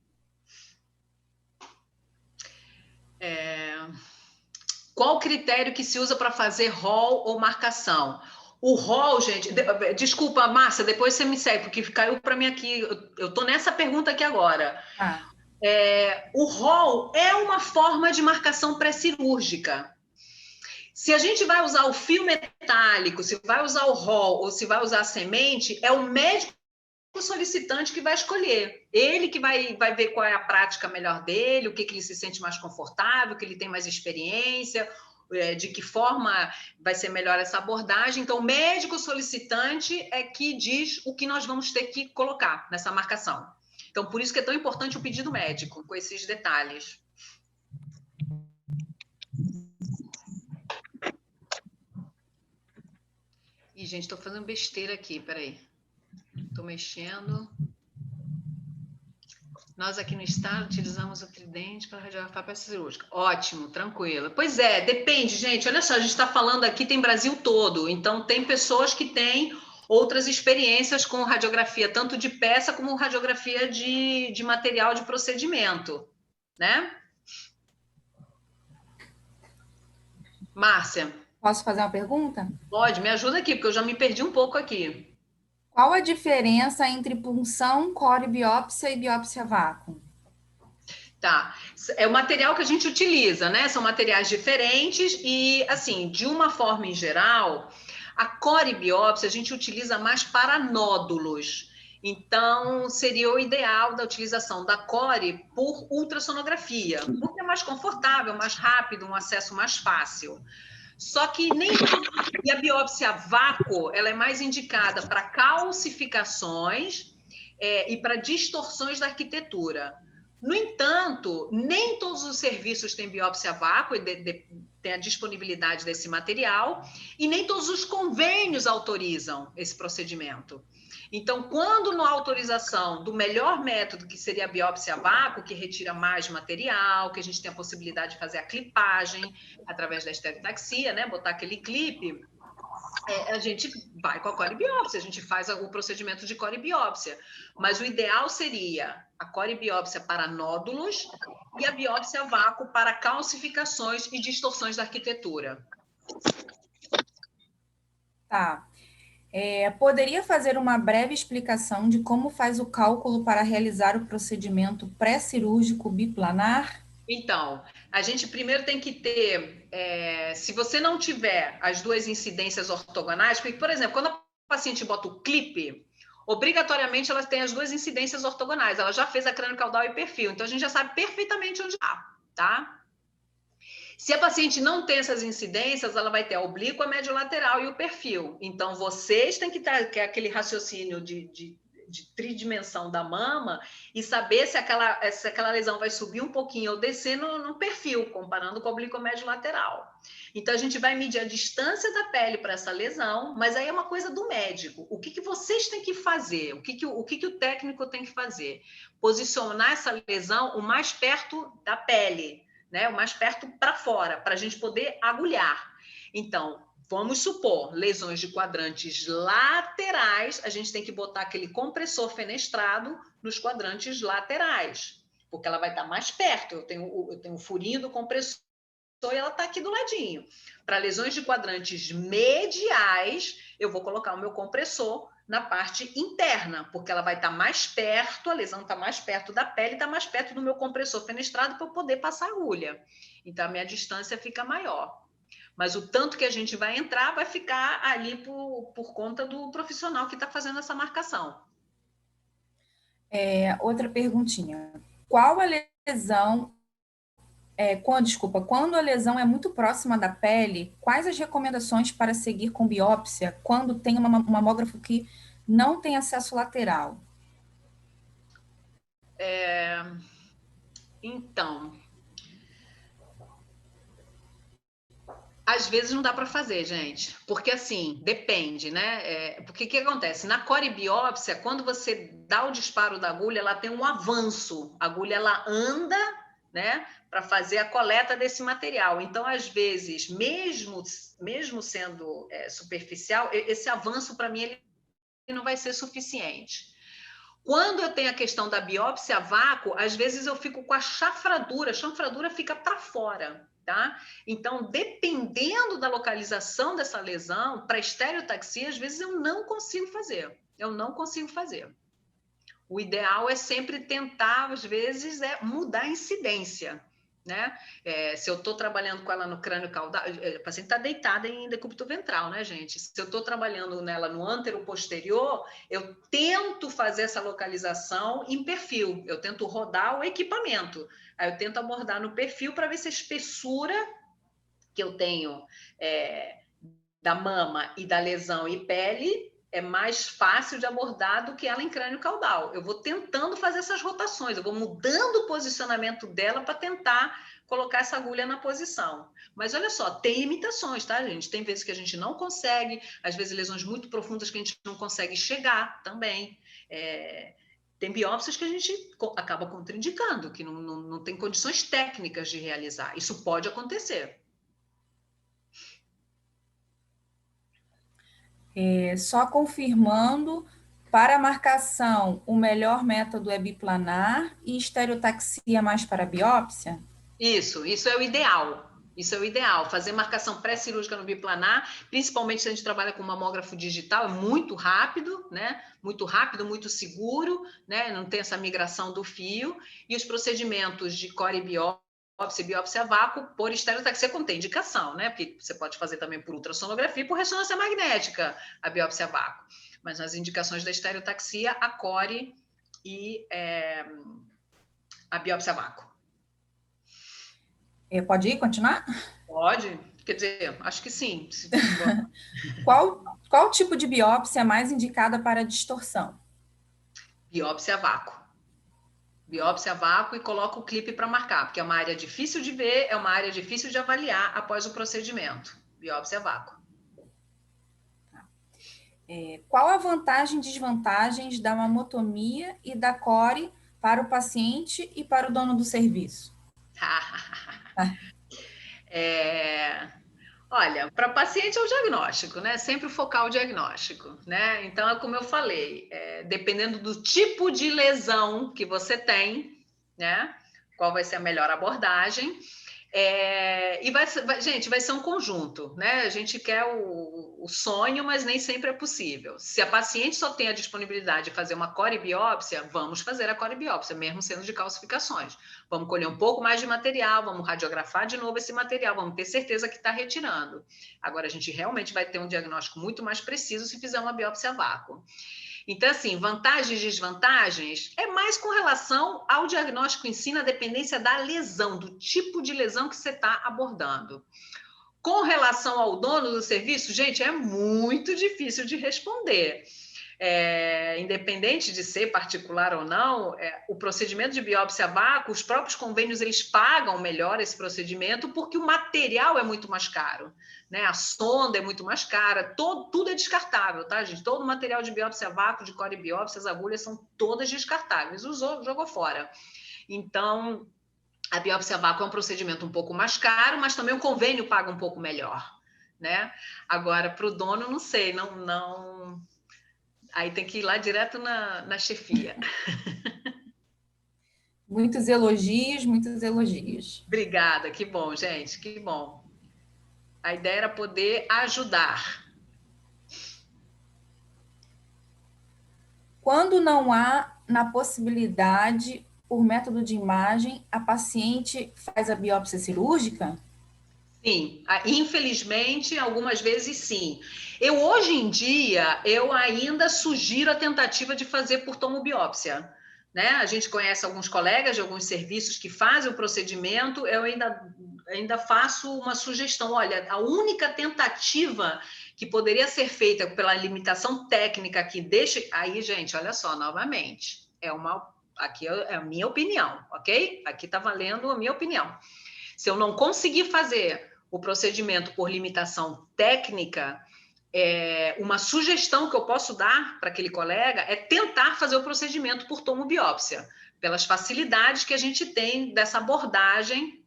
Qual o critério que se usa para fazer rol ou marcação? O rol, gente... Desculpa, Márcia, depois você me segue, porque caiu para mim aqui. Eu estou nessa pergunta aqui agora. O rol é uma forma de marcação pré-cirúrgica. Se a gente vai usar o fio metálico, se vai usar o rol ou se vai usar a semente, é o médico solicitante que vai escolher. Ele que vai ver qual é a prática melhor dele, o que ele se sente mais confortável, que ele tem mais experiência, de que forma vai ser melhor essa abordagem. Então, o médico solicitante é que diz o que nós vamos ter que colocar nessa marcação. Então, por isso que é tão importante o pedido médico, com esses detalhes. Ih, gente, estou fazendo besteira aqui, peraí. Estou mexendo. Nós aqui no estado utilizamos o tridente para radiografar peça cirúrgica. Ótimo, tranquilo. Pois é, depende, gente. Olha só, a gente está falando aqui, tem Brasil todo. Então, tem pessoas que têm outras experiências com radiografia, tanto de peça como radiografia de material de procedimento, né? Márcia. Posso fazer uma pergunta? Pode, me ajuda aqui, porque eu já me perdi um pouco aqui. Qual a diferença entre punção, core-biópsia e biópsia a vácuo? Tá, é o material que a gente utiliza, né? São materiais diferentes e, assim, de uma forma em geral, a core-biópsia a gente utiliza mais para nódulos. Então, seria o ideal da utilização da core por ultrassonografia, porque é mais confortável, mais rápido, um acesso mais fácil. Só que e a biópsia a vácuo, ela é mais indicada para calcificações e para distorções da arquitetura. No entanto, nem todos os serviços têm biópsia a vácuo, tem a disponibilidade desse material, e nem todos os convênios autorizam esse procedimento. Então, quando na autorização do melhor método, que seria a biópsia a vácuo, que retira mais material, que a gente tem a possibilidade de fazer a clipagem através da estereotaxia, né, botar aquele clipe, a gente vai com a coribiópsia, a gente faz o procedimento de coribiópsia. Mas o ideal seria a coribiópsia para nódulos e a biópsia a vácuo para calcificações e distorções da arquitetura. Tá. Poderia fazer uma breve explicação de como faz o cálculo para realizar o procedimento pré-cirúrgico biplanar? Então, a gente primeiro tem que ter, se você não tiver as duas incidências ortogonais, porque, por exemplo, quando a paciente bota o clipe, obrigatoriamente ela tem as duas incidências ortogonais, ela já fez a crânio-caudal e perfil, então a gente já sabe perfeitamente onde está, tá? Se a paciente não tem essas incidências, ela vai ter a oblíqua, a médio lateral e o perfil. Então, vocês têm que ter aquele raciocínio de tridimensão da mama e saber se aquela lesão vai subir um pouquinho ou descer no perfil, comparando com o oblíquo médio lateral. Então, a gente vai medir a distância da pele para essa lesão, mas aí é uma coisa do médico. O que vocês têm que fazer? O que o técnico tem que fazer? Posicionar essa lesão o mais perto da pele, né? O mais perto para fora, para a gente poder agulhar. Então, vamos supor, lesões de quadrantes laterais, a gente tem que botar aquele compressor fenestrado nos quadrantes laterais, porque ela vai estar mais perto. Eu tenho um furinho do compressor e ela está aqui do ladinho. Para lesões de quadrantes mediais, eu vou colocar o meu compressor na parte interna, porque ela vai estar mais perto, a lesão está mais perto da pele, está mais perto do meu compressor fenestrado para eu poder passar a agulha. Então, a minha distância fica maior. Mas o tanto que a gente vai entrar vai ficar ali por conta do profissional que está fazendo essa marcação. Outra perguntinha. Qual a lesão... quando a lesão é muito próxima da pele, quais as recomendações para seguir com biópsia quando tem um mamógrafo que não tem acesso lateral? Então, às vezes não dá para fazer, gente, porque assim, depende, né? Porque o que acontece? Na coribiópsia, quando você dá o disparo da agulha, ela tem um avanço, a agulha ela anda, né, para fazer a coleta desse material. Então, às vezes, mesmo sendo superficial, esse avanço, para mim, ele não vai ser suficiente. Quando eu tenho a questão da biópsia a vácuo, às vezes eu fico com a chanfradura fica para fora, tá? Então, dependendo da localização dessa lesão, para estereotaxia, às vezes eu não consigo fazer. O ideal é sempre tentar, às vezes, mudar a incidência, né? Se eu estou trabalhando com ela no crânio caudal, a paciente está deitada em decúbito ventral, né, gente? Se eu estou trabalhando nela no antero posterior, eu tento fazer essa localização em perfil, eu tento rodar o equipamento, aí eu tento abordar no perfil para ver se a espessura que eu tenho da mama e da lesão e pele é mais fácil de abordar do que ela em crânio caudal. Eu vou tentando fazer essas rotações, eu vou mudando o posicionamento dela para tentar colocar essa agulha na posição. Mas olha só, tem limitações, tá, gente? Tem vezes que a gente não consegue, às vezes lesões muito profundas que a gente não consegue chegar também. Tem biópsias que a gente acaba contraindicando, que não tem condições técnicas de realizar. Isso pode acontecer. Só confirmando, para a marcação, o melhor método é biplanar e estereotaxia mais para biópsia? Isso é o ideal. Isso é o ideal, fazer marcação pré-cirúrgica no biplanar, principalmente se a gente trabalha com mamógrafo digital, é muito rápido, né? Muito rápido, muito seguro, né? Não tem essa migração do fio. E os procedimentos de coribiópsia, biópsia a vácuo, por estereotaxia contém indicação, né? Porque você pode fazer também por ultrassonografia e por ressonância magnética a biópsia a vácuo. Mas nas indicações da estereotaxia, a core e a biópsia a vácuo. Pode ir, continuar? Pode, quer dizer, acho que sim. Qual tipo de biópsia é mais indicada para distorção? Biópsia a vácuo. Biópsia a vácuo e coloco o clipe para marcar, porque é uma área difícil de ver, é uma área difícil de avaliar após o procedimento. Biópsia a vácuo. Qual a vantagem e desvantagens da mamotomia e da core para o paciente e para o dono do serviço? Olha, para paciente é o diagnóstico, né? Sempre focar o diagnóstico, né? Então, é como eu falei, dependendo do tipo de lesão que você tem, né? Qual vai ser a melhor abordagem? Gente, vai ser um conjunto, né? A gente quer o sonho, mas nem sempre é possível. Se a paciente só tem a disponibilidade de fazer uma corebiópsia, vamos fazer a corebiópsia, mesmo sendo de calcificações. Vamos colher um pouco mais de material, vamos radiografar de novo esse material, vamos ter certeza que está retirando. Agora, a gente realmente vai ter um diagnóstico muito mais preciso se fizer uma biópsia a vácuo. Então, assim, vantagens e desvantagens é mais com relação ao diagnóstico em si, na dependência da lesão, do tipo de lesão que você está abordando. Com relação ao dono do serviço, gente, é muito difícil de responder. Independente de ser particular ou não, o procedimento de biópsia a vácuo, os próprios convênios, eles pagam melhor esse procedimento porque o material é muito mais caro, né? A sonda é muito mais cara, tudo é descartável, tá, gente? Todo o material de biópsia a vácuo, de corebiópsia, as agulhas são todas descartáveis, usou, jogou fora. Então, a biópsia a vácuo é um procedimento um pouco mais caro, mas também o convênio paga um pouco melhor, né? Agora, para o dono, não sei, não... Aí tem que ir lá direto na chefia. Muitos elogios, muitos elogios. Obrigada, que bom, gente, que bom. A ideia era poder ajudar. Quando não há na possibilidade, por método de imagem, a paciente faz a biópsia cirúrgica? Sim, infelizmente, algumas vezes sim. Hoje em dia, eu ainda sugiro a tentativa de fazer por tomobiópsia, né? A gente conhece alguns colegas de alguns serviços que fazem o procedimento, eu ainda faço uma sugestão. Olha, a única tentativa que poderia ser feita pela limitação técnica que deixa... Aí, gente, olha só, novamente, aqui é a minha opinião, ok? Aqui está valendo a minha opinião. Se eu não conseguir fazer o procedimento por limitação técnica, uma sugestão que eu posso dar para aquele colega é tentar fazer o procedimento por tomobiópsia, pelas facilidades que a gente tem dessa abordagem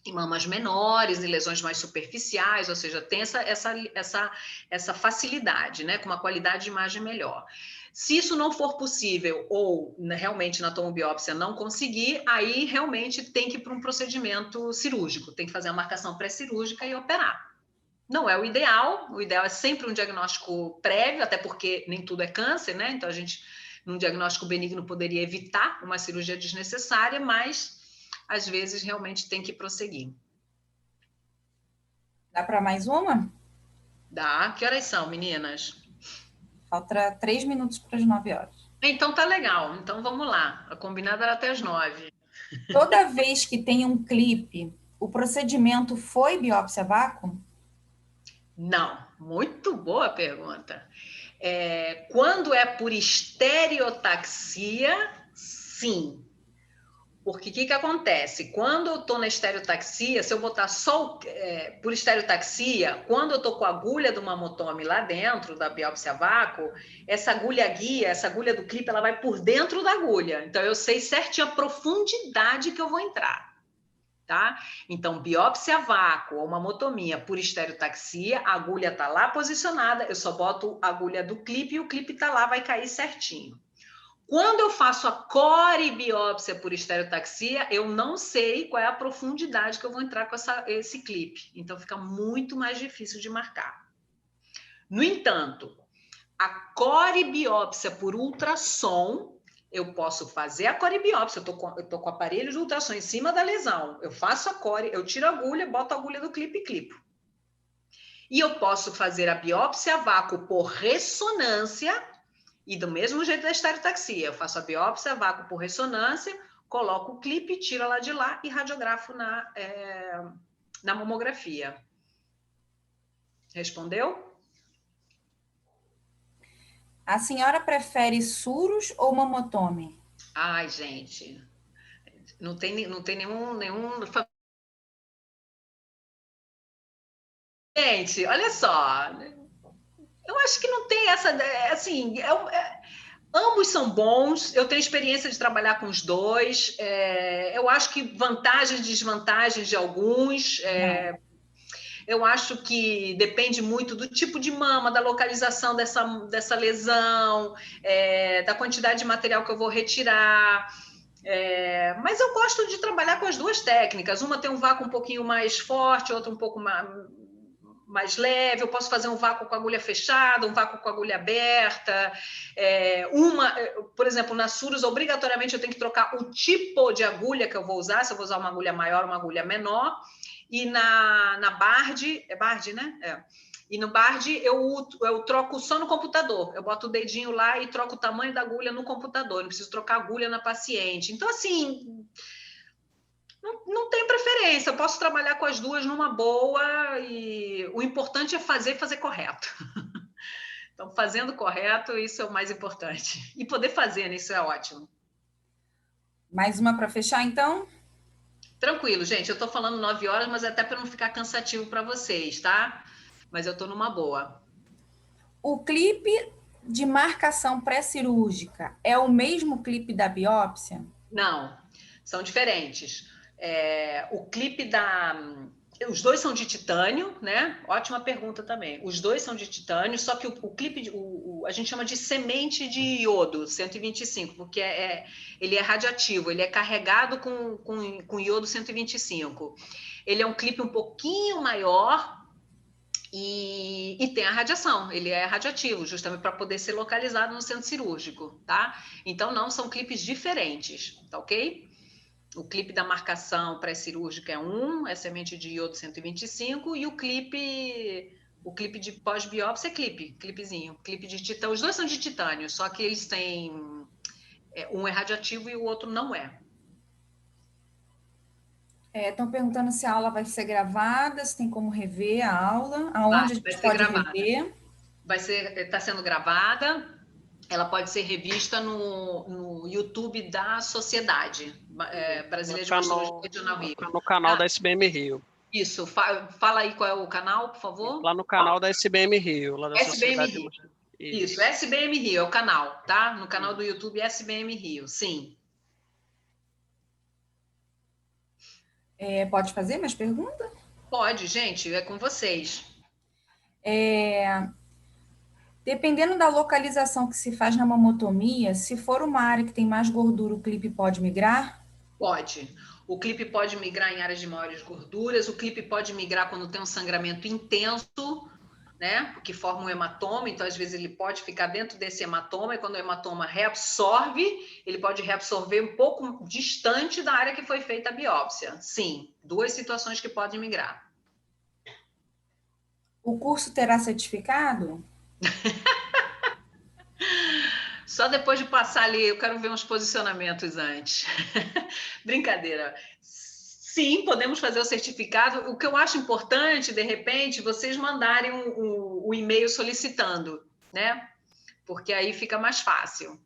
em mamas menores, em lesões mais superficiais, ou seja, tem essa facilidade, né, com uma qualidade de imagem melhor. Se isso não for possível ou realmente na tomobiópsia não conseguir, aí realmente tem que ir para um procedimento cirúrgico, tem que fazer a marcação pré-cirúrgica e operar. Não é o ideal é sempre um diagnóstico prévio, até porque nem tudo é câncer, né? Então a gente, num diagnóstico benigno, poderia evitar uma cirurgia desnecessária, mas às vezes realmente tem que prosseguir. Dá para mais uma? Dá. Que horas são, meninas? Falta 3 minutos para as 9 horas. Então tá legal. Então vamos lá. A combinada era até as 9. Toda vez que tem um clipe, o procedimento foi biópsia a vácuo? Não. Muito boa pergunta. Quando é por estereotaxia, sim. Porque o que acontece? Quando eu estou na estereotaxia, se eu botar só por estereotaxia, quando eu estou com a agulha do mamotome lá dentro da biópsia a vácuo, essa agulha guia, essa agulha do clipe, ela vai por dentro da agulha. Então, eu sei certinho a profundidade que eu vou entrar. Tá? Então, biópsia a vácuo ou mamotomia por estereotaxia, a agulha está lá posicionada, eu só boto a agulha do clipe e o clipe está lá, vai cair certinho. Quando eu faço a corebiópsia por estereotaxia, eu não sei qual é a profundidade que eu vou entrar com esse clipe. Então, fica muito mais difícil de marcar. No entanto, a corebiópsia por ultrassom, eu posso fazer a corebiópsia. Eu tô com o aparelho de ultrassom em cima da lesão. Eu faço a core, eu tiro a agulha, boto a agulha do clipe e clipo. E eu posso fazer a biópsia a vácuo por ressonância. E do mesmo jeito da estereotaxia, eu faço a biópsia a vácuo por ressonância, coloco o clipe, tiro ela de lá e radiografo na mamografia. Respondeu? A senhora prefere suros ou mamotome? Ai, gente, não tem nenhum... Gente, olha só, eu acho que não tem essa, assim, ambos são bons, eu tenho experiência de trabalhar com os dois, eu acho que vantagens e desvantagens de alguns, eu acho que depende muito do tipo de mama, da localização dessa lesão, da quantidade de material que eu vou retirar, mas eu gosto de trabalhar com as duas técnicas, uma tem um vácuo um pouquinho mais forte, outra um pouco mais leve, eu posso fazer um vácuo com a agulha fechada, um vácuo com a agulha aberta. Por exemplo, na Surus, obrigatoriamente eu tenho que trocar o tipo de agulha que eu vou usar, se eu vou usar uma agulha maior ou uma agulha menor. E na Bard, é Bard, né? E no Bard eu troco só no computador. Eu boto o dedinho lá e troco o tamanho da agulha no computador. Não preciso trocar agulha na paciente. Então, assim, não tem preferência. Eu posso trabalhar com as duas numa boa e o importante é fazer correto. Então, fazendo correto, isso é o mais importante. E poder fazer, né? Isso é ótimo. Mais uma para fechar, então? Tranquilo, gente. Eu estou falando 9 horas, mas até para não ficar cansativo para vocês, tá? Mas eu estou numa boa. O clipe de marcação pré-cirúrgica é o mesmo clipe da biópsia? Não, são diferentes. O clipe os dois são de titânio, né? Ótima pergunta também. Os dois são de titânio, só que o clipe, a gente chama de semente de iodo 125, porque ele é radioativo, ele é carregado com iodo 125. Ele é um clipe um pouquinho maior e tem a radiação, ele é radioativo, justamente para poder ser localizado no centro cirúrgico, tá? Então, não, são clipes diferentes, tá ok? O clipe da marcação pré-cirúrgica é semente de iodo 125, e o clipe de pós-biópsia é clipezinho, clipe de titânio. Os dois são de titânio, só que eles têm... um é radioativo e o outro não é. Estão perguntando se a aula vai ser gravada, se tem como rever a aula, aonde a gente pode rever. Está sendo gravada. Ela pode ser revista no YouTube da Sociedade Brasileira de Mastologia Regional Rio. No canal da SBM Rio. Isso. Fala aí qual é o canal, por favor. Lá no canal da SBM Rio. Lá da SBM Sociedade Rio. Isso, SBM Rio é o canal, tá? No canal do YouTube SBM Rio, sim. Pode fazer mais pergunta? Pode, gente, é com vocês. Dependendo da localização que se faz na mamotomia, se for uma área que tem mais gordura, o clipe pode migrar? Pode. O clipe pode migrar em áreas de maiores gorduras, o clipe pode migrar quando tem um sangramento intenso, né? Porque forma um hematoma, então às vezes ele pode ficar dentro desse hematoma, e quando o hematoma reabsorve, ele pode reabsorver um pouco distante da área que foi feita a biópsia. Sim, 2 situações que podem migrar. O curso terá certificado? Só depois de passar ali, eu quero ver uns posicionamentos antes. Brincadeira. Sim, podemos fazer o certificado. O que eu acho importante, de repente, vocês mandarem o e-mail solicitando, né? Porque aí fica mais fácil.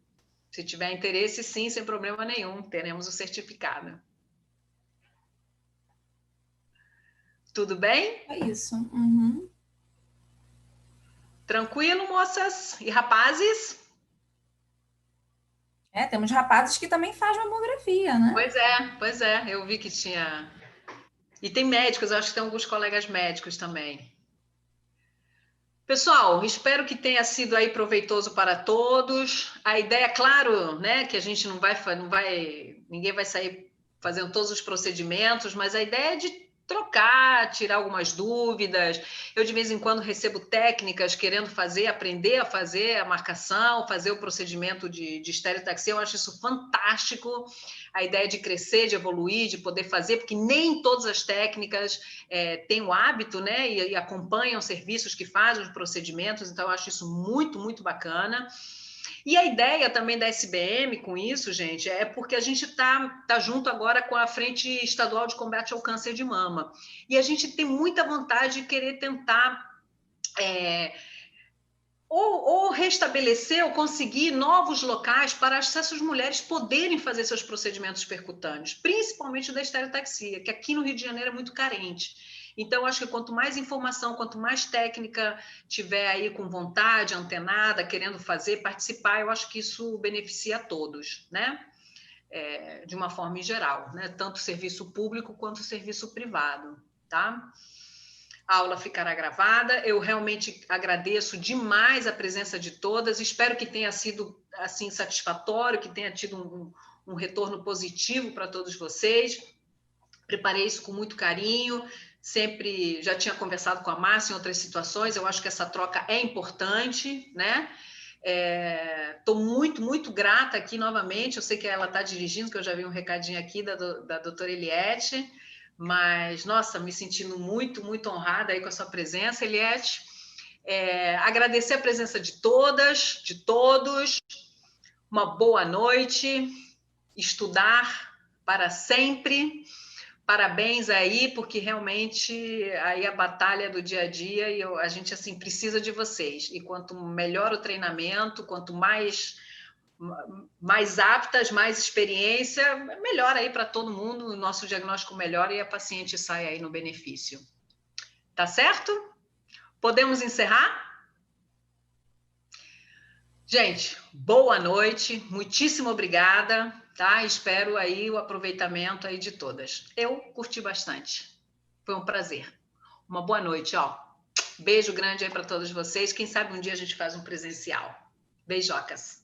Se tiver interesse, sim, sem problema nenhum, teremos o certificado. Tudo bem? É isso. Uhum. Tranquilo, moças e rapazes? Temos rapazes que também fazem mamografia, né? Pois é, eu vi que tinha. E tem médicos, eu acho que tem alguns colegas médicos também. Pessoal, espero que tenha sido aí proveitoso para todos. A ideia, claro, né, que a gente ninguém vai sair fazendo todos os procedimentos, mas a ideia é de trocar, tirar algumas dúvidas. Eu, de vez em quando, recebo técnicas querendo aprender a fazer a marcação, fazer o procedimento de estereotaxia. Eu acho isso fantástico. A ideia de crescer, de evoluir, de poder fazer, porque nem todas as técnicas têm o hábito, né, e acompanham serviços que fazem os procedimentos, então eu acho isso muito, muito bacana. E a ideia também da SBM com isso, gente, é porque a gente tá junto agora com a Frente Estadual de Combate ao Câncer de Mama. E a gente tem muita vontade de querer tentar ou restabelecer ou conseguir novos locais para essas mulheres poderem fazer seus procedimentos percutâneos, principalmente o da estereotaxia, que aqui no Rio de Janeiro é muito carente. Então, acho que quanto mais informação, quanto mais técnica tiver aí com vontade, antenada, querendo fazer, participar, eu acho que isso beneficia a todos, né? De uma forma em geral, né? Tanto o serviço público quanto o serviço privado, tá? A aula ficará gravada. Eu realmente agradeço demais a presença de todas. Espero que tenha sido assim satisfatório, que tenha tido um retorno positivo para todos vocês. Preparei isso com muito carinho. Sempre já tinha conversado com a Márcia em outras situações. Eu acho que essa troca é importante, né? Estou muito, muito grata aqui novamente. Eu sei que ela está dirigindo, que eu já vi um recadinho aqui da doutora Eliette. Mas, nossa, me sentindo muito, muito honrada aí com a sua presença, Eliette. Agradecer a presença de todas, de todos. Uma boa noite. Estudar para sempre. Parabéns aí, porque realmente aí a batalha do dia a dia e a gente assim precisa de vocês. E quanto melhor o treinamento, quanto mais aptas, mais experiência, melhor aí para todo mundo, o nosso diagnóstico melhora e a paciente sai aí no benefício. Tá certo? Podemos encerrar? Gente, boa noite, muitíssimo obrigada, tá? Espero aí o aproveitamento aí de todas. Eu curti bastante. Foi um prazer. Uma boa noite, ó. Beijo grande aí para todos vocês. Quem sabe um dia a gente faz um presencial. Beijocas.